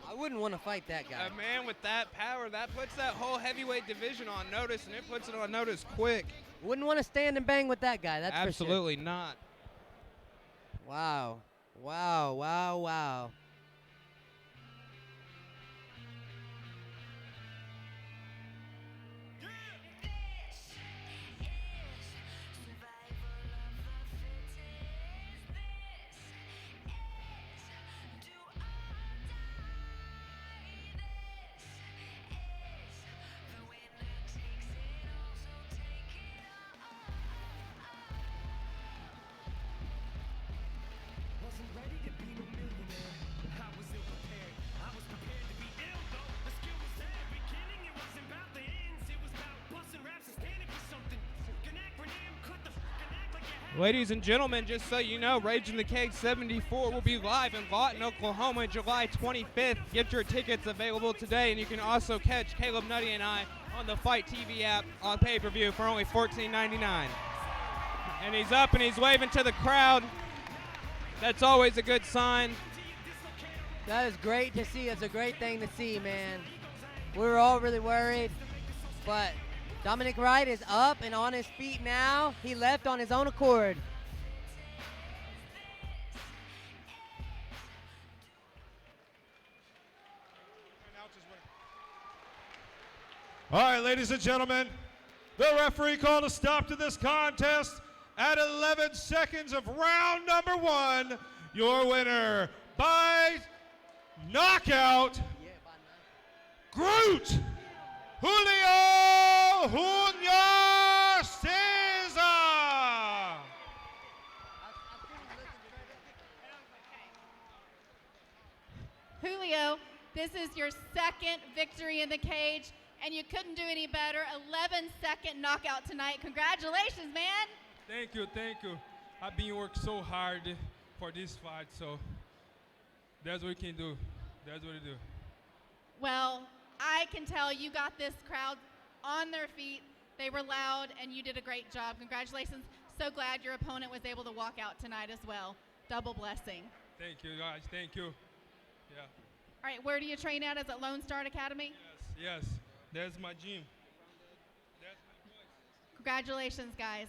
I wouldn't want to fight that guy. A man with that power, that puts that whole heavyweight division on notice, and it puts it on notice quick. Wouldn't want to stand and bang with that guy, that's Absolutely for sure. not. Wow. Wow, wow, wow. Ladies and gentlemen, just so you know, Rage in the Cage 74 will be live in Lawton, Oklahoma, July 25th. Get your tickets available today, and you can also catch Caleb Nutty and I on the Fight TV app on pay-per-view for only $14.99. And he's up and he's waving to the crowd. That's always a good sign. That is great to see. It's a great thing to see, man. We were all really worried, but Dominic Wright is up and on his feet now. He left on his own accord. All right, ladies and gentlemen, the referee called a stop to this contest at 11 seconds of round number 1. Your winner by knockout, Groot Julio Junior Caesar. Julio, this is your second victory in the cage, and you couldn't do any better. 11-second knockout tonight. Congratulations, man. Thank you, thank you. I've been working so hard for this fight, so that's what we can do. That's what we do. Well, I can tell you got this crowd on their feet. They were loud, and you did a great job. Congratulations. So glad your opponent was able to walk out tonight as well. Double blessing. Thank you, guys. Thank you. Yeah. All right, where do you train at? Is it Lone Star Academy? Yes. That's my gym. Congratulations, guys.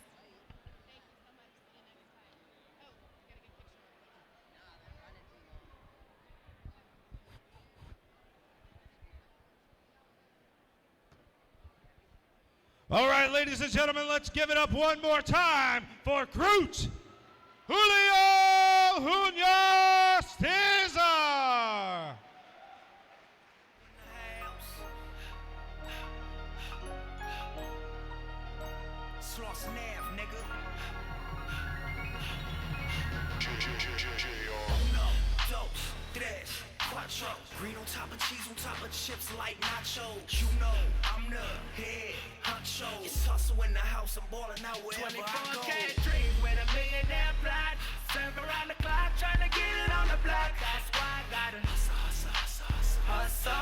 All right, ladies and gentlemen, let's give it up one more time for Groot Julio Junior Caesar. Sloss Nav, nigga. Uno, dos, tres, cuatro. Green on top of cheese, on top of chips like nachos. You know, I'm the head honcho. It's hustle in the house, I'm balling out wherever I go. 24K dream with a millionaire plot. Serve around the clock, trying to get it on the block. That's why I gotta hustle, hustle, hustle,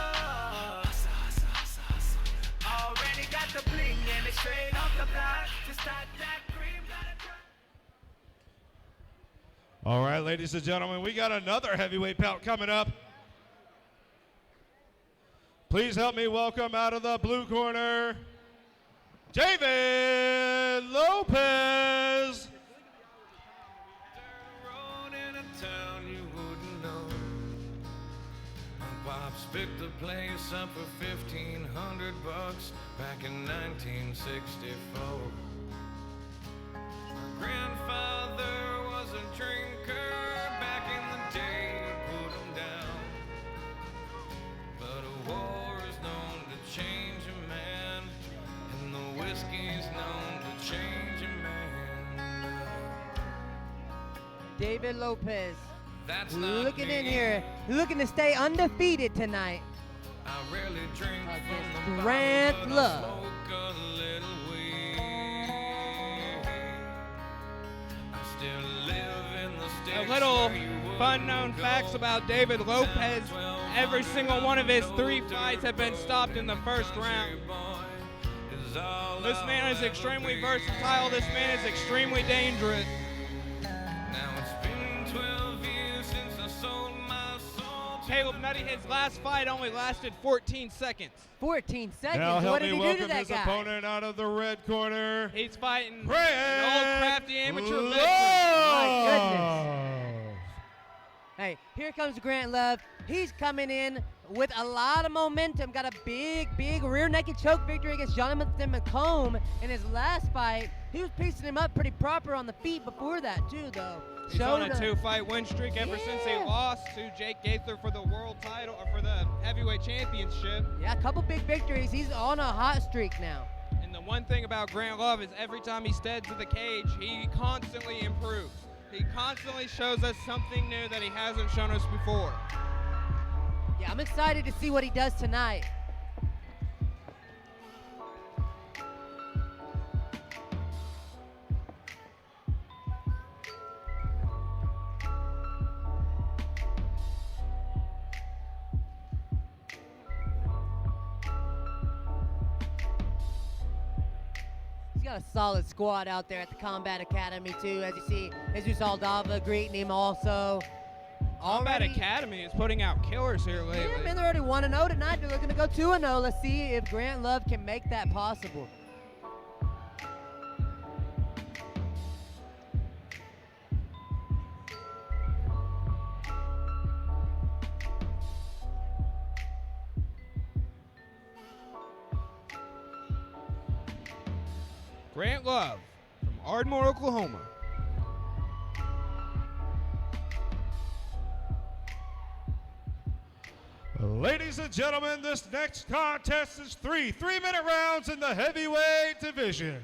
hustle. Already got the bling and it's straight off the block. Just start that cream, gotta drop. All right, ladies and gentlemen, we got another heavyweight bout coming up. Please help me welcome out of the blue corner, David Lopez. In a town you wouldn't know. My pops picked the place up for $1,500 back in 1964. My grandfather was a drinker back in the day, put him down. But a war is known to change a man, and the whiskey's known to change a man. David Lopez That's not looking in me. here, looking to stay undefeated tonight. I rarely drink from the Grant bottle, but I Love. smoke a little weed. I still live in the about David Lopez. Every single one of his 3 fights have been stopped in the first round. This man is extremely versatile. This man is extremely dangerous. Caleb Nutty, his last fight only lasted 14 seconds. 14 seconds? Now What help did me he do to welcome that his guy? opponent out of the red corner. He's fighting an Grant old crafty amateur Love. veteran. My goodness. Hey, here comes Grant Love. He's coming in with a lot of momentum. Got a big rear naked choke victory against Jonathan McComb in his last fight. He was piecing him up pretty proper on the feet before that too, though. He's on a 2-fight win streak ever since he lost to Jake Gaither for the world title, or for the heavyweight championship. Yeah, a couple big victories. He's on a hot streak now. And the one thing about Grant Love is every time he steps to the cage, he constantly improves. He constantly shows us something new that he hasn't shown us before. Yeah, I'm excited to see what he does tonight. He's got a solid squad out there at the Combat Academy too. As you see, Jesus Aldava greeting him also. Combat Academy is putting out killers here lately. Yeah, man, they're already 1-0 tonight. They're looking to go 2-0. Let's see if Grant Love can make that possible. Grant Love from Ardmore, Oklahoma. Ladies and gentlemen, this next contest is 3 3-minute rounds in the heavyweight division.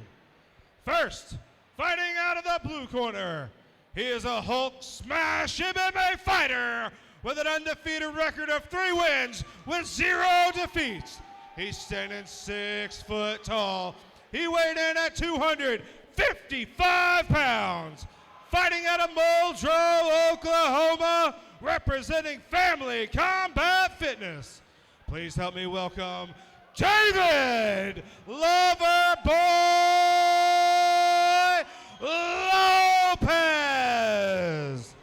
First, fighting out of the blue corner, he is a Hulk smash MMA fighter with an undefeated record of 3 wins with 0 defeats. He's standing 6 foot tall. He weighed in at 255 pounds. Fighting out of Muldrow, Oklahoma, representing Family Combat Fitness. Please help me welcome David Loverboy Lopez.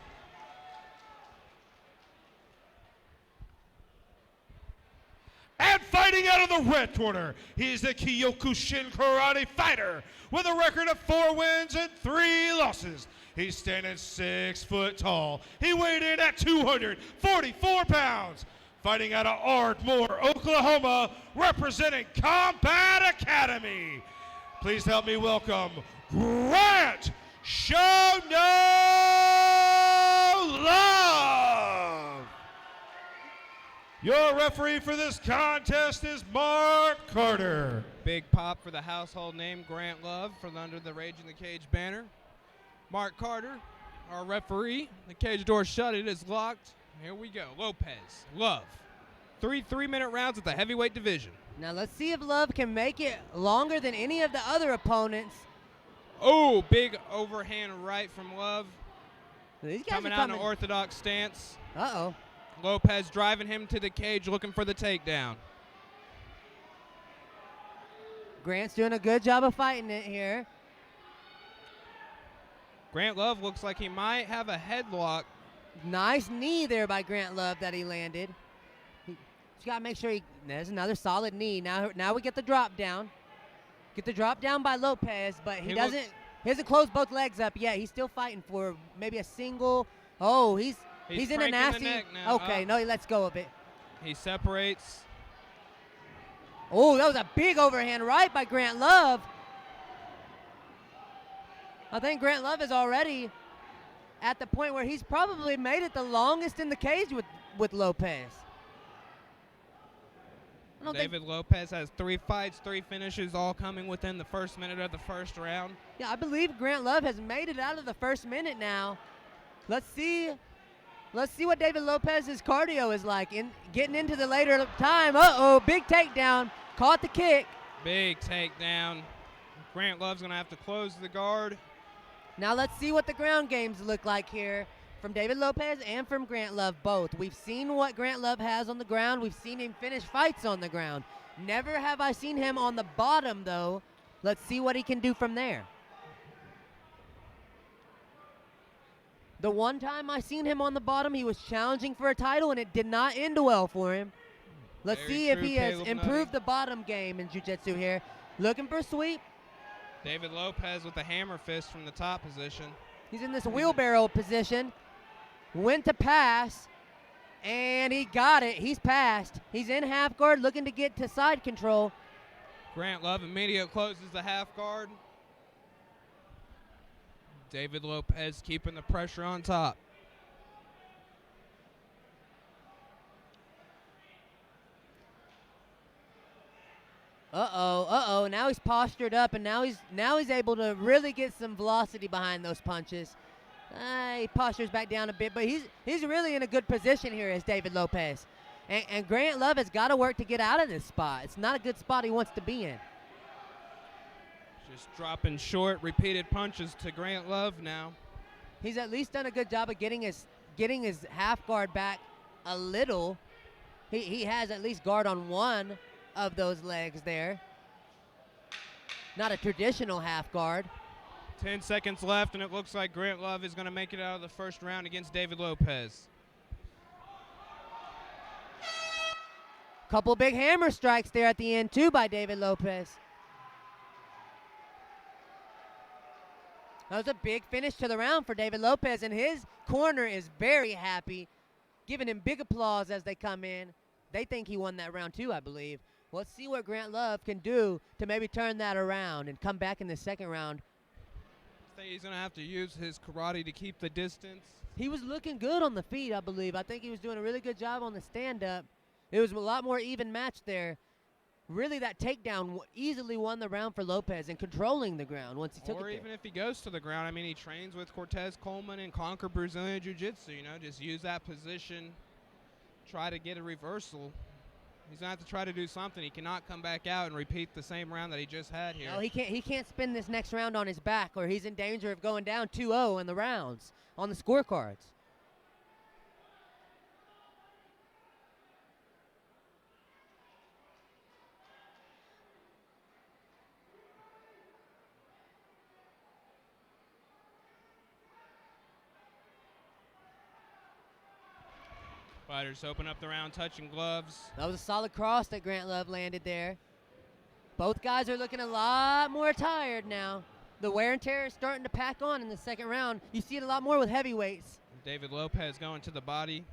And fighting out of the red corner, he's the Kyokushin Karate fighter with a record of 4 wins and 3 losses. He's standing 6 foot tall. He weighed in at 244 pounds. Fighting out of Ardmore, Oklahoma, representing Combat Academy. Please help me welcome Grant Show No Love. Your referee for this contest is Mark Carter. Big pop for the household name Grant Love from under the Rage in the Cage banner. Mark Carter, our referee. The cage door shut. It is locked. Here we go. Lopez, Love. 3 3-minute rounds at the heavyweight division. Now let's see if Love can make it longer than any of the other opponents. Oh, big overhand right from Love. These guys coming are out in an orthodox stance. Uh-oh. Lopez driving him to the cage, looking for the takedown. Grant's doing a good job of fighting it here. Grant Love looks like he might have a headlock. Nice knee there by Grant Love that he landed. He's got to make sure there's another solid knee. Now we get the drop down. Get the drop down by Lopez, but he hasn't closed both legs up yet. He's still fighting for maybe a single. Oh, he's in a nasty. The neck now. Okay, no, he lets go of it. He separates. Oh, that was a big overhand right by Grant Love. I think Grant Love is already at the point where he's probably made it the longest in the cage with Lopez. David Lopez has 3 fights, 3 finishes, all coming within the first minute of the first round. Yeah, I believe Grant Love has made it out of the first minute now. Let's see what David Lopez's cardio is like in getting into the later time. Uh-oh, big takedown. Caught the kick. Big takedown. Grant Love's going to have to close the guard. Now let's see what the ground games look like here. from David Lopez and from Grant Love both. We've seen what Grant Love has on the ground. We've seen him finish fights on the ground. Never have I seen him on the bottom, though. Let's see what he can do from there. The one time I seen him on the bottom, he was challenging for a title, and it did not end well for him. Let's see if he has improved the bottom game in jiu-jitsu here. Looking for a sweep. David Lopez with the hammer fist from the top position. He's in this wheelbarrow position. Went to pass, and he got it. He's passed. He's in half guard, looking to get to side control. Grant Love immediately closes the half guard. David Lopez keeping the pressure on top. Now he's postured up, and now he's able to really get some velocity behind those punches. He postures back down a bit, but he's really in a good position here as David Lopez. And Grant Love has got to work to get out of this spot. It's not a good spot he wants to be in. Just dropping short, repeated punches to Grant Love now. He's at least done a good job of getting his half guard back a little. He has at least guard on one of those legs there. Not a traditional half guard. 10 seconds left, and it looks like Grant Love is going to make it out of the first round against David Lopez. Couple big hammer strikes there at the end, too, by David Lopez. That was a big finish to the round for David Lopez, and his corner is very happy, giving him big applause as they come in. They think he won that round, too, I believe. Let's see what Grant Love can do to maybe turn that around and come back in the second round. I think he's going to have to use his karate to keep the distance. He was looking good on the feet, I believe. I think he was doing a really good job on the stand-up. It was a lot more even match there. Really, that takedown easily won the round for Lopez and controlling the ground once he took it Or there. even if he goes to the ground, I mean, he trains with Cortez Coleman and Conquer Brazilian Jiu-Jitsu, you know, just use that position, try to get a reversal. He's going to have to try to do something. He cannot come back out and repeat the same round that he just had here. No, he can't spin this next round on his back, or he's in danger of going down 2-0 in the rounds on the scorecards. Fighters open up the round, touching gloves. That was a solid cross that Grant Love landed there. Both guys are looking a lot more tired now. The wear and tear is starting to pack on in the second round. You see it a lot more with heavyweights. David Lopez going to the body.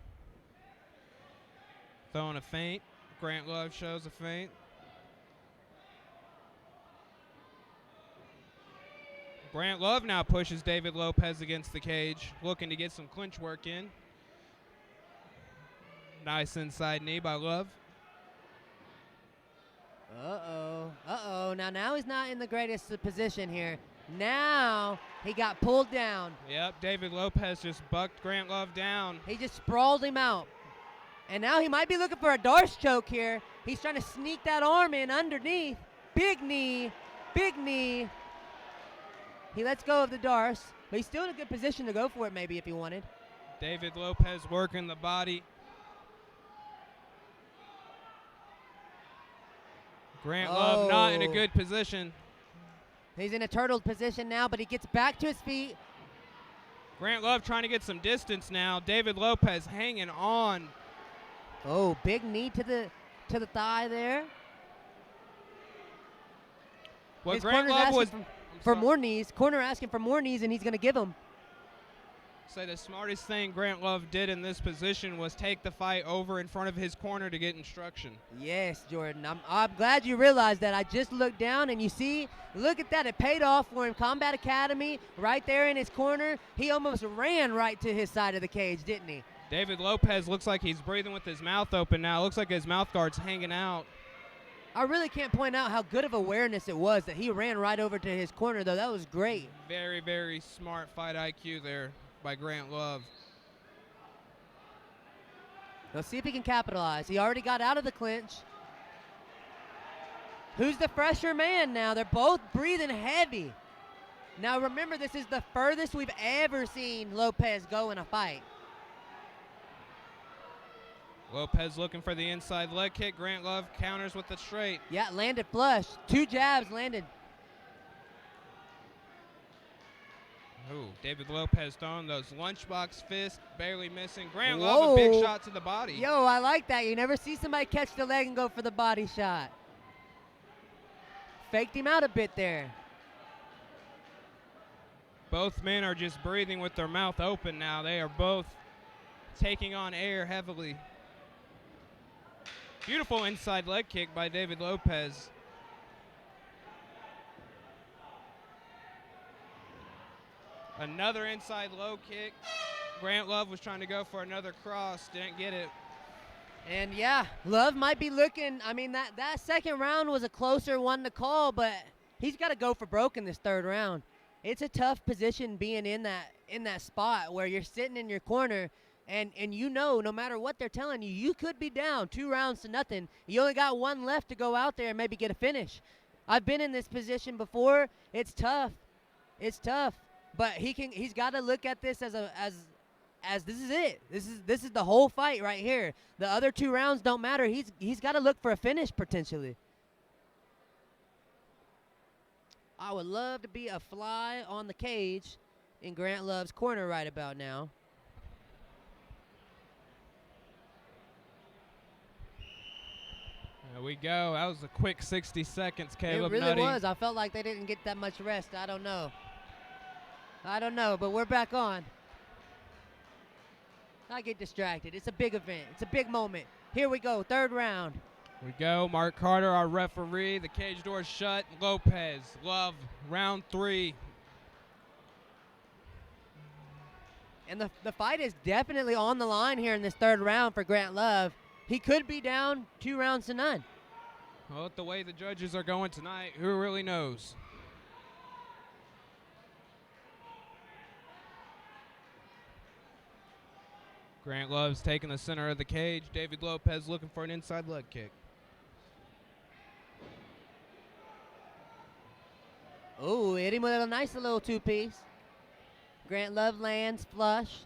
Throwing a feint. Grant Love shows a feint. Grant Love now pushes David Lopez against the cage, looking to get some clinch work in. Nice inside knee by Love. Now he's not in the greatest position here. Now he got pulled down. Yep, David Lopez just bucked Grant Love down. He just sprawled him out. And now he might be looking for a Darce choke here. He's trying to sneak that arm in underneath. Big knee, big knee. He lets go of the Darce, but he's still in a good position to go for it maybe if he wanted. David Lopez working the body. Grant Love not in a good position. He's in a turtled position now, but he gets back to his feet. Grant Love trying to get some distance now. David Lopez hanging on. Oh, big knee to the thigh there. What His Grant corner's Love was asking for more knees. Corner asking for more knees, and he's going to give them. Say the smartest thing Grant Love did in this position was take the fight over in front of his corner to get instruction. Yes, Jordan. I'm glad you realized that. I just looked down, and you see, look at that. It paid off for him. Combat Academy right there in his corner. He almost ran right to his side of the cage, didn't he? David Lopez looks like he's breathing with his mouth open now. Looks like his mouth guard's hanging out. I really can't point out how good of awareness it was that he ran right over to his corner, though. That was great. Very, very smart fight IQ there by Grant Love. Let's see if he can capitalize. He already got out of the clinch. Who's the fresher man now? They're both breathing heavy. Now remember, this is the furthest we've ever seen Lopez go in a fight. Lopez looking for the inside leg kick. Grant Love counters with the straight. Yeah, landed flush. 2 jabs landed. Ooh, David Lopez throwing those lunchbox fists, barely missing. Grant Love, a big shot to the body. Yo, I like that. You never see somebody catch the leg and go for the body shot. Faked him out a bit there. Both men are just breathing with their mouth open now. They are both taking on air heavily. Beautiful inside leg kick by David Lopez. Another inside low kick. Grant Love was trying to go for another cross, didn't get it. And yeah, Love might be looking, I mean, that second round was a closer one to call, but he's got to go for broke in this third round. It's a tough position being in that spot where you're sitting in your corner and you know, no matter what they're telling you, you could be down 2 rounds to nothing. You only got 1 left to go out there and maybe get a finish. I've been in this position before. It's tough. It's tough. But he's got to look at this as this is it. This is the whole fight right here. The other 2 rounds don't matter. He's got to look for a finish potentially. I would love to be a fly on the cage in Grant Love's corner right about now. There we go. That was a quick 60 seconds, Caleb It really Nutty. was. I felt like they didn't get that much rest. I don't know, but we're back on. I get distracted. It's a big event. It's a big moment. Here we go, 3rd round. We go. Mark Carter, our referee. The cage door's shut. Lopez, Love, round 3. And the fight is definitely on the line here in this 3rd round for Grant Love. He could be down 2 rounds to none. Well, with the way the judges are going tonight, who really knows? Grant Love's taking the center of the cage. David Lopez looking for an inside leg kick. Oh, hit him with a nice little 2-piece. Grant Love lands flush.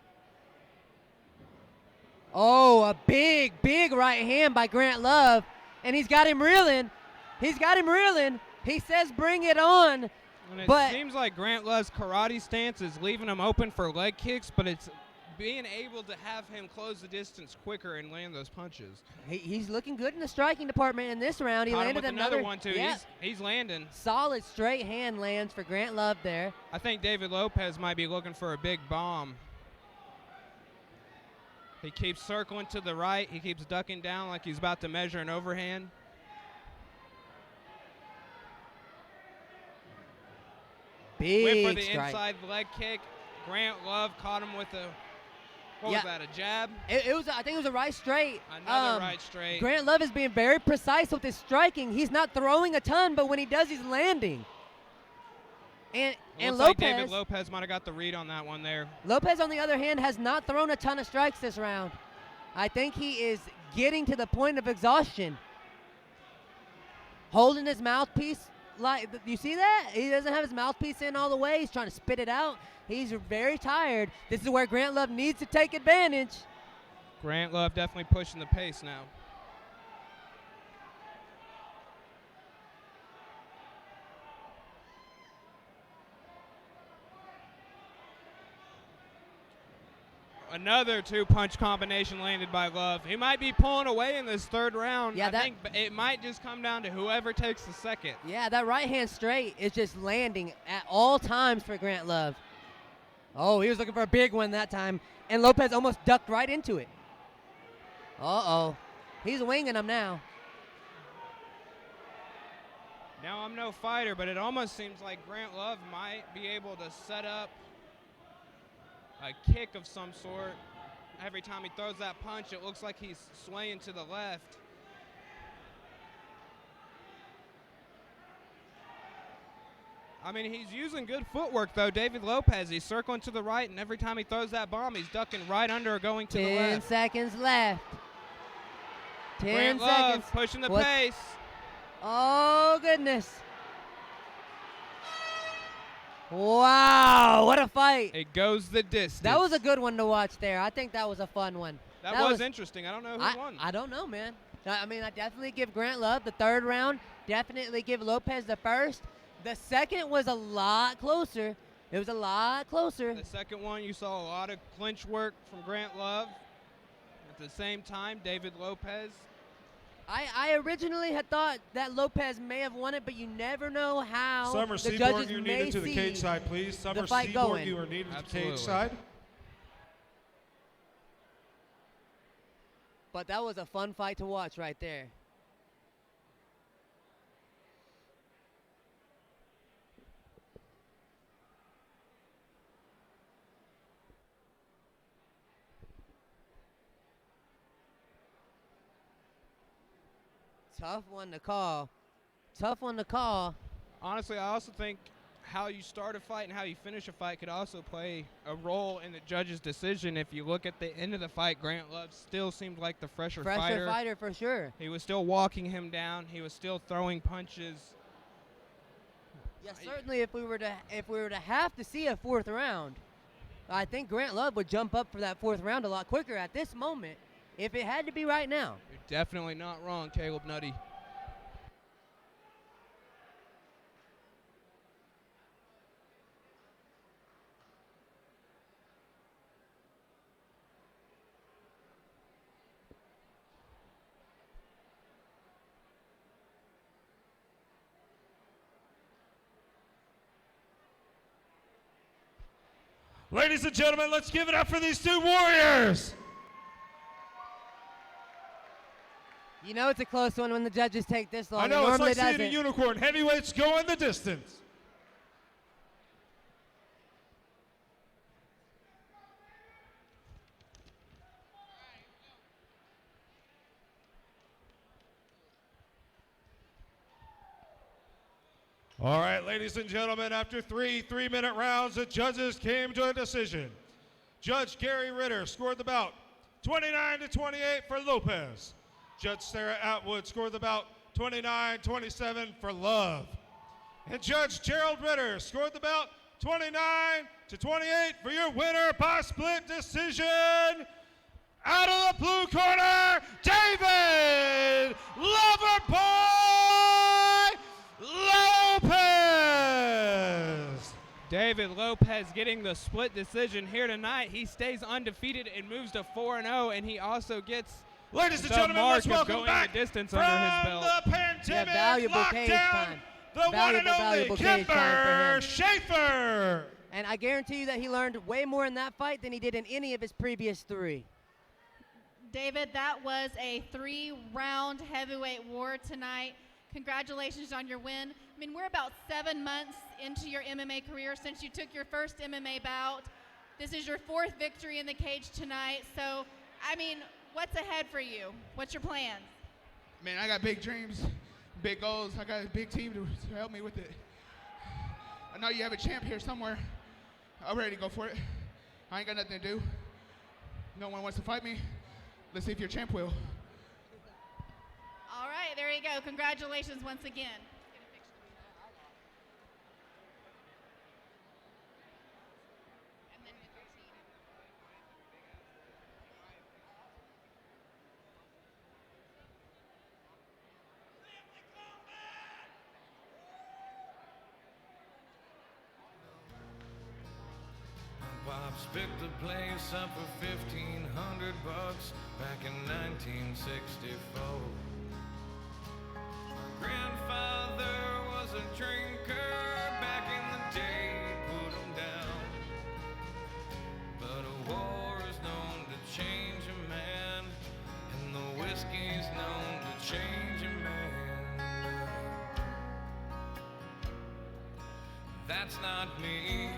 Oh, a big right hand by Grant Love. And he's got him reeling. He says bring it on. And it but seems like Grant Love's karate stance is leaving him open for leg kicks, but it's being able to have him close the distance quicker and land those punches. He's looking good in the striking department in this round. He Caught him landed with another one, too. Yeah. He's landing. Solid straight hand lands for Grant Love there. I think David Lopez might be looking for a big bomb. He keeps circling to the right. He keeps ducking down like he's about to measure an overhand. Big Went for the strike. inside leg kick. Grant Love caught him with a, what was that, a jab? It was, I think it was a right straight. Another right straight. Grant Love is being very precise with his striking. He's not throwing a ton, but when he does, he's landing. And Looks Lopez, like David Lopez might have got the read on that one there. Lopez, on the other hand, has not thrown a ton of strikes this round. I think he is getting to the point of exhaustion. Holding his mouthpiece, like, you see that? He doesn't have his mouthpiece in all the way. He's trying to spit it out. He's very tired. This is where Grant Love needs to take advantage. Grant Love definitely pushing the pace now. Another 2-punch combination landed by Love. He might be pulling away in this 3rd round. Yeah, I think it might just come down to whoever takes the second. Yeah, that right hand straight is just landing at all times for Grant Love. Oh, he was looking for a big one that time, and Lopez almost ducked right into it. Uh-oh. He's winging him now. Now I'm no fighter, but it almost seems like Grant Love might be able to set up a kick of some sort. Every time he throws that punch, it looks like he's swaying to the left. I mean, he's using good footwork, though. David Lopez, he's circling to the right, and every time he throws that bomb, he's ducking right under or going to the 10 left. seconds left. 10 Grant seconds. Love pushing the What- pace. Oh, goodness. Wow, what a fight. It goes the distance. That was a good one to watch there. I think that was a fun one. That was interesting. I don't know who won. I don't know, man. I mean, I definitely give Grant Love the third round. Definitely give Lopez the first. The second was a lot closer. It was a lot closer. The second one, you saw a lot of clinch work from Grant Love. At the same time, David Lopez. I originally had thought that Lopez may have won it, but you never know how Summer the Seaborg, judges you're may needed to the see cage side, please. Summer the fight Seaborg, going. you are needed to the Absolutely. cage side. But that was a fun fight to watch right there. Tough one to call. Tough one to call. Honestly, I also think how you start a fight and how you finish a fight could also play a role in the judge's decision. If you look at the end of the fight, Grant Love still seemed like the fresher fighter. Fresher fighter for sure. He was still walking him down. He was still throwing punches. Yeah, certainly if we were to have to see a fourth round, I think Grant Love would jump up for that fourth round a lot quicker at this moment if it had to be right now. You're definitely not wrong, Caleb Nutty. Ladies and gentlemen, let's give it up for these two warriors. You know it's a close one when the judges take this long. I know, it's like seeing a doesn't. unicorn. Heavyweights going the distance. All right, ladies and gentlemen, after three-minute rounds, the judges came to a decision. Judge Gary Ritter scored the bout 29-28 for Lopez. Judge Sarah Atwood scored the bout 29-27 for Love. And Judge Gerald Ritter scored the bout 29-28 for your winner by split decision. Out of the blue corner, David Loverboy Lopez. David Lopez getting the split decision here tonight. He stays undefeated and moves to 4-0, and he also gets Ladies and the gentlemen, mark let's of welcome going back the distance from under his belt. the pandemic valuable cage lockdown, time. the one and Valuable only cage time for Kemper him. Schaefer. And I guarantee you that he learned way more in that fight than he did in any of his previous three. David, that was a 3-round heavyweight war tonight. Congratulations on your win. I mean, we're about 7 months into your MMA career since you took your first MMA bout. This is your 4th victory in the cage tonight. So, I mean, what's ahead for you? What's your plans? Man, I got big dreams, big goals. I got a big team to help me with it. I know you have a champ here somewhere. I'm ready to go for it. I ain't got nothing to do. No one wants to fight me. Let's see if your champ will. All right, there you go. Congratulations once again. Pops picked the place up for $1,500 back in 1964. My grandfather was a drinker back in the day, put him down. But a war is known to change a man, and the whiskey's known to change a man. That's not me.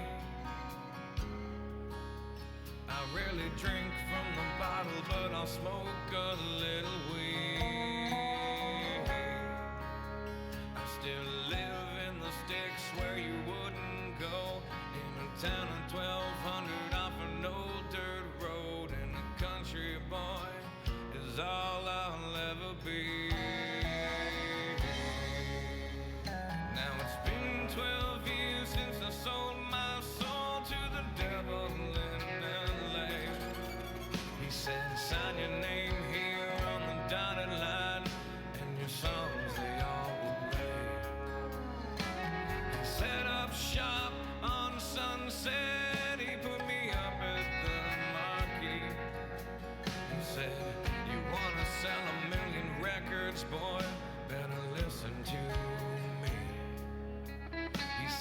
I rarely drink from the bottle, but I'll smoke a little weed. I still live in the sticks where you wouldn't go, in a town of 1,200 off an old dirt road, and a country boy is all I'll ever be. Now it's been 12 years since I sold my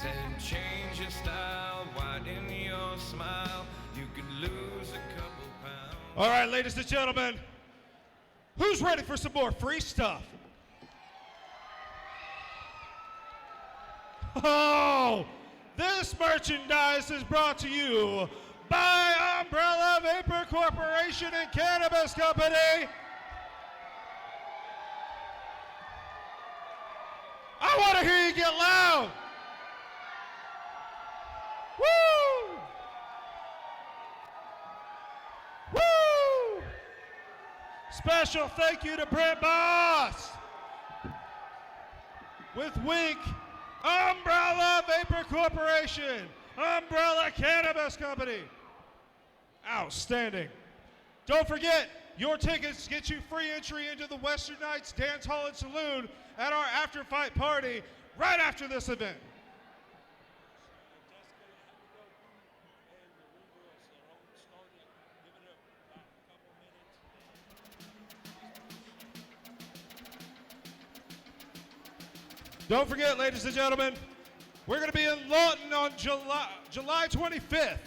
said change your style, widen your smile. You could lose a couple pounds. All right, ladies and gentlemen, who's ready for some more free stuff? Oh, this merchandise is brought to you by Umbrella Vapor Corporation and Cannabis Company. I want to hear you get loud. Woo! Woo! Special thank you to Brent Boss with Wink, Umbrella Vapor Corporation, Umbrella Cannabis Company. Outstanding. Don't forget, your tickets get you free entry into the Western Nights Dance Hall and Saloon at our after-fight party right after this event. Don't forget, ladies and gentlemen, we're going to be in Lawton on July 25th.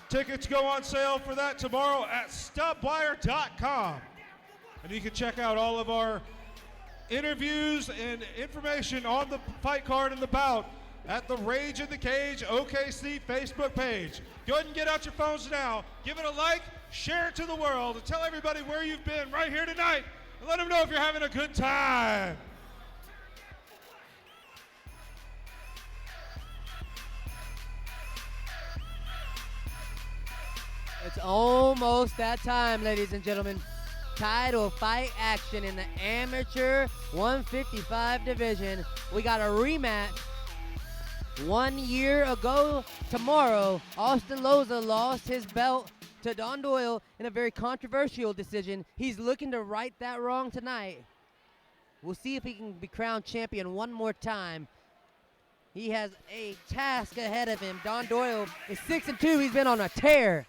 Tickets go on sale for that tomorrow at stubwire.com. And you can check out all of our interviews and information on the fight card and the bout at the Rage in the Cage OKC Facebook page. Go ahead and get out your phones now. Give it a like, share it to the world, and tell everybody where you've been right here tonight. And let them know if you're having a good time. It's almost that time, ladies and gentlemen. Title fight action in the amateur 155 division. We got a rematch. 1 year ago tomorrow, Austin Loza lost his belt to Don Doyle in a very controversial decision. He's looking to right that wrong tonight. We'll see if he can be crowned champion one more time. He has a task ahead of him. Don Doyle is 6-2. He's been on a tear.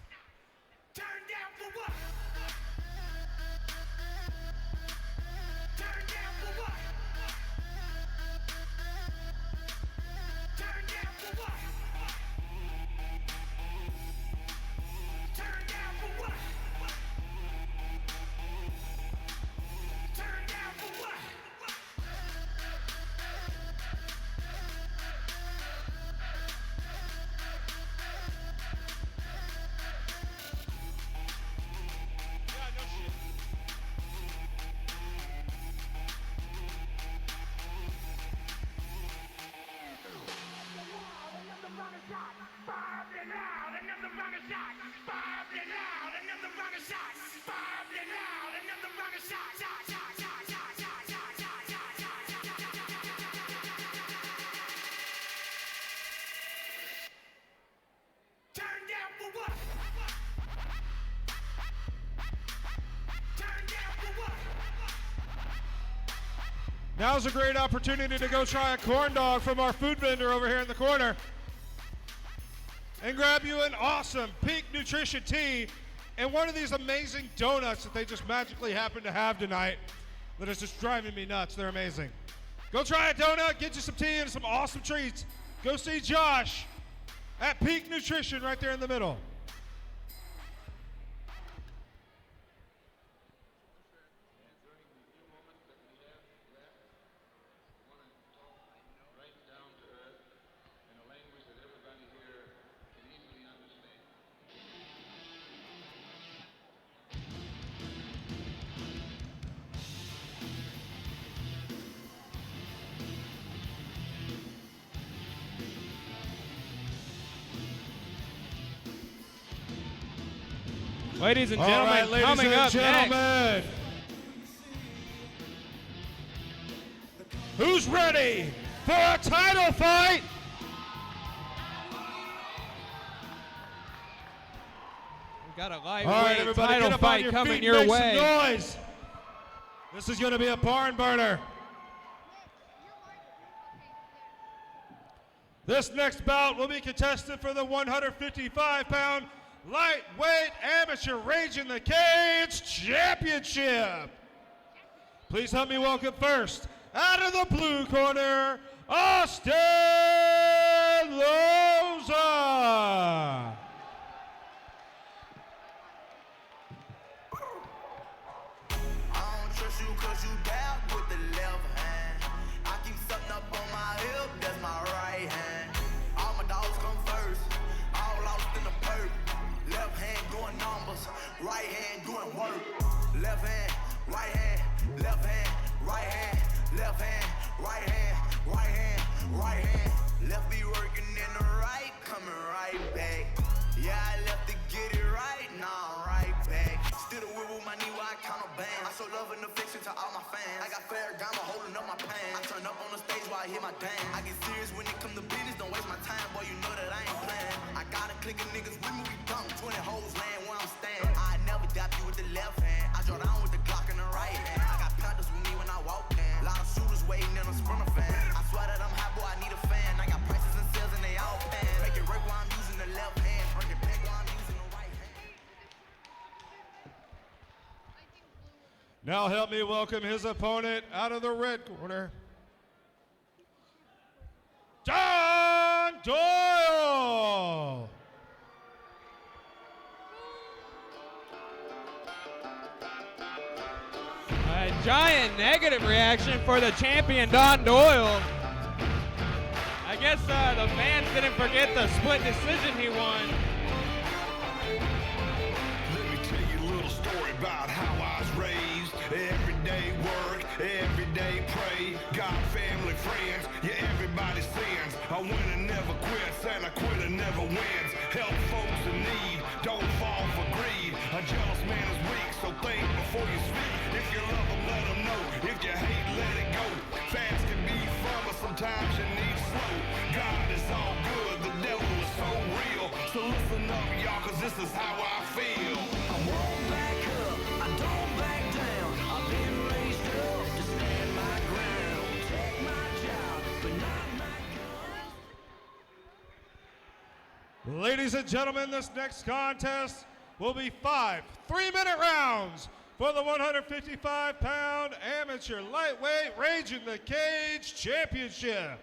Now's a great opportunity to go try a corn dog from our food vendor over here in the corner. And grab you an awesome Peak Nutrition tea and one of these amazing donuts that they just magically happen to have tonight that is just driving me nuts. They're amazing. Go try a donut, get you some tea and some awesome treats. Go see Josh at Peak Nutrition right there in the middle. Ladies and gentlemen, coming up next. Who's ready for a title fight? We got a All right, lightweight everybody, title get up fight on your coming feet, your make way. some noise. This is going to be a barn burner. This next bout will be contested for the 155-pound lightweight amateur Rage in the Cage championship. Please help me welcome first, out of the blue corner, Austin Loza. I don't trust you cause you dab with the left hand. I keep something up on my hip, that's my right hand. All my dogs come first, all lost in the perk. Left hand doing numbers, right hand doing work. Left hand, right hand, left hand, right hand, left hand, right hand, right hand, right hand. Left be working in the right, coming right back. Yeah, I left to get it right, now I'm right back. Still the whip with my knee while I count a band. I show love and affection to all my fans. I got Ferragamo holding up my pants. I turn up on the stage while I hit my dance. I get serious when it come to business, don't waste my time, boy, you know that I ain't playing. I got a clique of niggas with me, we dump 20 hoes land where I'm standing. I never dap you with the left hand. I draw down with the Glock in the right hand. I got Panthers with me when I walk in. A lot of shooters waiting in a sprinter fan. I swear that I'm hot, boy, I need a fan. I got prices and sales and they all pan. Make it work while I'm using the left hand. Break it back while I'm using the right hand. Now help me welcome his opponent out of the red corner, John Doyle. A giant negative reaction for the champion, Don Doyle. I guess the fans didn't forget the split decision he won. Let me tell you a little story about how I was raised. Everyday work, everyday pray. God, family, friends, yeah, everybody sins. I win and never quit, and I quit and never wins. Help folks in need, don't fall for greed. A jealous man is weak, so think before you speak. If you love them, let them know. If you hate, let it go. Fast can be fun, but sometimes you need slow. God is all good, the devil is so real. So listen up, y'all, cause this is how I feel. I won't back up, I don't back down. I've been raised up to stand my ground. Take my job, but not my guns. Ladies and gentlemen, this next contest will be 5 3-minute rounds for the 155-pound amateur lightweight Rage in the Cage championship.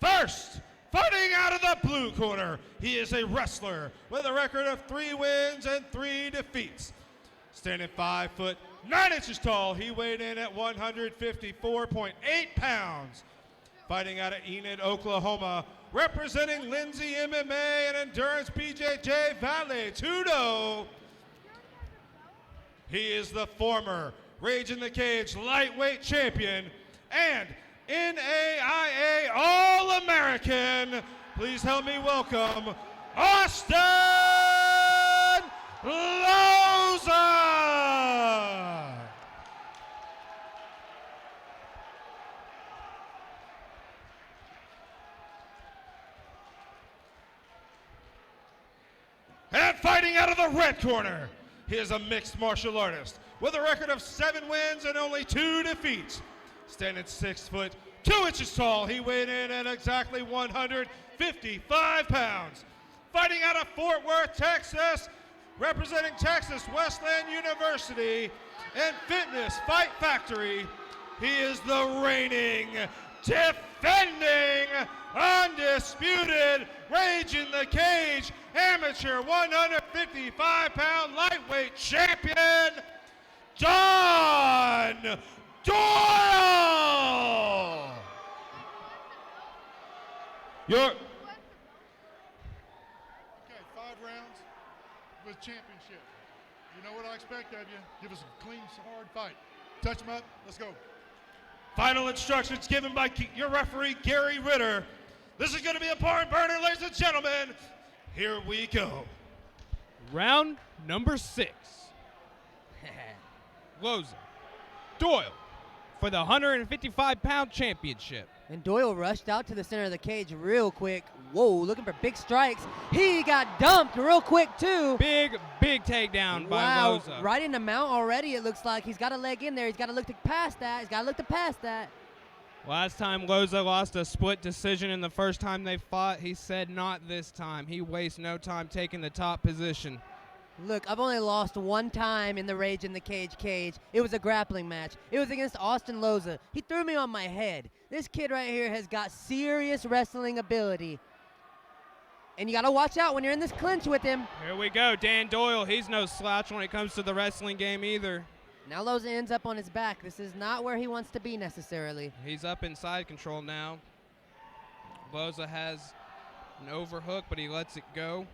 First, fighting out of the blue corner, he is a wrestler with a record of 3 wins and 3 defeats. Standing 5 foot 9 inches tall, he weighed in at 154.8 pounds. Fighting out of Enid, Oklahoma, representing Lindsay MMA and Endurance BJJ Vale Tudo. He is the former Rage in the Cage lightweight champion and NAIA All-American. Please help me welcome Austin Loza. And fighting out of the red corner, he is a mixed martial artist with a record of 7 wins and only 2 defeats. Standing 6 foot 2 inches tall, he weighed in at exactly 155 pounds. Fighting out of Fort Worth, Texas, representing Texas Wesleyan University and Fitness Fight Factory, he is the reigning, defending, undisputed Rage in the Cage amateur 155-pound lightweight champion, John Doyle. Okay, 5 rounds with championship. You know what I expect of you. Give us a clean, hard fight. Touch them up. Let's go. Final instructions given by your referee, Gary Ritter. This is going to be a barn burner, ladies and gentlemen. Here we go. Round number 6. Loza, Doyle for the 155-pound championship. And Doyle rushed out to the center of the cage real quick. Whoa, looking for big strikes. He got dumped real quick, too. Big takedown by Loza. Right in the mount already, it looks like. He's got a leg in there. He's got to look to pass that. Last time Loza lost a split decision in the first time they fought, he said not this time. He wastes no time taking the top position. Look, I've only lost one time in the Rage in the Cage. It was a grappling match. It was against Austin Loza. He threw me on my head. This kid right here has got serious wrestling ability. And you got to watch out when you're in this clinch with him. Here we go. Dan Doyle, he's no slouch when it comes to the wrestling game either. Now Loza ends up on his back. This is not where he wants to be necessarily. He's up in side control now. Loza has an overhook, but he lets it go.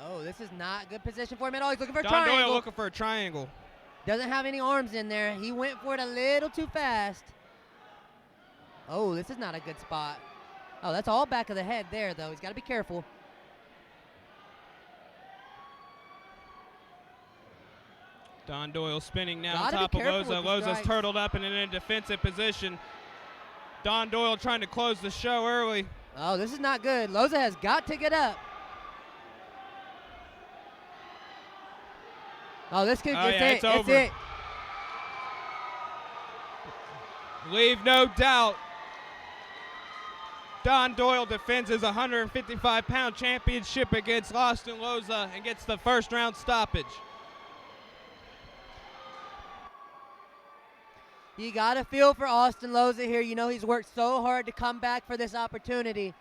Oh, this is not good position for him at all. He's looking for a Don triangle. Doyle looking for a triangle. Doesn't have any arms in there. He went for it a little too fast. Oh, this is not a good spot. Oh, that's all back of the head there, though. He's got to be careful. Don Doyle spinning now on Gotta top be of careful Loza. with the Loza's strikes. turtled up and in a defensive position. Don Doyle trying to close the show early. Oh, this is not good. Loza has got to get up. Oh, this could Oh, get yeah, it. it's over. It's it. Leave no doubt. Don Doyle defends his 155-pound championship against Austin Loza and gets the first round stoppage. You got to feel for Austin Loza here. You know he's worked so hard to come back for this opportunity.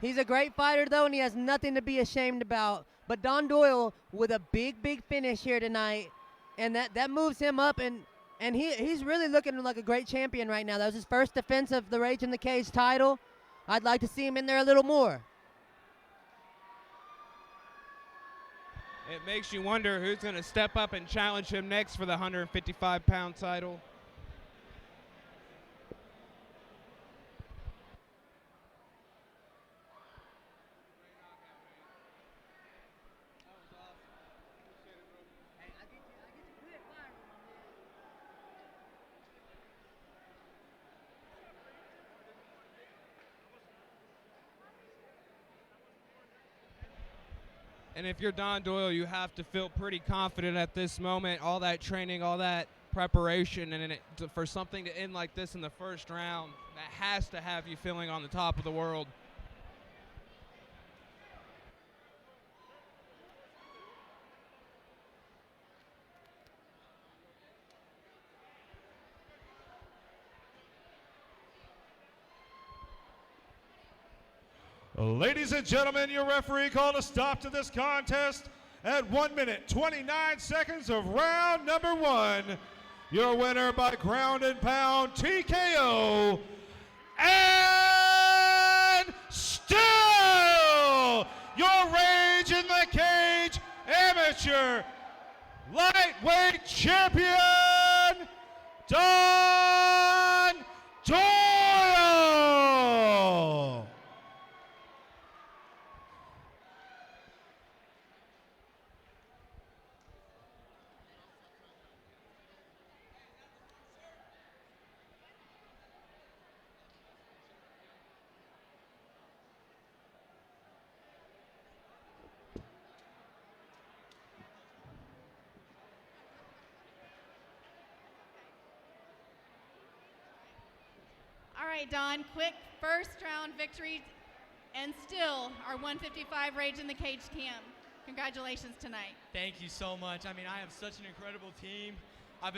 He's a great fighter, though, and he has nothing to be ashamed about. But Don Doyle with a big, big finish here tonight, and that moves him up, and he's really looking like a great champion right now. That was his first defense of the Rage in the Cage title. I'd like to see him in there a little more. It makes you wonder who's going to step up and challenge him next for the 155-pound title. And if you're Don Doyle, you have to feel pretty confident at this moment. All that training, all that preparation, and for something to end like this in the first round, that has to have you feeling on the top of the world. Ladies and gentlemen, your referee called a stop to this contest at 1 minute, 29 seconds of round number 1. Your winner by ground and pound TKO, and still your Rage in the Cage amateur lightweight champion, Don Doyle. All right, Don, quick first round victory and still our 155 Rage in the Cage camp. Congratulations tonight. Thank you so much. I mean, I have such an incredible team.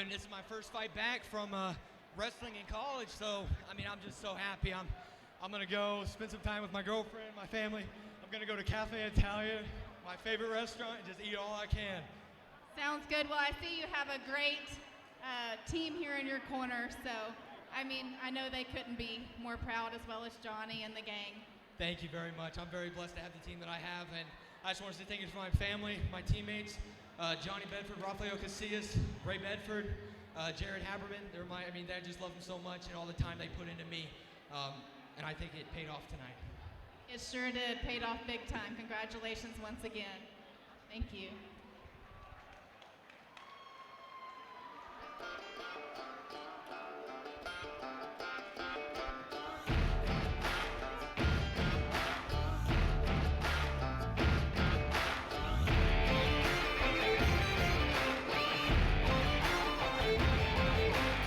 This is my first fight back from wrestling in college, so I mean, I'm just so happy. I'm gonna go spend some time with my girlfriend, my family. I'm gonna go to Cafe Italia, my favorite restaurant, and just eat all I can. Sounds good. Well, I see you have a great team here in your corner, so I mean, I know they couldn't be more proud, as well as Johnny and the gang. Thank you very much. I'm very blessed to have the team that I have, and I just want to say thank you to my family, my teammates, Johnny Bedford, Rafael Casillas, Ray Bedford, Jared Haberman. They just love them so much and all the time they put into me, and I think it paid off tonight. It sure did. Paid off big time. Congratulations once again. Thank you.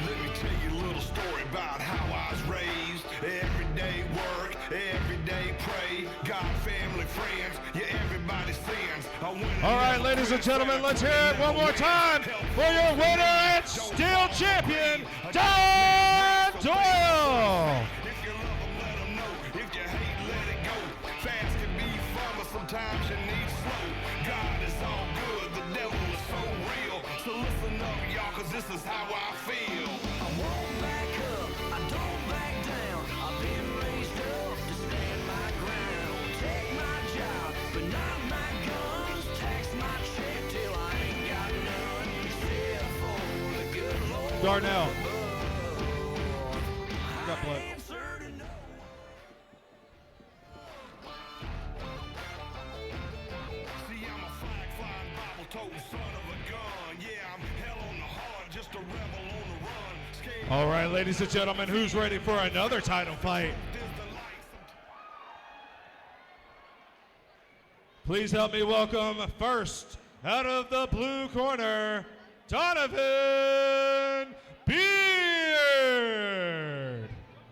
Let me tell you a little story about how I was raised. Everyday work, everyday All right, ladies and gentlemen, let's hear it one more time for your winner and still champion, Don Doyle. Fast can be fun, but sometimes you need slow. God is all good, the devil is so real. So listen up, y'all, cause this is how I feel. I won't back up, I don't back down. I've been raised up to stand my ground. Take my job, but not my guns. Tax my check till I ain't got none. Except for the good Lord. Darnell. Got play. All right, ladies and gentlemen, who's ready for another title fight? Please help me welcome first out of the blue corner, Donovan Beard.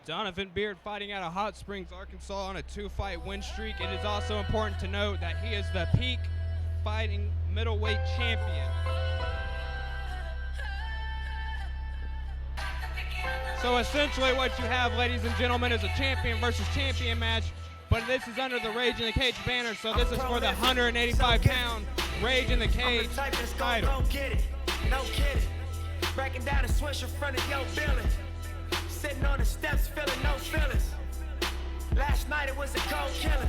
Donovan Beard fighting out of Hot Springs, Arkansas on a 2-fight win streak. It is also important to note that he is the peak fighting middleweight champion. So essentially what you have, ladies and gentlemen, is a champion versus champion match, but this is under the Rage in the Cage banner, so this is for the 185-pound Rage in the Cage title. Don't get it, no kidding. Breaking down a switch in front of your building. Sitting on the steps, feeling no feelings. Last night it was a cold killing.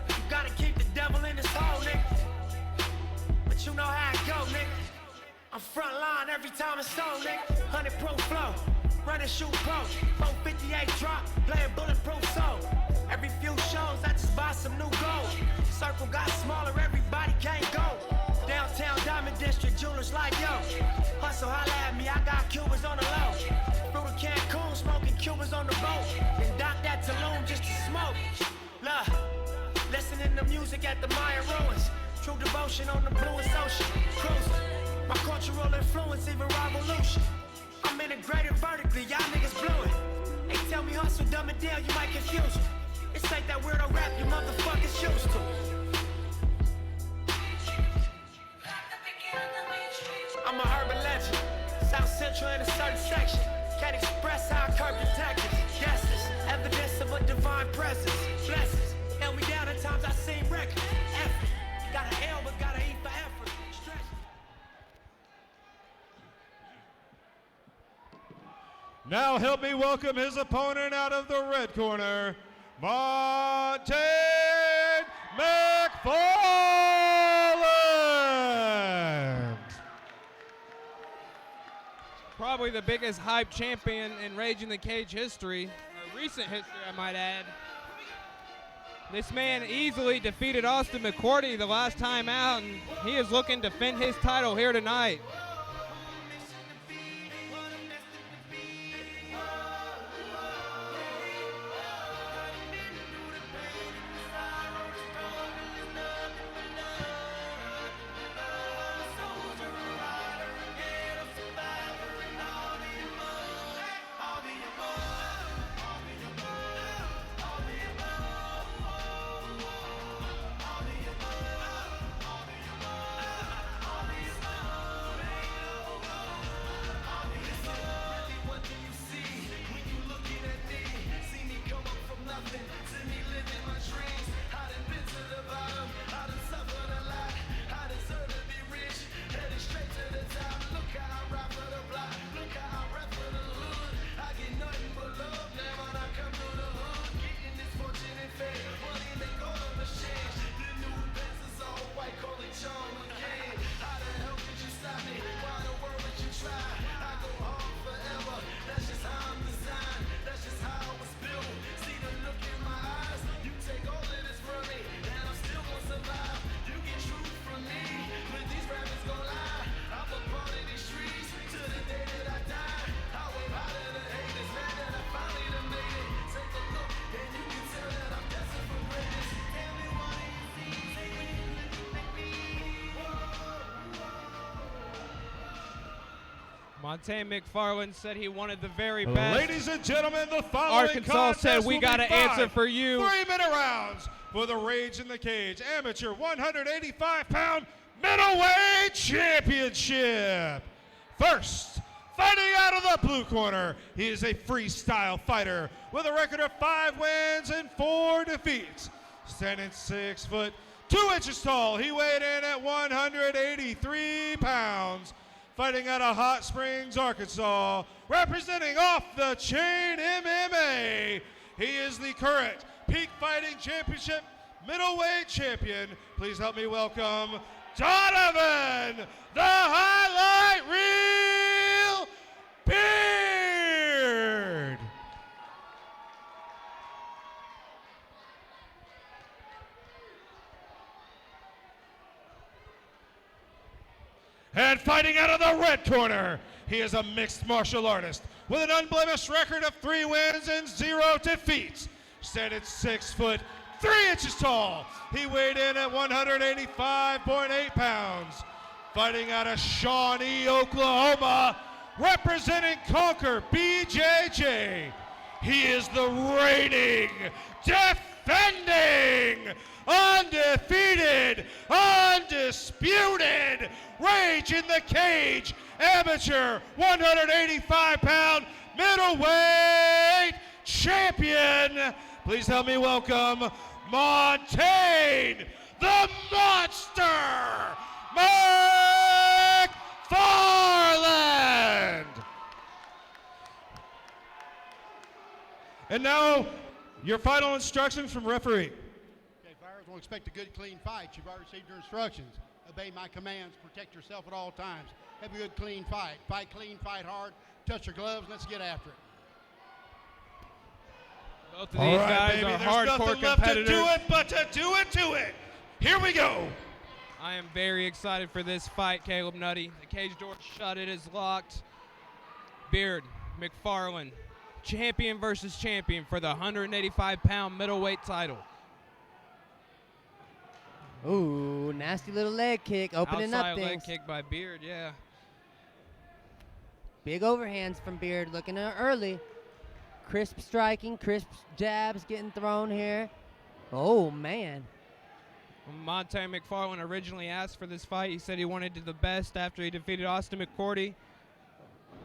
You gotta keep the devil in his hole, nigga. But you know how it go, nigga. I'm front line every time it's on, nigga. 100 pro flow. Run and shoot pro, 458 drop, playing bulletproof soul. Every few shows, I just buy some new gold. Circle got smaller, everybody can't go. Downtown Diamond District, jewelers like yo. Hustle, holla at me, I got Cubans on the low. Through the Cancun, smoking Cubans on the boat. And dock that Tulum just to smoke. Look, listening to music at the Mayan ruins. True devotion on the bluest ocean. Cruising, my cultural influence, even revolution. I'm integrated vertically, y'all niggas blew it. They tell me hustle, dumb it down, you might confuse me. This ain't that weirdo rap you motherfuckers used to. I'm a urban legend, South Central in a certain section. Can't express how I curb detectives. Guesses, evidence of a divine presence. Blessings, held me down at times I seen records. Effort, got an L but gotta eat for effort. Now help me welcome his opponent out of the red corner, Montague McFarland. Probably the biggest hype champion in Rage in the Cage history, or recent history I might add. This man easily defeated Austin McCourty the last time out, and he is looking to defend his title here tonight. Montague McFarland said he wanted the very best. Ladies and gentlemen, the following Arkansas said we got to answer for you. 3-minute rounds for the Rage in the Cage. Amateur 185-pound Middleweight Championship. First, fighting out of the blue corner, he is a freestyle fighter with a record of 5 wins and 4 defeats. Standing 6 foot 2 inches tall, he weighed in at 183 pounds. Fighting out of Hot Springs, Arkansas, representing Off the Chain MMA, he is the current Peak Fighting Championship middleweight champion. Please help me welcome Donovan, the Highlight Reel Beard. And fighting out of the red corner, he is a mixed martial artist with an unblemished record of 3 wins and 0 defeats. Standing 6 foot 3 inches tall, he weighed in at 185.8 pounds. Fighting out of Shawnee, Oklahoma, representing Conquer BJJ, he is the reigning, defending, undefeated, undisputed, Rage in the Cage amateur 185-pound middleweight champion. Please help me welcome Montaigne, the Monster, McFarland. And now, your final instructions from referee. Okay, fighters will expect a good, clean fight. You've already received your instructions. Obey my commands. Protect yourself at all times. Have a good, clean fight. Fight clean, fight hard. Touch your gloves. Let's get after it. Both of these guys are hardcore competitors. There's nothing left to do it but to do it to it. Here we go. I am very excited for this fight, Caleb Nutty. The cage door shut. It is locked. Beard, McFarland, champion versus champion for the 185-pound middleweight title. Ooh, nasty little leg kick, opening Outside up things. leg kick by Beard, yeah. Big overhands from Beard, looking early. Crisp striking, crisp jabs getting thrown here. Oh, man. Montaigne McFarland originally asked for this fight. He said he wanted the best after he defeated Austin McCourty.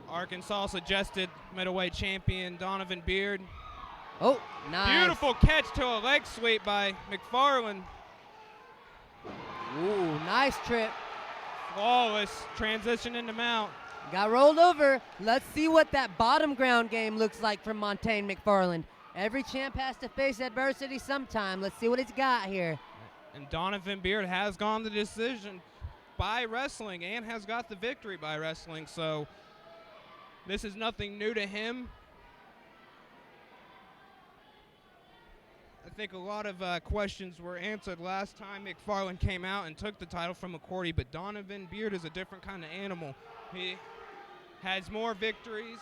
Arkansas suggested middleweight champion Donovan Beard. Oh, nice. Beautiful catch to a leg sweep by McFarland. Ooh, nice trip. Flawless transition into mount. Got rolled over. Let's see what that bottom ground game looks like from Montaigne McFarland. Every champ has to face adversity sometime. Let's see what he's got here. And Donovan Beard has gone the decision by wrestling and has got the victory by wrestling, so this is nothing new to him. I think a lot of questions were answered last time McFarland came out and took the title from McCourty, but Donovan Beard is a different kind of animal. He has more victories.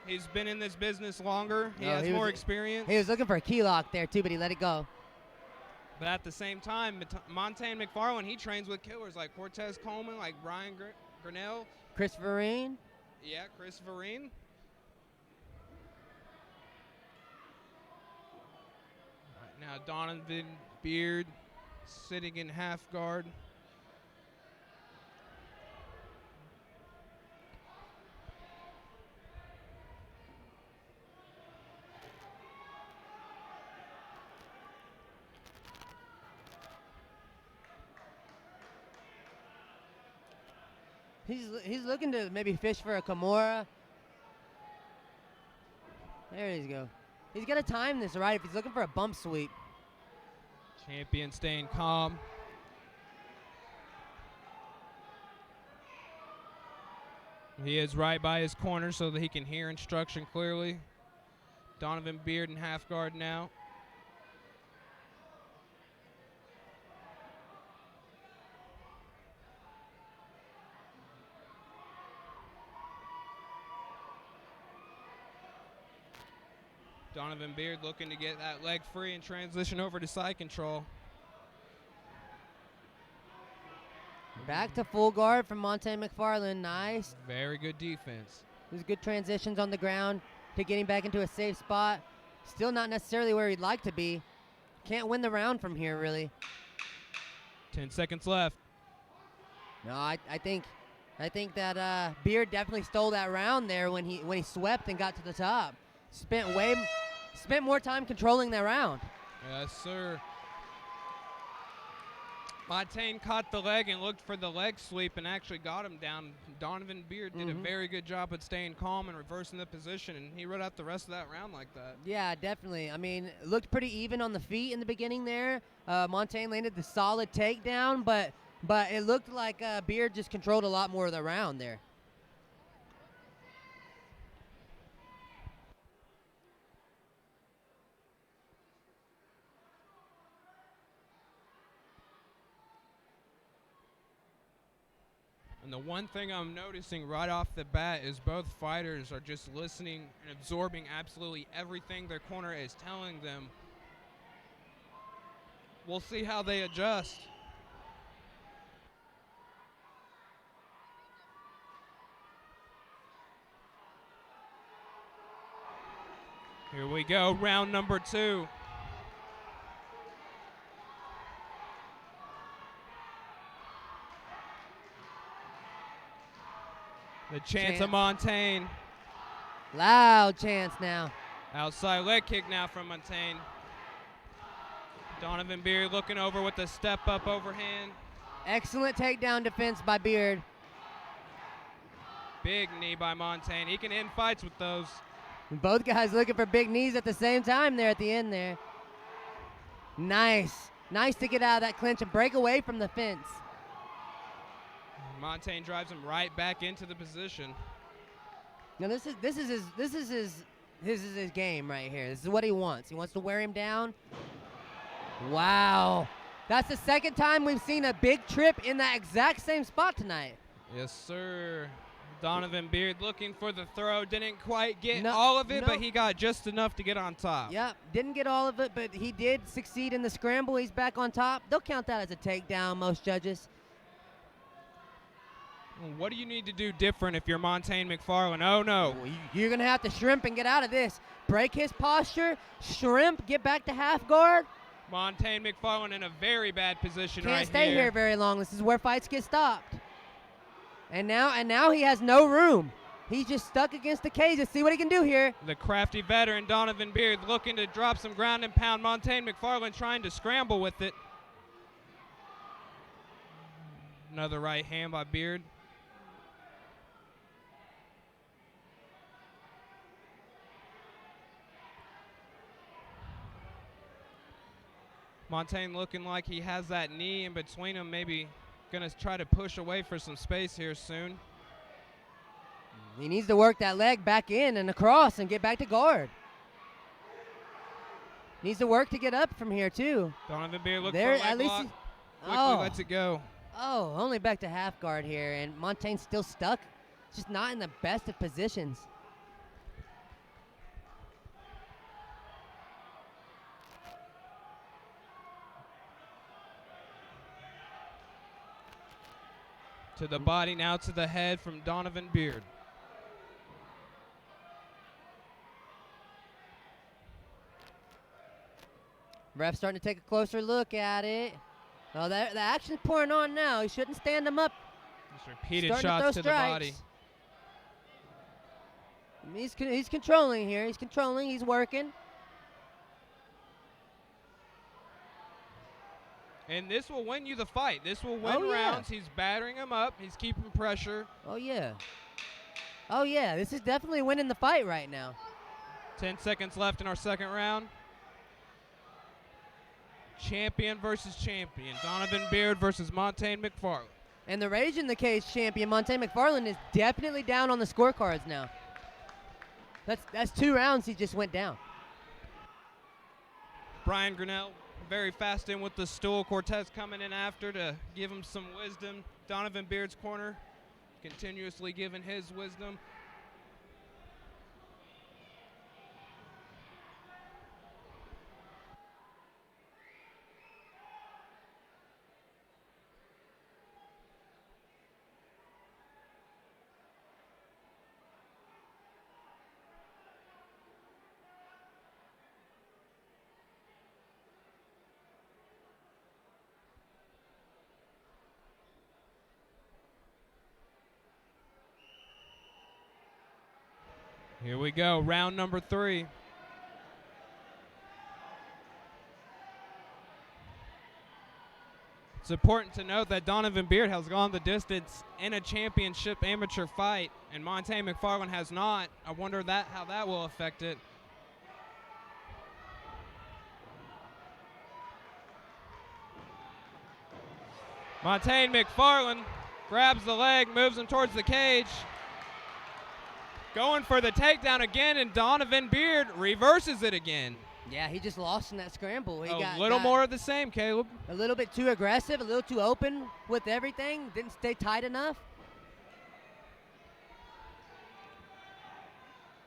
He's been in this business longer. He has more experience. He was looking for a key lock there, too, but he let it go. But at the same time, Montaigne McFarland, he trains with killers like Cortez Coleman, like Brian Grinnell. Chris Vereen. Yeah, Chris Vereen. Right now, Donovan Beard sitting in half guard. He's looking to maybe fish for a Kimura. There you go. He's got to time this right if he's looking for a bump sweep. Champion staying calm. He is right by his corner so that he can hear instruction clearly. Donovan Beard in half guard now. Donovan Beard looking to get that leg free and transition over to side control. Back to full guard from Montaigne McFarland. Nice. Very good defense. There's good transitions on the ground to getting back into a safe spot. Still not necessarily where he'd like to be. Can't win the round from here, really. 10 seconds left. No, I think that Beard definitely stole that round there when he swept and got to the top. Spent more time controlling that round. Yes, sir. Montaigne caught the leg and looked for the leg sweep and actually got him down. Donovan Beard did a very good job at staying calm and reversing the position, and he rode out the rest of that round like that. Yeah, definitely. I mean, it looked pretty even on the feet in the beginning there. Montaigne landed the solid takedown, but it looked like Beard just controlled a lot more of the round there. And the one thing I'm noticing right off the bat is both fighters are just listening and absorbing absolutely everything their corner is telling them. We'll see how they adjust. Here we go, round number 2. The chance of Montaigne. Loud chance now. Outside leg kick now from Montaigne. Donovan Beard looking over with a step up overhand. Excellent takedown defense by Beard. Big knee by Montaigne. He can end fights with those. Both guys looking for big knees at the same time there at the end there. Nice. Nice to get out of that clinch and break away from the fence. Montaigne drives him right back into the position. Now this is his game right here. This is what he wants. He wants to wear him down. Wow. That's the second time we've seen a big trip in that exact same spot tonight. Yes, sir. Donovan Beard looking for the throw. Didn't quite get all of it, but he got just enough to get on top. Yep, didn't get all of it, but he did succeed in the scramble. He's back on top. They'll count that as a takedown, most judges. What do you need to do different if you're Montaigne McFarland? Oh, no. You're going to have to shrimp and get out of this. Break his posture, shrimp, get back to half guard. Montaigne McFarland in a very bad position right here. Can't stay here very long. This is where fights get stopped. And now he has no room. He's just stuck against the cage. Let's see what he can do here. The crafty veteran Donovan Beard looking to drop some ground and pound. Montaigne McFarland trying to scramble with it. Another right hand by Beard. Montaigne looking like he has that knee in between him, maybe going to try to push away for some space here soon. He needs to work that leg back in and across and get back to guard. Needs to work to get up from here, too. Donovan Beard looking for a leg lock. Quickly lets it go. Oh, only back to half guard here, and Montaigne's still stuck. Just not in the best of positions. To the body, now to the head from Donovan Beard. Ref starting to take a closer look at it. Oh, the action's pouring on now. He shouldn't stand him up. Just repeated shots to the body. He's controlling here. He's controlling. He's working. And this will win you the fight. This will win rounds. He's battering him up. He's keeping pressure. Oh, yeah. Oh, yeah. This is definitely winning the fight right now. 10 seconds left in our second round. Champion versus champion. Donovan Beard versus Montaigne McFarland. And the Rage in the Cage champion, Montaigne McFarland, is definitely down on the scorecards now. That's 2 rounds he just went down. Brian Grinnell very fast in with the stool. Cortez coming in after to give him some wisdom. Donovan Beard's corner continuously giving his wisdom. Here we go, round number 3. It's important to note that Donovan Beard has gone the distance in a championship amateur fight, and Montaigne McFarland has not. I wonder how that will affect it. Montaigne McFarland grabs the leg, moves him towards the cage. Going for the takedown again, and Donovan Beard reverses it again. Yeah, he just lost in that scramble. He A little more of the same, Caleb. A little bit too aggressive, a little too open with everything. Didn't stay tight enough.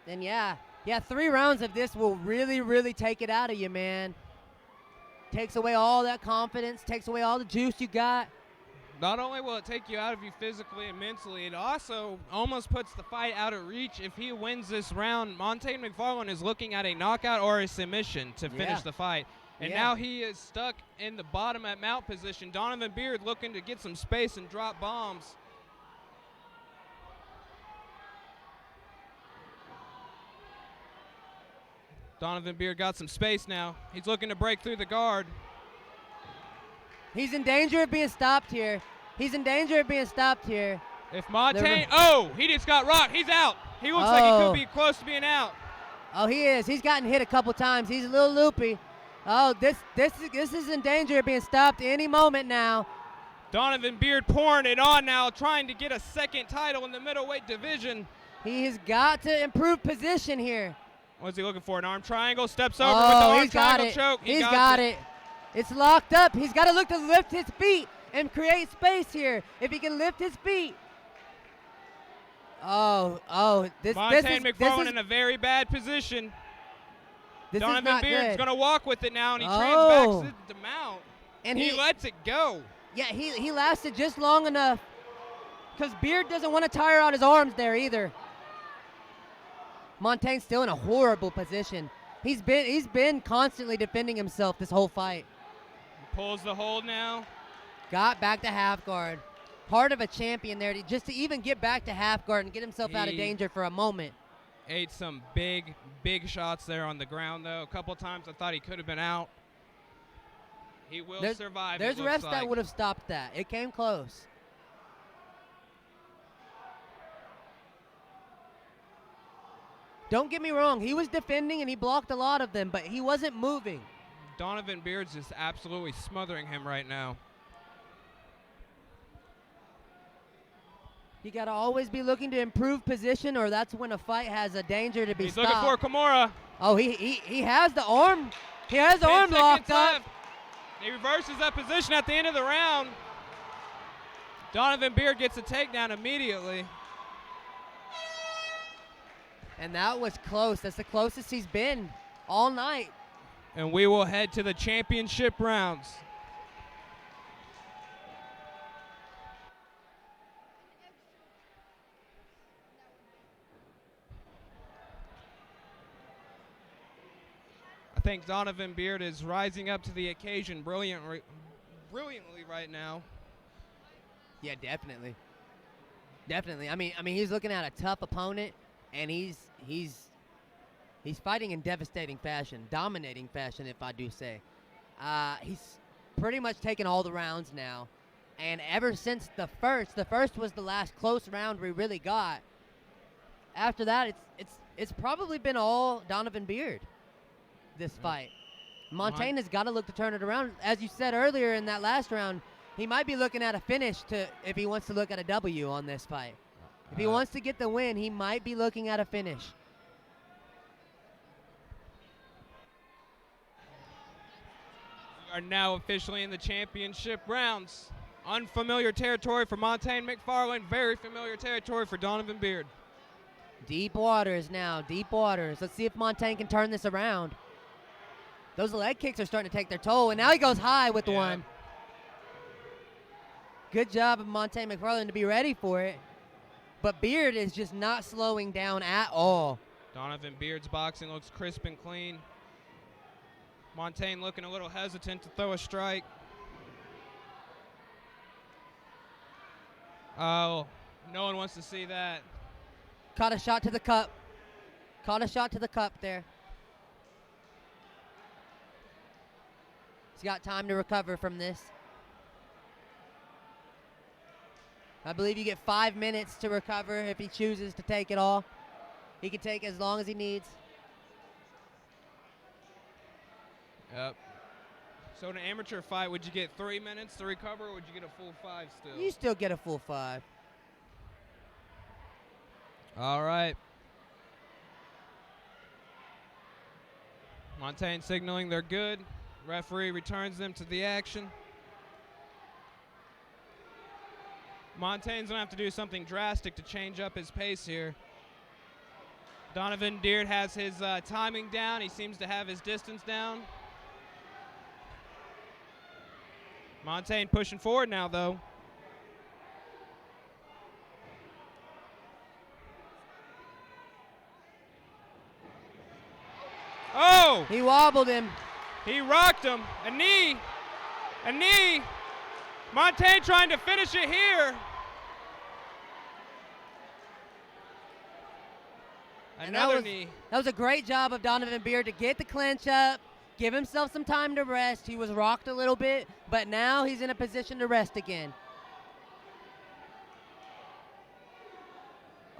And yeah, 3 rounds of this will really, really take it out of you, man. Takes away all that confidence, takes away all the juice you got. Not only will it take you out of you physically and mentally, it also almost puts the fight out of reach. If he wins this round, Montaigne McFarland is looking at a knockout or a submission to finish the fight. And now he is stuck in the bottom at mount position. Donovan Beard looking to get some space and drop bombs. Donovan Beard got some space now. He's looking to break through the guard. He's in danger of being stopped here. If Montaigne, he just got rocked. He's out. He looks like he could be close to being out. Oh, he is. He's gotten hit a couple times. He's a little loopy. Oh, this is in danger of being stopped any moment now. Donovan Beard pouring it on now, trying to get a second title in the middleweight division. He has got to improve position here. What's he looking for? An arm triangle, steps over with the arm triangle choke. He's got it. It's locked up. He's got to look to lift his feet and create space here. If he can lift his feet. Montaigne McFarland in a very bad position. Donovan Beard's going to walk with it now, and he transbacks it to mount. And he lets it go. Yeah, he lasted just long enough because Beard doesn't want to tire out his arms there either. Montaigne's still in a horrible position. He's been constantly defending himself this whole fight. Pulls the hold now. Got back to half guard. Part of a champion there, just to even get back to half guard and get himself out of danger for a moment. Ate some big shots there on the ground, though. A couple times I thought he could have been out. He will survive. There's refs that would have stopped that. It came close. Don't get me wrong. He was defending and he blocked a lot of them, but he wasn't moving. Donovan Beard's just absolutely smothering him right now. You got to always be looking to improve position, or that's when a fight has a danger to be stopped. He's looking for Kimura. Oh, he has the arm. He has the arm locked up. He reverses that position at the end of the round. Donovan Beard gets a takedown immediately. And that was close. That's the closest he's been all night. And we will head to the championship rounds. I think Donovan Beard is rising up to the occasion brilliantly right now. Yeah, definitely. Definitely. I mean, he's looking at a tough opponent, and he's fighting in devastating fashion, dominating fashion, if I do say. He's pretty much taken all the rounds now, and ever since the first was the last close round we really got. After that, it's probably been all Donovan Beard. This fight. Montaigne has got to look to turn it around. As you said earlier in that last round, he might be looking at a finish if he wants to look at a W on this fight. If he wants to get the win, he might be looking at a finish. We are now officially in the championship rounds. Unfamiliar territory for Montaigne McFarland, very familiar territory for Donovan Beard. Deep waters now, deep waters. Let's see if Montaigne can turn this around. Those leg kicks are starting to take their toll, and now he goes high with one. Good job of Montaigne McFarland to be ready for it. But Beard is just not slowing down at all. Donovan Beard's boxing looks crisp and clean. Montaigne looking a little hesitant to throw a strike. Oh, no one wants to see that. Caught a shot to the cup. caught a shot to the cup there. He's got time to recover from this. I believe you get 5 minutes to recover if he chooses to take it all. He can take as long as he needs. Yep. So in an amateur fight, would you get 3 minutes to recover, or would you get a full 5 still? You still get a full 5. All right. Montaigne signaling they're good. Referee returns them to the action. Montaigne's gonna have to do something drastic to change up his pace here. Donovan Beard has his timing down. He seems to have his distance down. Montaigne pushing forward now, though. Oh! He wobbled him. He rocked him. A knee. A knee. Montaigne trying to finish it here. Another knee. That was a great job of Donovan Beard to get the clinch up, give himself some time to rest. He was rocked a little bit, but now he's in a position to rest again.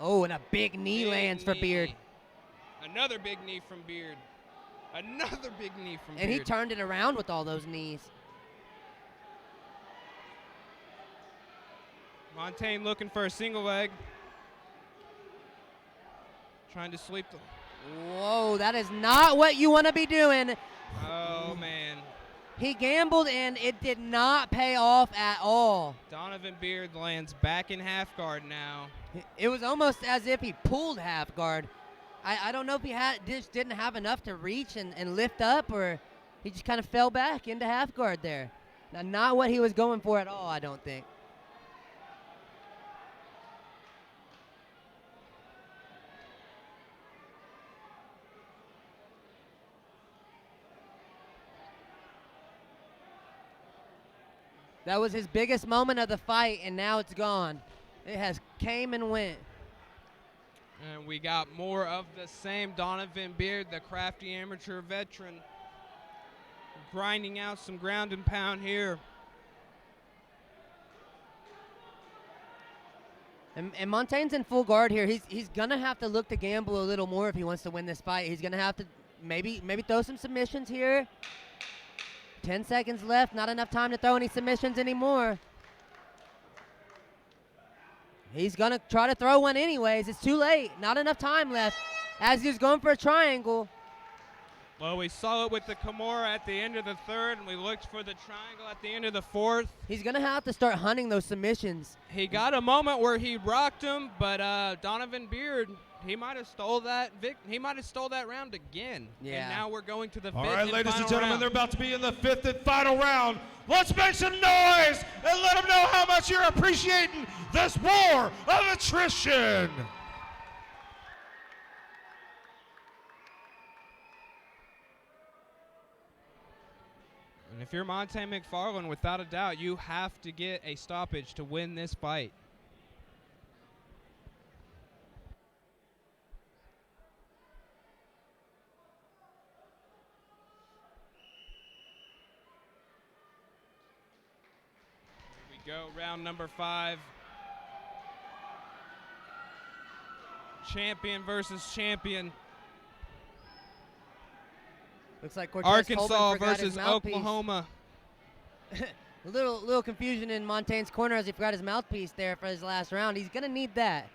Oh, and a big knee lands for Beard. Another big knee from Beard. Another big knee from Beard. And he turned it around with all those knees. Montaigne looking for a single leg. Trying to sweep the... Whoa, that is not what you want to be doing. Oh, man. He gambled, and it did not pay off at all. Donovan Beard lands back in half guard now. It was almost as if he pulled half guard. I don't know if he just didn't have enough to reach and lift up, or he just kind of fell back into half guard there. Now, not what he was going for at all, I don't think. That was his biggest moment of the fight, and now it's gone. It has came and went. And we got more of the same. Donovan Beard, the crafty amateur veteran, grinding out some ground and pound here. And Montaigne's in full guard here. He's going to have to look to gamble a little more if he wants to win this fight. He's going to have to maybe throw some submissions here. 10 seconds left, not enough time to throw any submissions anymore. He's going to try to throw one anyways. It's too late. Not enough time left as he's going for a triangle. Well, we saw it with the Kimura at the end of the third, and we looked for the triangle at the end of the fourth. He's going to have to start hunting those submissions. He got a moment where he rocked him, but Donovan Beard, he might have stole that round again. Yeah. And now we're going to the fifth All right, and ladies and final gentlemen, round. they're about to be in the fifth and final round. Let's make some noise and let them know how much you're appreciating this war of attrition. And if you're Montaigne McFarland, without a doubt, you have to get a stoppage to win this fight. Here we go, round number 5. Champion versus champion. Looks like Cortez Arkansas Colvin forgot his versus mouthpiece. Oklahoma. A little confusion in Montaigne's corner as he forgot his mouthpiece there for his last round. He's going to need that.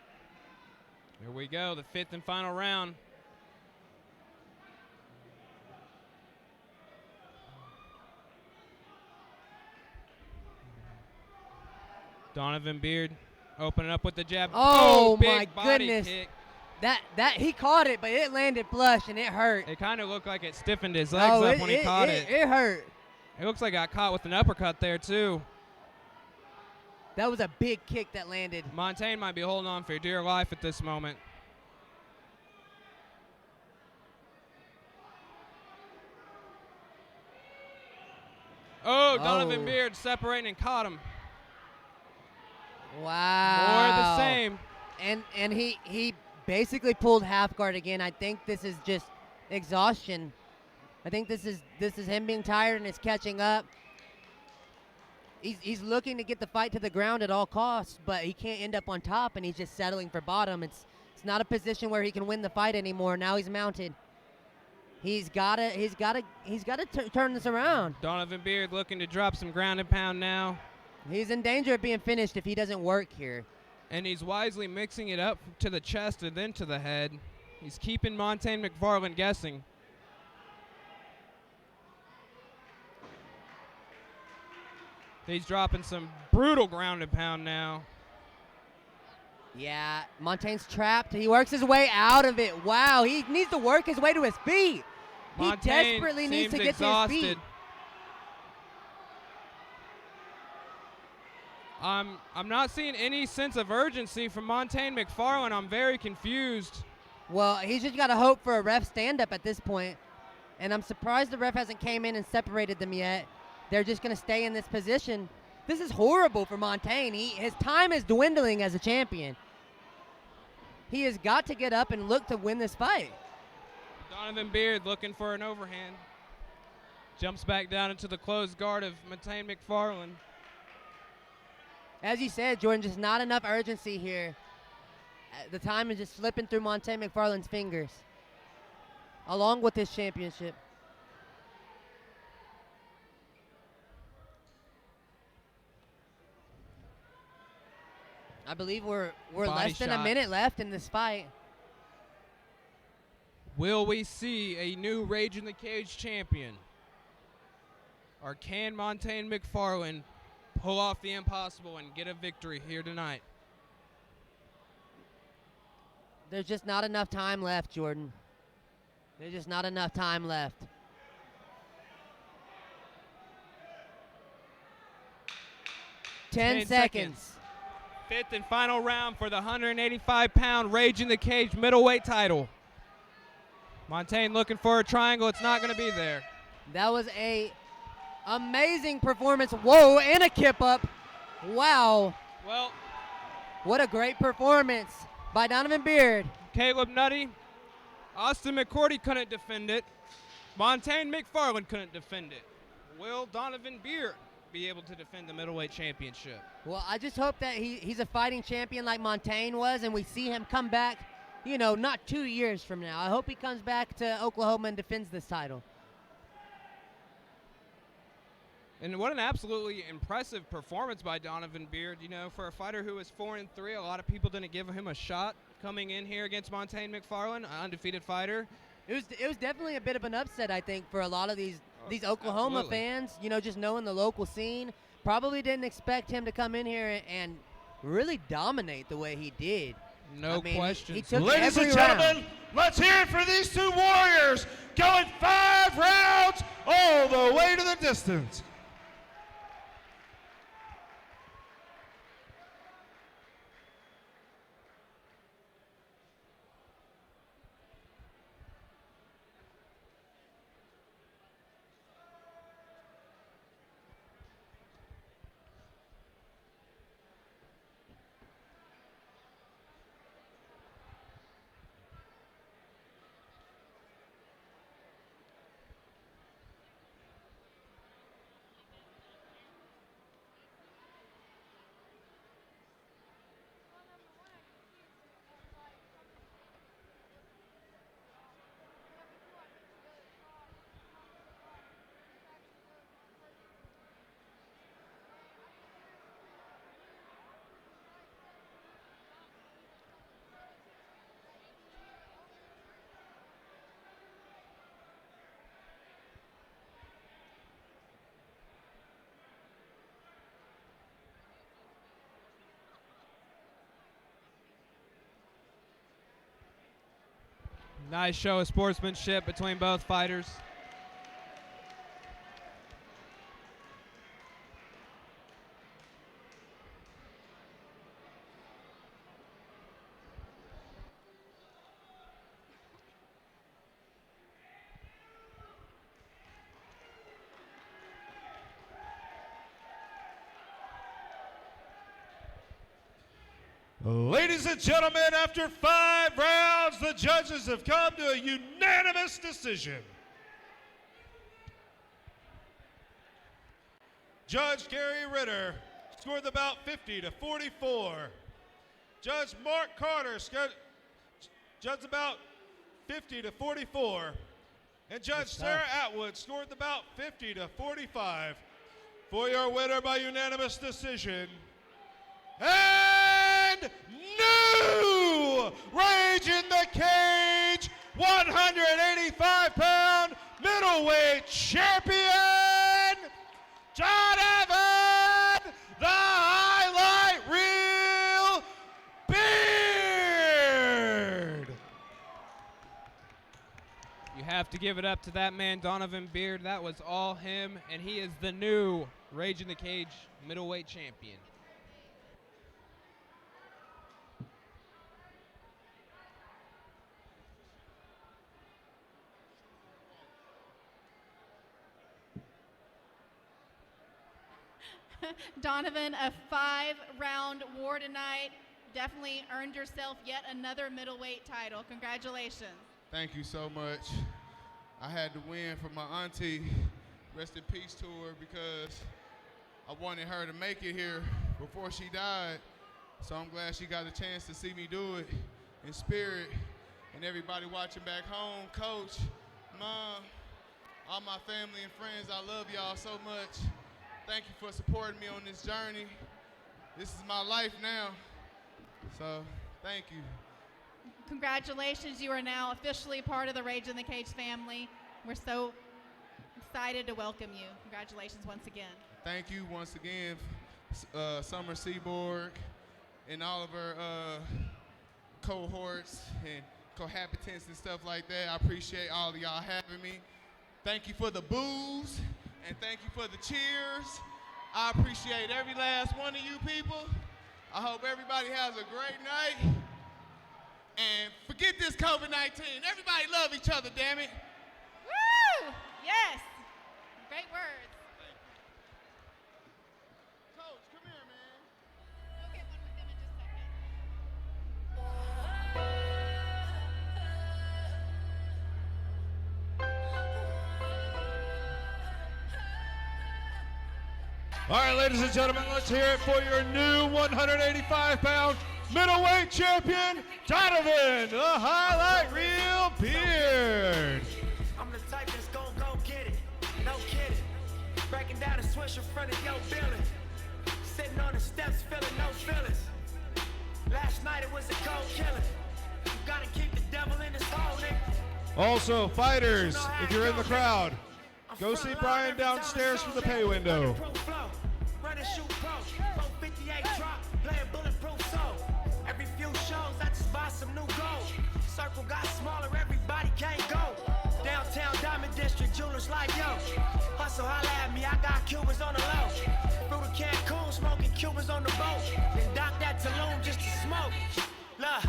Here we go, the fifth and final round. Donovan Beard opening up with the jab. Oh, big my body goodness. kick. That he caught it, but it landed flush and it hurt. It kind of looked like it stiffened his legs up when he caught it. It hurt. It looks like it got caught with an uppercut there, too. That was a big kick that landed. Montaigne might be holding on for dear life at this moment. Oh, Donovan Beard separating and caught him. Wow. More of the same. And he basically pulled half guard again. I think this is just exhaustion. I think this is him being tired and is catching up. He's looking to get the fight to the ground at all costs, but he can't end up on top, and he's just settling for bottom. It's not a position where he can win the fight anymore. Now he's mounted. He's got to turn this around. Donovan Beard looking to drop some ground and pound now. He's in danger of being finished if he doesn't work here. And he's wisely mixing it up to the chest and then to the head. He's keeping Montaigne McFarland guessing. He's dropping some brutal ground and pound now. Yeah, Montaigne's trapped. He works his way out of it. Wow, he needs to work his way to his feet. He desperately needs to get exhausted. to his feet. I'm not seeing any sense of urgency from Montaigne McFarland. I'm very confused. Well, he's just got to hope for a ref stand-up at this point. And I'm surprised the ref hasn't came in and separated them yet. They're just going to stay in this position. This is horrible for Montaigne. His time is dwindling as a champion. He has got to get up and look to win this fight. Donovan Beard looking for an overhand. Jumps back down into the closed guard of Montaigne McFarland. As you said, Jordan, just not enough urgency here. The time is just slipping through Montaigne McFarland's fingers, along with his championship. I believe we're less than a minute left in this fight. Will we see a new Rage in the Cage champion? Or can Montaigne McFarland pull off the impossible and get a victory here tonight? There's just not enough time left, Jordan. There's just not enough time left. Ten seconds. Fifth and final round for the 185-pound Rage in the Cage middleweight title. Montaigne looking for a triangle. It's not going to be there. That was a amazing performance. Whoa, and a kip up. Wow. Well, what a great performance by Donovan Beard. Caleb Nutty, Austin McCourty couldn't defend it. Montaigne McFarland couldn't defend it. Will Donovan Beard be able to defend the middleweight championship? Well, I just hope that he's a fighting champion like Montaigne was, and we see him come back, you know, not 2 years from now. I hope he comes back to Oklahoma and defends this title. And what an absolutely impressive performance by Donovan Beard. You know, for a fighter who was 4-3, a lot of people didn't give him a shot coming in here against Montaigne McFarland, an undefeated fighter. It was definitely a bit of an upset, I think, for a lot of these Oklahoma fans, you know, just knowing the local scene. Probably didn't expect him to come in here and really dominate the way he did. No question. Ladies and gentlemen, let's hear it for these two warriors going 5 rounds all the way to the distance. Nice show of sportsmanship between both fighters. Ladies and gentlemen, after 5 rounds, the judges have come to a unanimous decision. Judge Gary Ritter scored the bout 50-44. Judge Mark Carter judged the bout 50-44. And Judge Sarah Atwood scored the bout 50-45. For your winner by unanimous decision, and new Rage in the Cage 185-pound middleweight champion, Jonathan the Highlight Reel Beard. You have to give it up to that man, Donovan Beard. That was all him, and he is the new Rage in the Cage middleweight champion. Donovan, a 5-round war tonight. Definitely earned yourself yet another middleweight title. Congratulations. Thank you so much. I had to win for my auntie, rest in peace to her, because I wanted her to make it here before she died. So I'm glad she got a chance to see me do it in spirit. And everybody watching back home, Coach, Mom, all my family and friends, I love y'all so much. Thank you for supporting me on this journey. This is my life now. So thank you. Congratulations, you are now officially part of the Rage in the Cage family. We're so excited to welcome you. Congratulations once again. Thank you once again, Summer Seaborg, and all of her cohorts and cohabitants and stuff like that. I appreciate all of y'all having me. Thank you for the boos, and thank you for the cheers. I appreciate every last one of you people. I hope everybody has a great night. And forget this COVID-19. Everybody love each other, damn it. Woo! Yes. Great words. Coach, come here, man. We'll get one with him in just a second. All right, ladies and gentlemen, let's hear it for your new 185-pound middleweight champion, Donovan the Highlight Reel Beard. I'm the type that's gon' go get it, no kidding. Breaking down a switch in front of your building. Sitting on the steps feeling no feelings. Last night it was a cold killing. You gotta keep the devil in his hole, nigga. Also, fighters, if you're in the crowd, go see Brian downstairs from the pay window. Run and shoot pro, 458 drop, playing bulletproof soul. Every few shows I just buy some new gold. Circle got smaller, everybody can't go. Downtown Diamond District, jewelers like yo. Hustle, holla at me, I got Cubans on the low. Through the Cancun, smoking Cubans on the boat. Then dock that Tulum just to smoke. Look,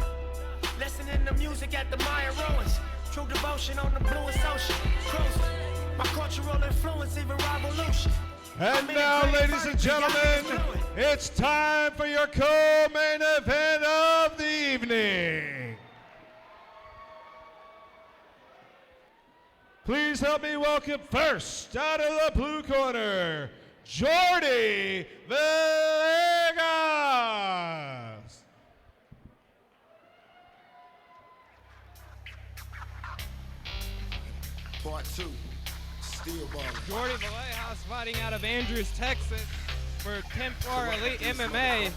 listening to music at the Maya ruins. True devotion on the bluest ocean. Cruising, my cultural influence, even revolution. And now, ladies and gentlemen, it's time for your co-main event of the evening. Please help me welcome first, out of the blue corner, Jordy Villegas. Part 2. Jordy Villegas fighting out of Andrews, Texas for Templar Elite MMA.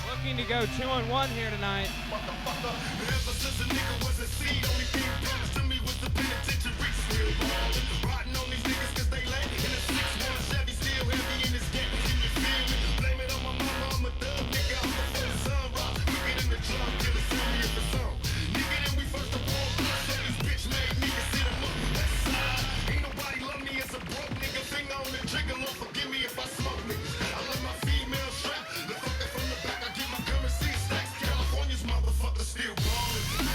Looking to go 2-1 here tonight. Ever since a nigga was a seed, only thing promised to me was the penitentiary. Still ballin', riding on these niggas cause they lay in a 6-1 Chevy, still heavy in this game. Can you feel me? Blame it on my mama, I'm a thug nigga. I'm the first son, rock. Look it in the trunk, till the send me if it's on. Nigga, then we first of all, so these bitch made niggas sit them up. West side, ain't nobody love me as a broke nigga. Finger on the trigger, Lord forgive me if I smoke niggas. I love my female strap. The fucker from the back, I get my currency stacks. California's motherfucker still ballin'.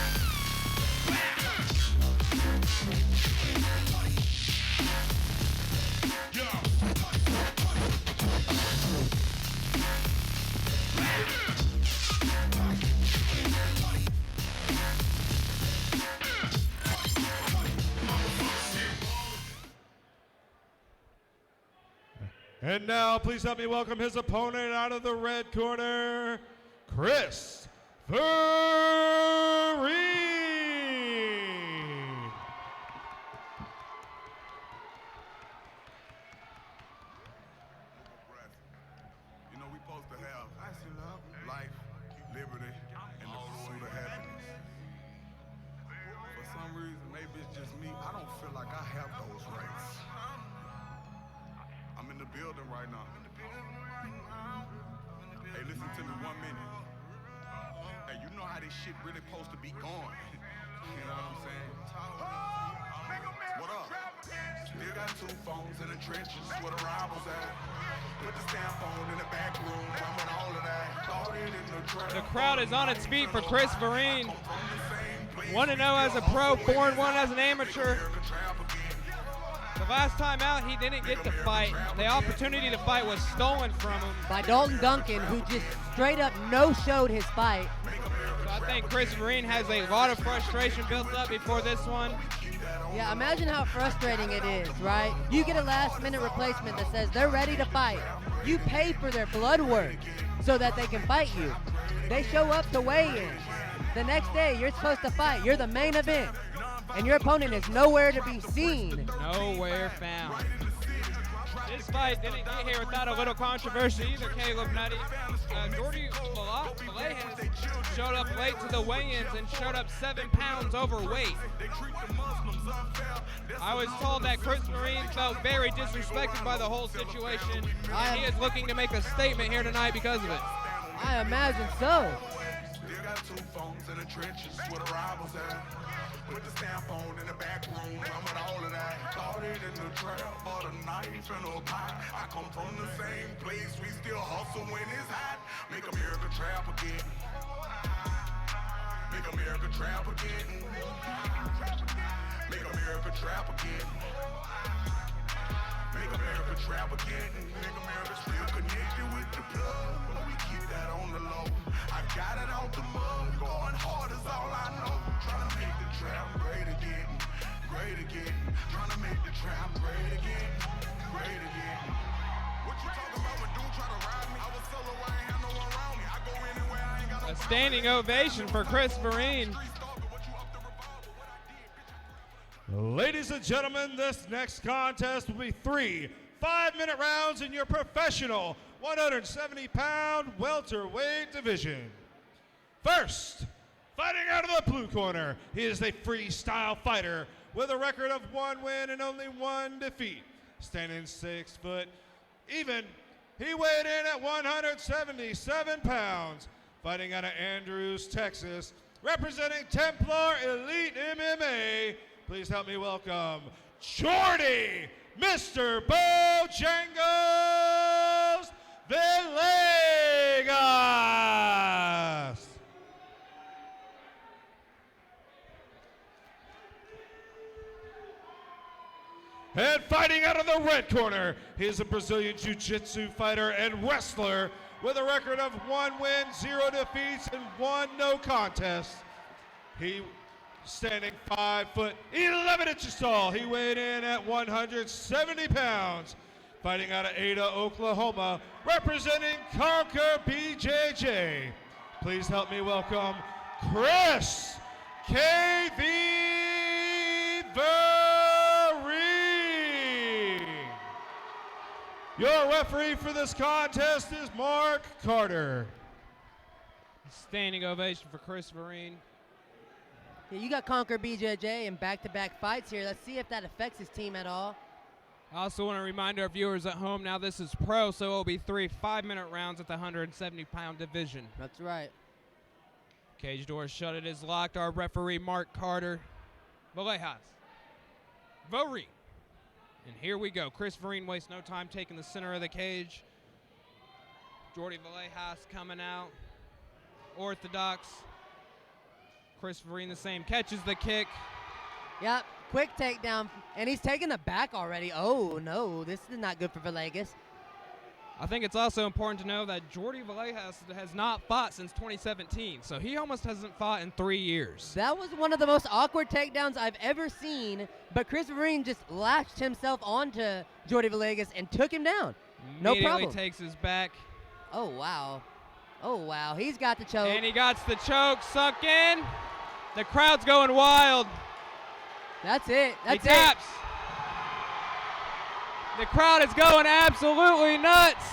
And now, please help me welcome his opponent out of the red corner, Chris Vereen. You know, we supposed to have love, life, liberty, and the pursuit of happiness. For some reason, maybe it's just me, I don't feel like I have those rights. I'm in the building right now. Hey, listen to me 1 minute. Hey, you know how this shit really supposed to be going. You know what I'm saying? What up? Still got 2 phones in the trenches where the rivals at. Put the stamp phone in the back room, with all of that. Thought it in the trap. The crowd is on its feet for Chris Vereen. 1-0 as a pro, 4-1 as an amateur. The last time out, he didn't get to fight. The opportunity to fight was stolen from him. By Dalton Duncan, who just straight up no-showed his fight. So I think Chris Vereen has a lot of frustration built up before this one. Yeah, imagine how frustrating it is, right? You get a last-minute replacement that says they're ready to fight. You pay for their blood work so that they can fight you. They show up to weigh-in. The next day, you're supposed to fight. You're the main event. And your opponent is nowhere to be seen. Nowhere found. This fight didn't get here without a little controversy either, Caleb Nutty. Jordi Villegas showed up late to the weigh-ins and showed up 7 pounds overweight. I was told that Chris Vereen felt very disrespected by the whole situation, and he is looking to make a statement here tonight because of it. I imagine so. Still got 2 phones in the trenches where the rivals at. Put the stamp phone in the back room, with all of that. Thought it in the trap, but a knife and a pot. I come from the same place, we still hustle when it's hot. Make America trap again. Make America trap again. Make America trap again. Make America trap again. Make America still connected with the plug. But we keep that on the low. I got it out the mud. Going hard is all I know. Trying to make the trap great again. Great again. Trying to make the trap great again. Great again. What you talking about when dude try to ride me? I was solo, I ain't have no one around me. I go anywhere, I ain't got no. A standing ovation for Chris Vereen. Ladies and gentlemen, this next contest will be 3 5-minute rounds in your professional 170-pound welterweight division. First, fighting out of the blue corner, he is a freestyle fighter with a record of 1 win and only 1 defeat. Standing 6 foot even, he weighed in at 177 pounds. Fighting out of Andrews, Texas, representing Templar Elite MMA, please help me welcome Jordi, Mr. Bojangles Villegas. And fighting out of the red corner, he is a Brazilian Jiu-Jitsu fighter and wrestler with a record of 1 win, 0 defeats, and 1 no contest. He standing 5 foot 11 inches tall. He weighed in at 170 pounds. Fighting out of Ada, Oklahoma, representing Conquer BJJ. Please help me welcome Chris KV Vereen. Your referee for this contest is Mark Carter. Standing ovation for Chris Vereen. Yeah, you got Conquer BJJ in back-to-back fights here. Let's see if that affects his team at all. I also want to remind our viewers at home, now this is pro, so it will be 3 5-minute rounds at the 170-pound division. That's right. Cage door shut, it is locked. Our referee, Mark Carter. Villegas. Vereen. And here we go. Chris Vereen wastes no time taking the center of the cage. Jordi Villegas coming out. Orthodox. Chris Vereen the same. Catches the kick. Yep, quick takedown. And he's taking the back already. Oh, no, this is not good for Villegas. I think it's also important to know that Jordi Villegas has not fought since 2017, so he almost hasn't fought in 3 years. That was one of the most awkward takedowns I've ever seen, but Chris Vereen just latched himself onto Jordi Villegas and took him down. No Immediately problem. takes his back. Oh, wow. Oh, wow. He's got the choke. And he got the choke sunk in. The crowd's going wild. That's it. That's he taps. The crowd is going absolutely nuts.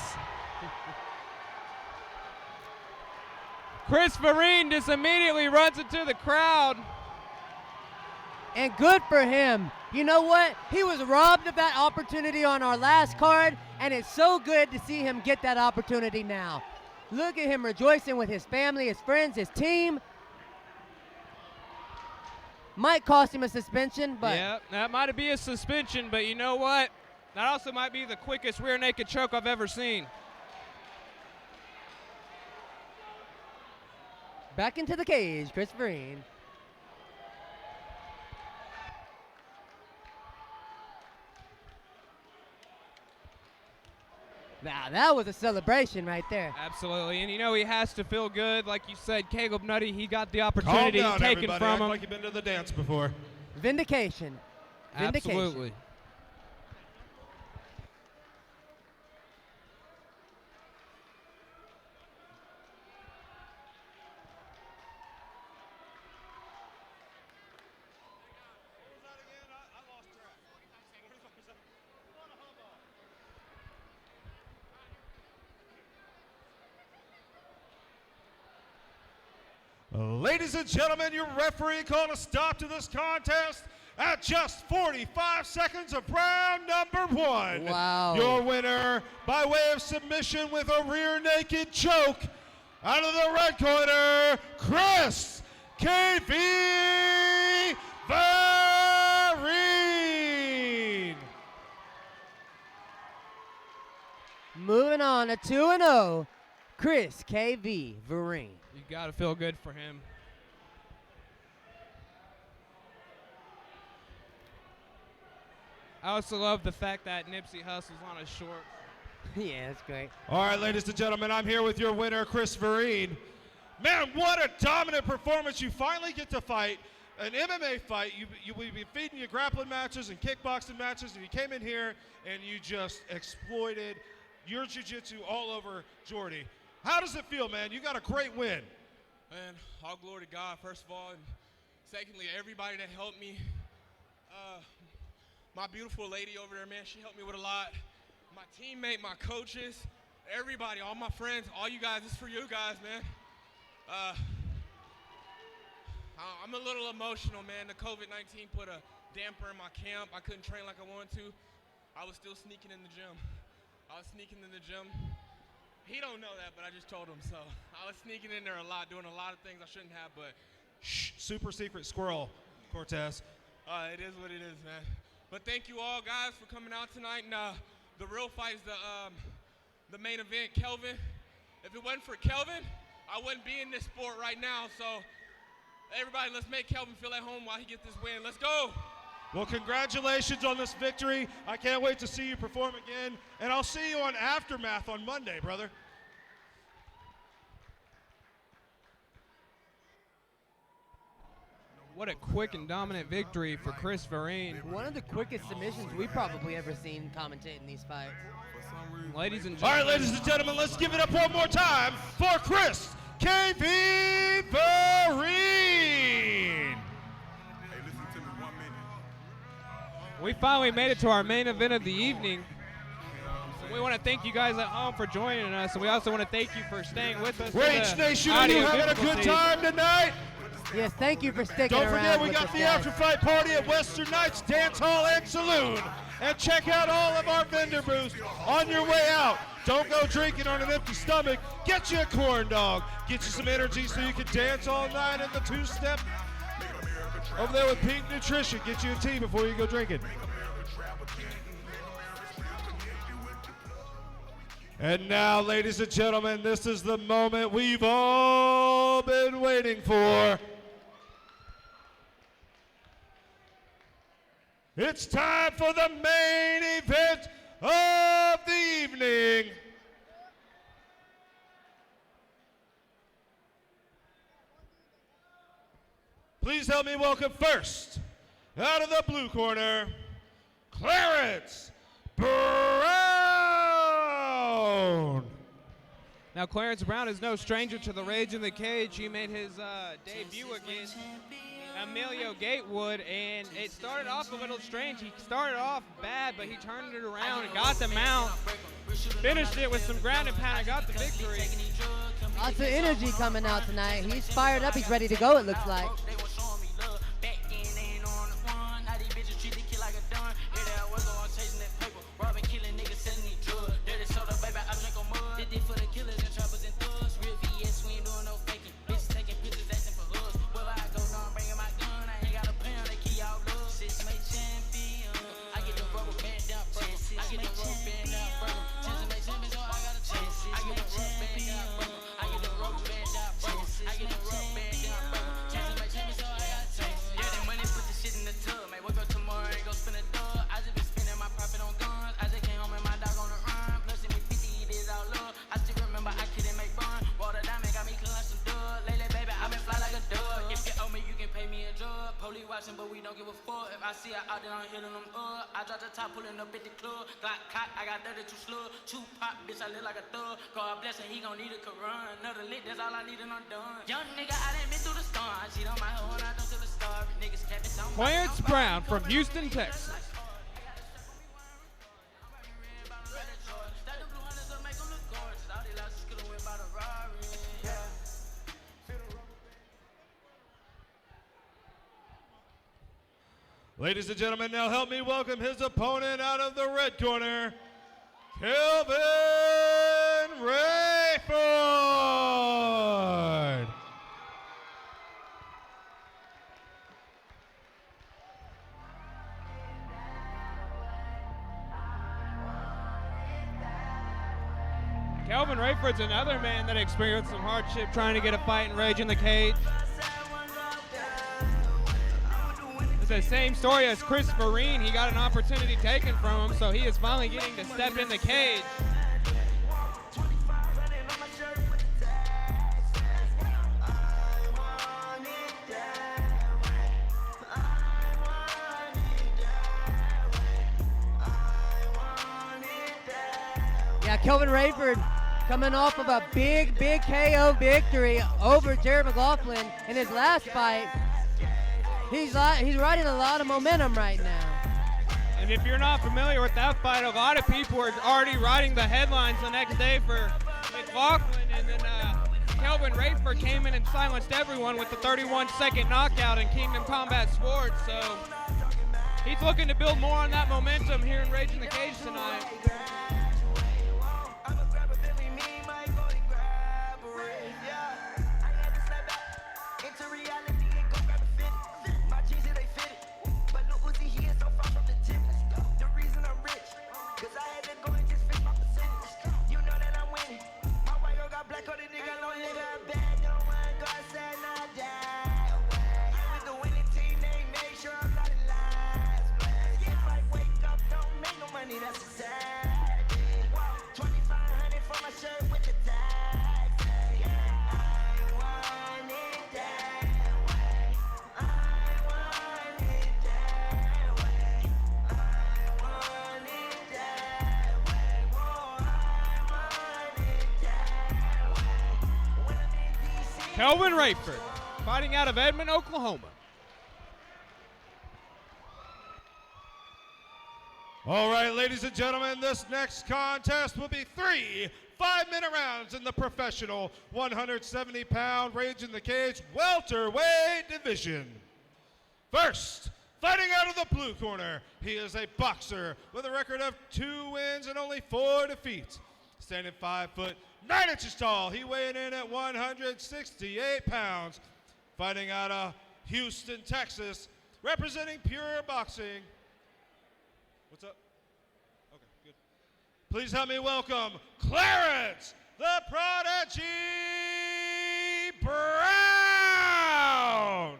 Chris Vereen just immediately runs into the crowd. And good for him. You know what? He was robbed of that opportunity on our last card, and it's so good to see him get that opportunity now. Look at him rejoicing with his family, his friends, his team. Might cost him a suspension, but... Yeah, that might be a suspension, but you know what? That also might be the quickest rear naked choke I've ever seen. Back into the cage, Chris Vereen. Now, that was a celebration right there. Absolutely, and you know he has to feel good. Like you said, Caleb Nutty, he got the Calm opportunity down, taken everybody. from Act him. like you've been to the dance before. Vindication. Vindication. Absolutely. Ladies and gentlemen, your referee called a stop to this contest at just 45 seconds of round number 1. Wow. Your winner by way of submission with a rear naked choke out of the red corner, Chris KV Vereen. Moving on to 2-0, Chris KV Vereen. You got to feel good for him. I also love the fact that Nipsey Hussle's on his shorts. Yeah, that's great. All right, ladies and gentlemen, I'm here with your winner, Chris Vereen. Man, what a dominant performance. You finally get to fight an MMA fight. We've been feeding you grappling matches and kickboxing matches, and you came in here and you just exploited your jiu-jitsu all over Jordy. How does it feel, man? You got a great win. Man, all glory to God, first of all, and secondly, everybody that helped me. My beautiful lady over there, man, she helped me with a lot. My teammate, my coaches, everybody, all my friends, all you guys, this is for you guys, man. I'm a little emotional, man. The COVID-19 put a damper in my camp. I couldn't train like I wanted to. I was still sneaking in the gym. He don't know that, but I just told him, so. I was sneaking in there a lot, doing a lot of things I shouldn't have, but. Shh, super secret squirrel, Cortez. It is what it is, man. But thank you all, guys, for coming out tonight. And the real fight is the main event, Kelvin. If it wasn't for Kelvin, I wouldn't be in this sport right now. So, everybody, let's make Kelvin feel at home while he gets this win. Let's go. Well, congratulations on this victory. I can't wait to see you perform again. And I'll see you on Aftermath on Monday, brother. What a quick and dominant victory for Chris Vereen. One of the quickest submissions we've probably ever seen commentating these fights. Ladies and All gentlemen. right, ladies and gentlemen, let's give it up one more time for Chris KV Vereen. We finally made it to our main event of the evening. We want to thank you guys at home for joining us, and we also want to thank you for staying with us. Rage Nation, are you having a good time tonight? Yes, thank you for sticking Don't around. forget, we with got us, the guys. after-fight party at Western Nights Dance Hall and Saloon. And check out all of our vendor booths on your way out. Don't go drinking on an empty stomach. Get you a corn dog. Get you some energy so you can dance all night in the two-step. Over there with Pink Nutrition. Get you a tea before you go drinking. And now, ladies and gentlemen, this is the moment we've all been waiting for. It's time for the main event of the evening. Please help me welcome first, out of the blue corner, Clarence Brown. Now Clarence Brown is no stranger to the rage in the cage. He made his debut against Emilio Gatewood, and it started off a little strange. He started off bad, but he turned it around and got the mount. Finished it with some ground and pound and got the victory. Lots of energy coming out tonight. He's fired up. He's ready to go, it looks like. But we don't give a fuck. If I see her out there, I'm hitting them up. I drop the top, pulling up at the club. Glock cock, I got 32 slug. 2 pop, bitch, I look like a thug. God bless him, he gon' need a run. Another lick, that's all I need and I'm done. Young nigga, I done been through the storm. I cheat on my hoe and I don't till the star. Niggas capping something. Clarence Brown from Houston, Texas. Ladies and gentlemen, now help me welcome his opponent out of the red corner, Kelvin Rayford. Kelvin Rayford's another man that experienced some hardship trying to get a fight in Rage in the Cage. The same story as Chris Vereen. He got an opportunity taken from him, so he is finally getting to step in the cage. Yeah, Kelvin Rayford coming off of a big KO victory over Jared McLaughlin in his last fight. He's riding a lot of momentum right now. And if you're not familiar with that fight, a lot of people were already writing the headlines the next day for McLaughlin, and then Kelvin Rayford came in and silenced everyone with the 31-second knockout in Kingdom Combat Sports. So he's looking to build more on that momentum here in Rage in the Cage tonight. Kelvin Rayford, fighting out of Edmond, Oklahoma. All right, ladies and gentlemen, this next contest will be 3 5-minute rounds in the professional 170-pound Rage in the Cage welterweight division. First, fighting out of the blue corner, he is a boxer with a record of 2 wins and only 4 defeats. Standing 5 foot 9 inches tall, he weighed in at 168 pounds. Fighting out of Houston, Texas, representing Pure Boxing. What's up? Okay, good. Please help me welcome Clarence the Prodigy Brown.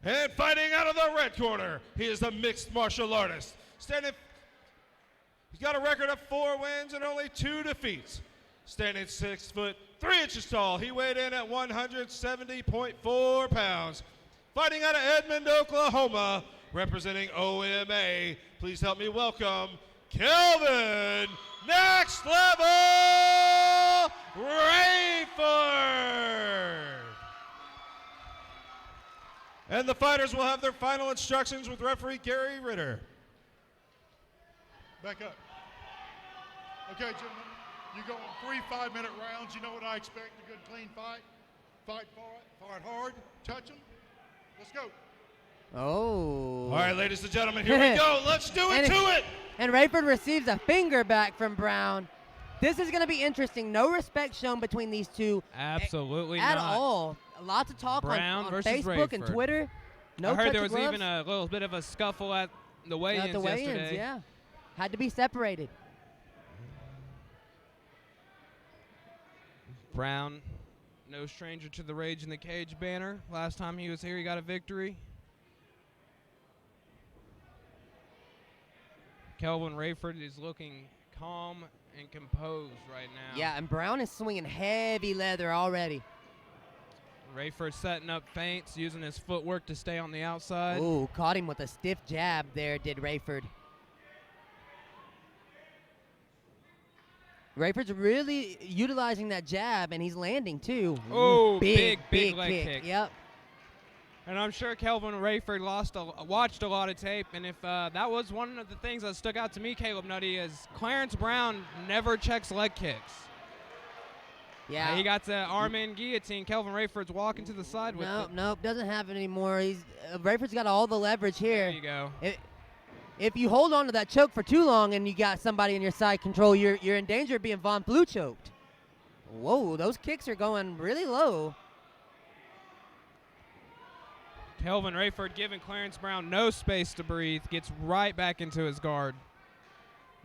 And fighting out of the red corner, he is a mixed martial artist. He's got a record of 4 wins and only 2 defeats. Standing 6 foot 3 inches tall, he weighed in at 170.4 pounds. Fighting out of Edmond, Oklahoma, representing OMA. Please help me welcome Kelvin Next Level Rayford. And the fighters will have their final instructions with referee Gary Ritter. Back up. Okay, gentlemen, you go on 3 5-minute rounds. You know what I expect, a good clean fight. Fight hard, touch them. Let's go. Oh. All right, ladies and gentlemen, here we go. Let's do it to it. And Rayford receives a finger back from Brown. This is going to be interesting. No respect shown between these two. Absolutely at not. all. Lots of talk Brown on versus Facebook and Rayford. Twitter. No I heard touch there of was gloves. even a little bit of a scuffle at the weigh-ins At the weigh-ins, yesterday. yeah. Had to be separated. Brown, no stranger to the Rage in the Cage banner. Last time he was here, he got a victory. Kelvin Rayford is looking calm and composed right now. Yeah, and Brown is swinging heavy leather already. Rayford setting up feints, using his footwork to stay on the outside. Ooh, caught him with a stiff jab there, did Rayford. Rayford's really utilizing that jab, and he's landing too. Oh, big leg kick. Yep. And I'm sure Kelvin Rayford watched a lot of tape, and if that was one of the things that stuck out to me, Caleb Nutty, is Clarence Brown never checks leg kicks. Yeah. He got the arm-in guillotine. Kelvin Rayford's walking to the side with it. Nope, doesn't have it anymore. Rayford's got all the leverage here. There you go. If you hold on to that choke for too long and you got somebody in your side control, you're in danger of being Von Flue choked. Whoa, those kicks are going really low. Kelvin Rayford giving Clarence Brown no space to breathe, gets right back into his guard.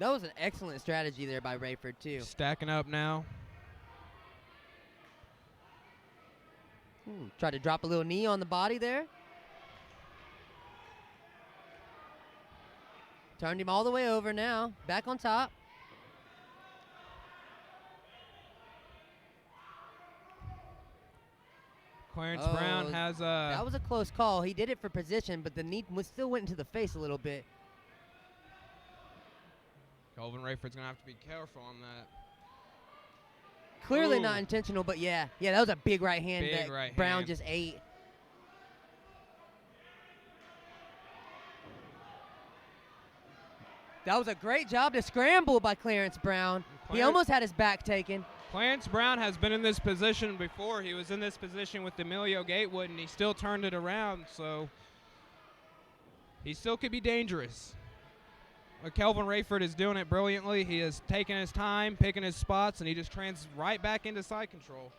That was an excellent strategy there by Rayford, too. Stacking up now. Tried to drop a little knee on the body there. Turned him all the way over now. Back on top. Clarence Brown has a... That was a close call. He did it for position, but the knee still went into the face a little bit. Kelvin Rayford's going to have to be careful on that. Clearly Ooh. not intentional, but yeah, that was a big right hand Big that right Brown hand. just ate. That was a great job to scramble by Clarence Brown. He almost had his back taken. Clarence Brown has been in this position before. He was in this position with Emilio Gatewood, and he still turned it around, so he still could be dangerous. But Kelvin Rayford is doing it brilliantly. He is taking his time, picking his spots, and he just trans right back into side control.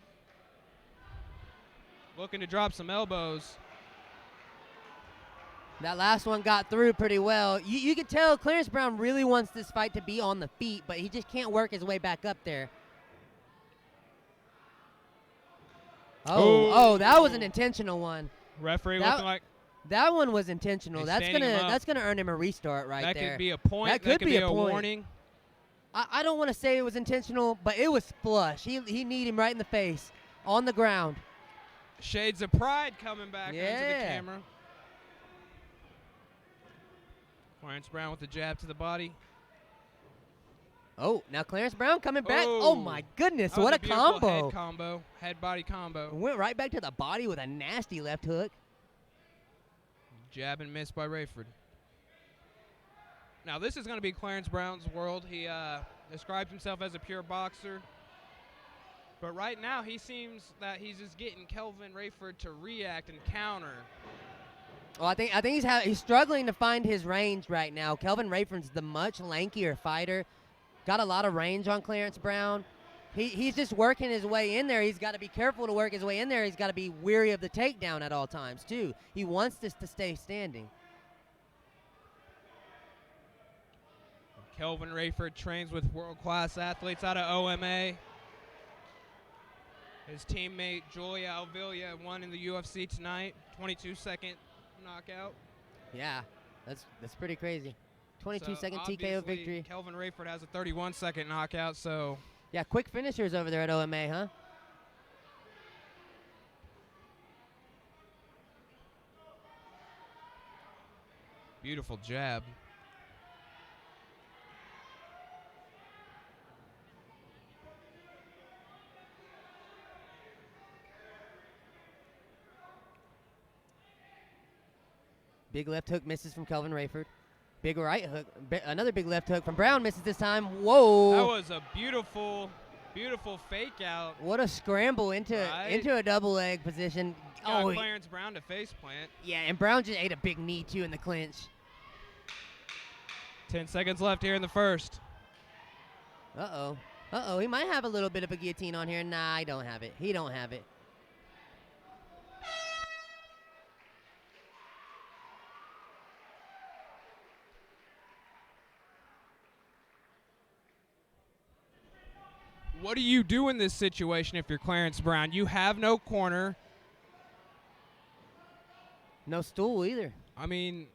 Looking to drop some elbows. That last one got through pretty well. You could tell Clarence Brown really wants this fight to be on the feet, but he just can't work his way back up there. Oh, that was an intentional one. Referee looking like... That one was intentional. He's That's standing him up. gonna earn him a restart right there. That could be a point. That could be a point. Warning. I don't want to say it was intentional, but it was flush. He kneed him right in the face, on the ground. Shades of pride coming back into the camera. Clarence Brown with the jab to the body. Oh, now Clarence Brown coming back. Oh my goodness, That was what a beautiful combo. Head combo. Head body combo. Went right back to the body with a nasty left hook. Jab and miss by Rayford. Now this is going to be Clarence Brown's world. He describes himself as a pure boxer. But right now he seems that he's just getting Kelvin Rayford to react and counter. Well, I think he's struggling to find his range right now. Kelvin Rayford's the much lankier fighter. Got a lot of range on Clarence Brown. He's just working his way in there. He's got to be careful to work his way in there. He's got to be weary of the takedown at all times, too. He wants this to stay standing. Kelvin Rayford trains with world-class athletes out of OMA. His teammate Julia Alvilia won in the UFC tonight, 22-second knockout. Yeah, that's pretty crazy. 22-second TKO obviously victory. Kelvin Rayford has a 31-second knockout, so... Yeah, quick finishers over there at OMA, huh? Beautiful jab. Big left hook misses from Kelvin Rayford. Big right hook. Another big left hook from Brown misses this time. Whoa. That was a beautiful, beautiful fake out. What a scramble into a double leg position. Got Clarence Brown to face plant. Yeah, and Brown just ate a big knee, too, in the clinch. 10 seconds left here in the first. Uh-oh. Uh-oh, he might have a little bit of a guillotine on here. Nah, he don't have it. He don't have it. What do you do in this situation if you're Clarence Brown? You have no corner. No stool either. I mean,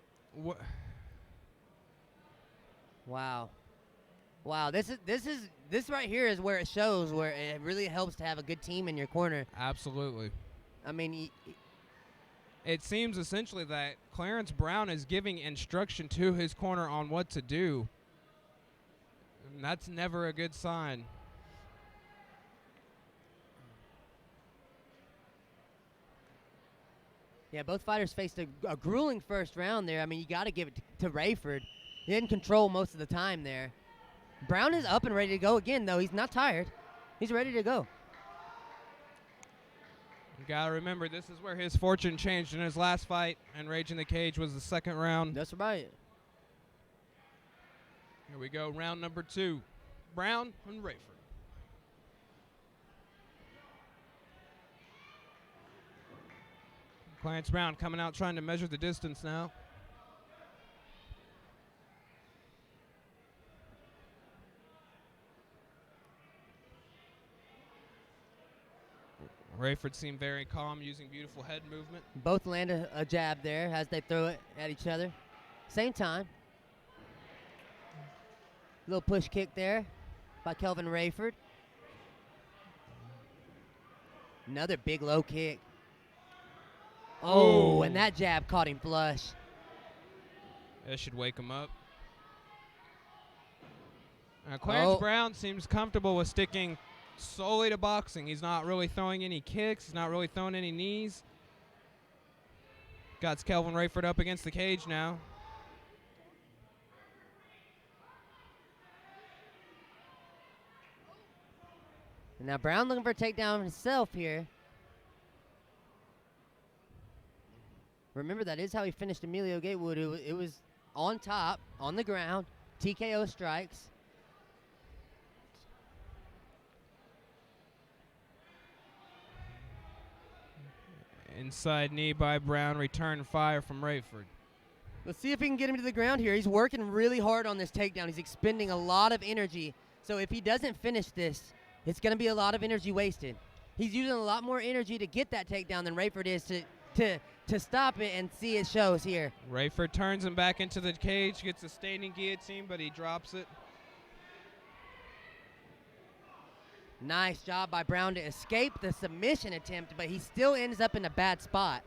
wow. Wow, this right here is where it shows where it really helps to have a good team in your corner. Absolutely. I mean, it seems essentially that Clarence Brown is giving instruction to his corner on what to do. And that's never a good sign. Yeah, both fighters faced a grueling first round there. I mean, you got to give it to Rayford. He didn't control most of the time there. Brown is up and ready to go again, though. He's not tired. He's ready to go. You got to remember, this is where his fortune changed in his last fight, and Rage in the Cage was the second round. That's right. Here we go, round number 2. Brown and Rayford. Clarence Brown coming out trying to measure the distance now. Rayford seemed very calm, using beautiful head movement. Both land a jab there as they throw it at each other. Same time. Little push kick there by Kelvin Rayford. Another big low kick. Oh, and that jab caught him flush. That should wake him up. Now, Clarence Brown seems comfortable with sticking solely to boxing. He's not really throwing any kicks. He's not really throwing any knees. Got Kelvin Rayford up against the cage now. And now Brown looking for a takedown himself here. Remember, that is how he finished Emilio Gatewood. It was on top, on the ground, TKO strikes. Inside knee by Brown, return fire from Rayford. Let's see if he can get him to the ground here. He's working really hard on this takedown. He's expending a lot of energy. So if he doesn't finish this, it's going to be a lot of energy wasted. He's using a lot more energy to get that takedown than Rayford is to stop it, and see it shows here. Rayford turns him back into the cage, gets a standing guillotine, but he drops it. Nice job by Brown to escape the submission attempt, but he still ends up in a bad spot.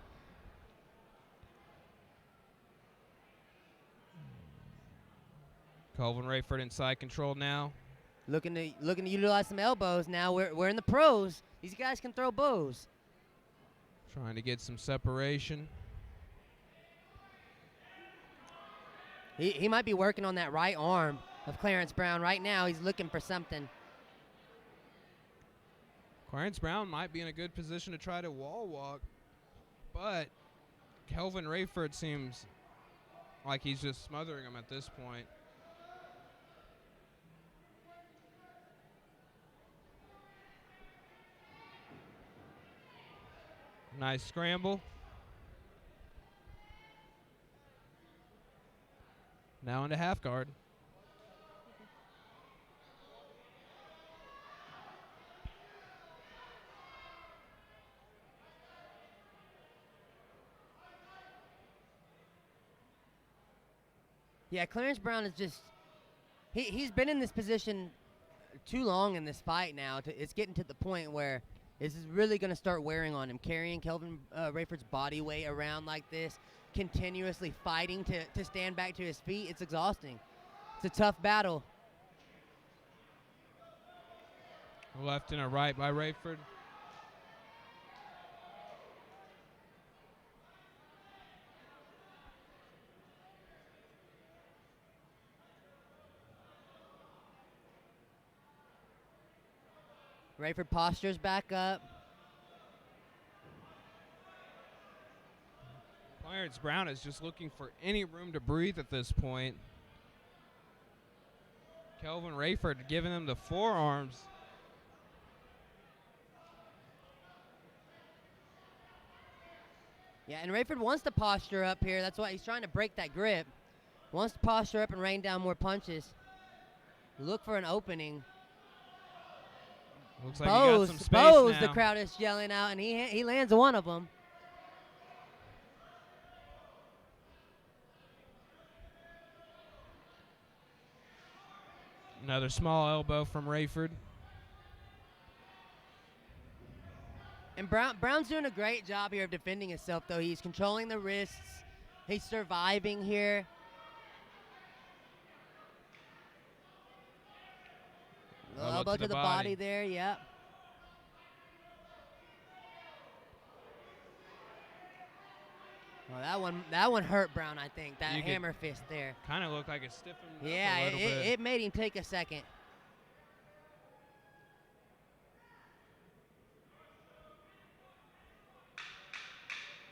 Kelvin Rayford inside control now. Looking to utilize some elbows now. We're in the pros. These guys can throw bows. Trying to get some separation. He might be working on that right arm of Clarence Brown right now. He's looking for something. Clarence Brown might be in a good position to try to wall walk, but Kelvin Rayford seems like he's just smothering him at this point. Nice scramble. Now into half guard. Yeah, Clarence Brown is just, he's been in this position too long in this fight now. It's getting to the point where this is really going to start wearing on him. Carrying Kelvin Rayford's body weight around like this, continuously fighting to stand back to his feet, it's exhausting. It's a tough battle. A left and a right by Rayford. Rayford postures back up. Clarence Brown is just looking for any room to breathe at this point. Kelvin Rayford giving him the forearms. Yeah, and Rayford wants to posture up here. That's why he's trying to break that grip. Wants to posture up and rain down more punches. Look for an opening. Looks like he got some space The now. crowd is yelling out, and he lands one of them. Another small elbow from Rayford. And Brown's doing a great job here of defending himself, though. He's controlling the wrists. He's surviving here. Elbow to the body there, yep. Well, that one hurt Brown, I think. That hammer fist there. Kind of looked like it stiffened up Yeah, a little bit. it made him take a second.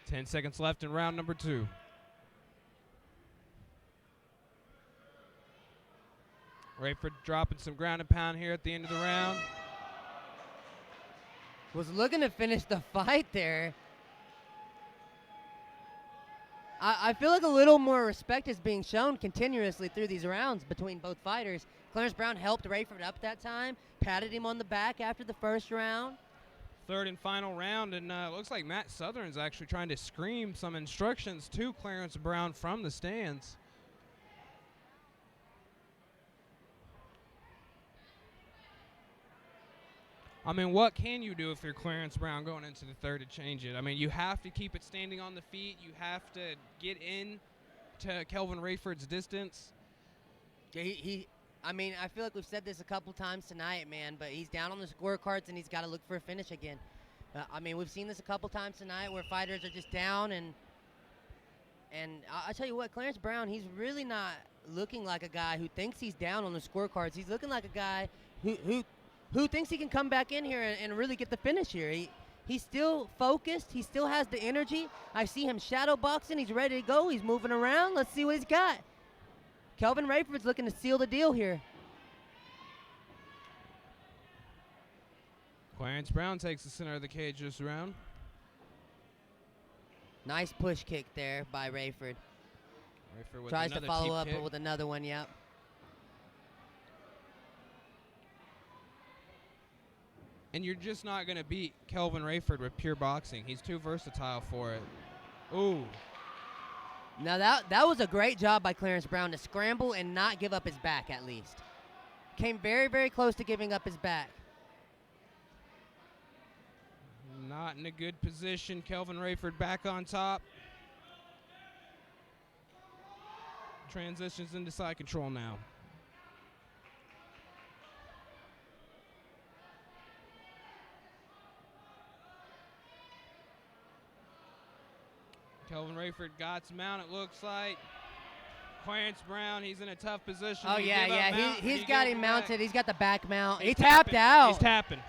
Ten seconds left in round number 2. Rayford dropping some ground and pound here at the end of the round. Was looking to finish the fight there. I feel like a little more respect is being shown continuously through these rounds between both fighters. Clarence Brown helped Rayford up that time, patted him on the back after the first round. Third and final round, and looks like Matt Southern's actually trying to scream some instructions to Clarence Brown from the stands. I mean, what can you do if you're Clarence Brown going into the third to change it? I mean, you have to keep it standing on the feet. You have to get in to Kelvin Rayford's distance. I mean, I feel like we've said this a couple times tonight, man, but he's down on the scorecards and he's got to look for a finish again. I mean, we've seen this a couple times tonight where fighters are just down, and I tell you what, Clarence Brown, he's really not looking like a guy who thinks he's down on the scorecards. He's looking like a guy who thinks he can come back in here and really get the finish here. He's still focused. He still has the energy. I see him shadow boxing. He's ready to go. He's moving around. Let's see what he's got. Kelvin Rayford's looking to seal the deal here. Clarence Brown takes the center of the cage this round. Nice push kick there by Rayford. Rayford with tries to another follow deep up kick. with another one, yep. And you're just not going to beat Kelvin Rayford with pure boxing. He's too versatile for it. Ooh. Now that was a great job by Clarence Brown to scramble and not give up his back at least. Came very, very close to giving up his back. Not in a good position. Kelvin Rayford back on top. Transitions into side control now. Kelvin Rayford got some mount, it looks like. Clarence Brown, he's in a tough position. Oh, He yeah, give up yeah. mount, He's he got gives him back. mounted. He's got the back mount. He He's tapped tapping. out. He's tapping.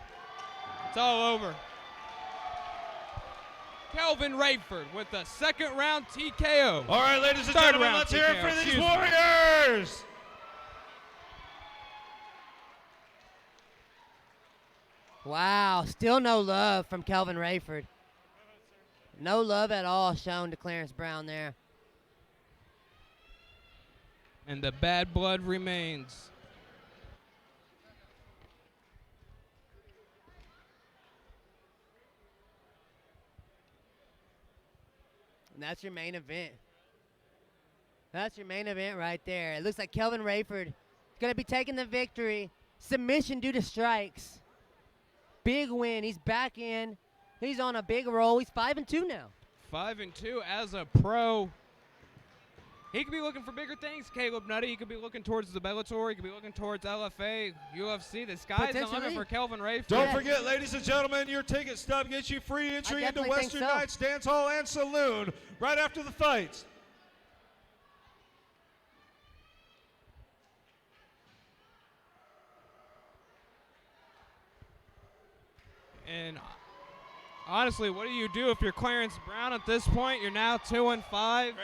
It's all over. Kelvin Rayford with the second round TKO. All right, ladies and Third gentlemen, round let's hear it TKO, for these excuse me. Warriors. Wow, still no love from Kelvin Rayford. No love at all shown to Clarence Brown there. And the bad blood remains. And that's your main event. That's your main event right there. It looks like Kelvin Rayford is going to be taking the victory. Submission due to strikes. Big win. He's back in. He's on a big roll. He's 5-2 now. 5-2 as a pro. He could be looking for bigger things, Caleb Nutty. He could be looking towards the Bellator. He could be looking towards LFA, UFC. The sky's the limit Potentially. for Kelvin Rayford. Don't forget, ladies and gentlemen, your ticket stub gets you free entry into definitely think Western so. Nights Dance Hall and Saloon right after the fights. And honestly, what do you do if you're Clarence Brown at this point? You're now 2-5. Ready?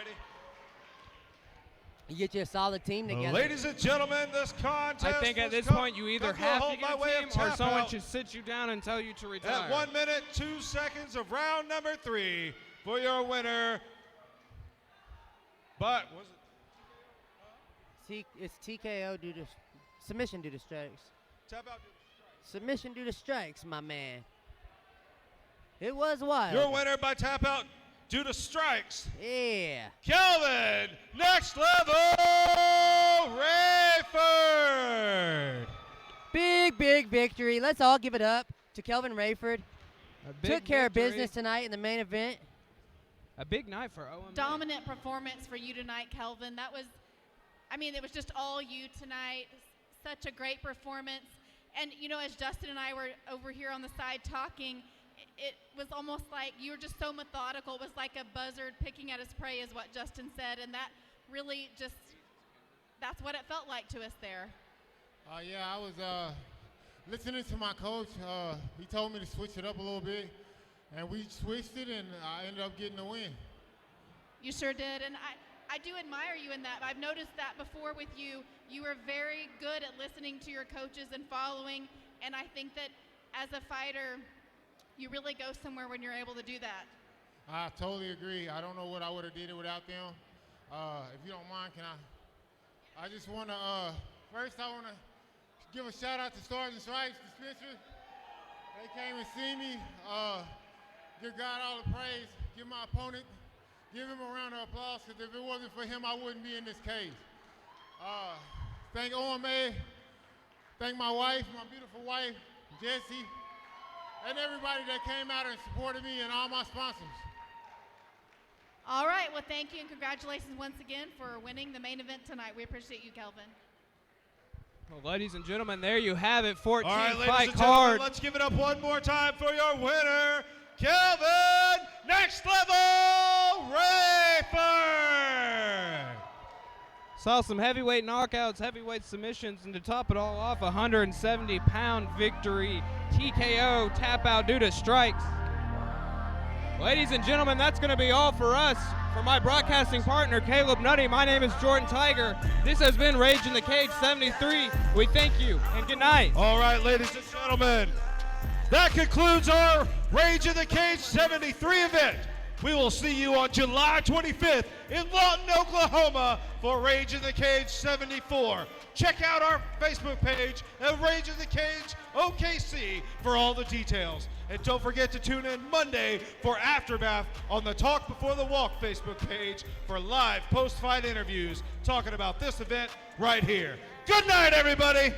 You get you a solid team together. Ladies and gentlemen, this contest. I think at this point you either have to get a team or someone should sit you down and tell you to retire. At 1 minute, 2 seconds of round number 3 for your winner. But was it? It's TKO due to submission due to strikes. Tap out. Submission due to strikes, my man. It was wild. Your winner by tap out due to strikes. Yeah. Kelvin, next level, Rayford. Big victory. Let's all give it up to Kelvin Rayford. Took care of business tonight in the main event. A big night for OMA. Dominant performance for you tonight, Kelvin. That was, I mean, it was just all you tonight. Such a great performance. And, you know, as Justin and I were over here on the side talking, it was almost like you were just so methodical. It was like a buzzard picking at his prey is what Justin said. And that really just, that's what it felt like to us there. Yeah, I was listening to my coach. He told me to switch it up a little bit. And we switched it, and I ended up getting the win. You sure did. And I do admire you in that. I've noticed that before with you. You were very good at listening to your coaches and following. And I think that as a fighter, you really go somewhere when you're able to do that. I totally agree. I don't know what I would have did it without them. If you don't mind, can I just want to, first I want to give a shout out to Stars and Stripes Dispensary. They came and see me. Give God all the praise. Give my opponent, give him a round of applause, because if it wasn't for him, I wouldn't be in this cage. Thank OMA. Thank my wife, my beautiful wife, Jessie, and everybody that came out and supported me, and all my sponsors. All right. Well, thank you and congratulations once again for winning the main event tonight. We appreciate you, Kelvin. Well, ladies and gentlemen, there you have it. 14 All right, fight ladies and card. gentlemen, let's give it up one more time for your winner, Kelvin, next level, Rayford. Saw some heavyweight knockouts, heavyweight submissions, and to top it all off, a 170-pound victory. TKO, tap out due to strikes. Ladies and gentlemen, that's going to be all for us. For my broadcasting partner, Caleb Nutty, my name is Jordan Tiger. This has been Rage in the Cage 73. We thank you, and good night. All right, ladies and gentlemen, that concludes our Rage in the Cage 73 event. We will see you on July 25th in Lawton, Oklahoma for Rage in the Cage 74. Check out our Facebook page at Rage in the Cage OKC for all the details. And don't forget to tune in Monday for Aftermath on the Talk Before the Walk Facebook page for live post-fight interviews talking about this event right here. Good night, everybody.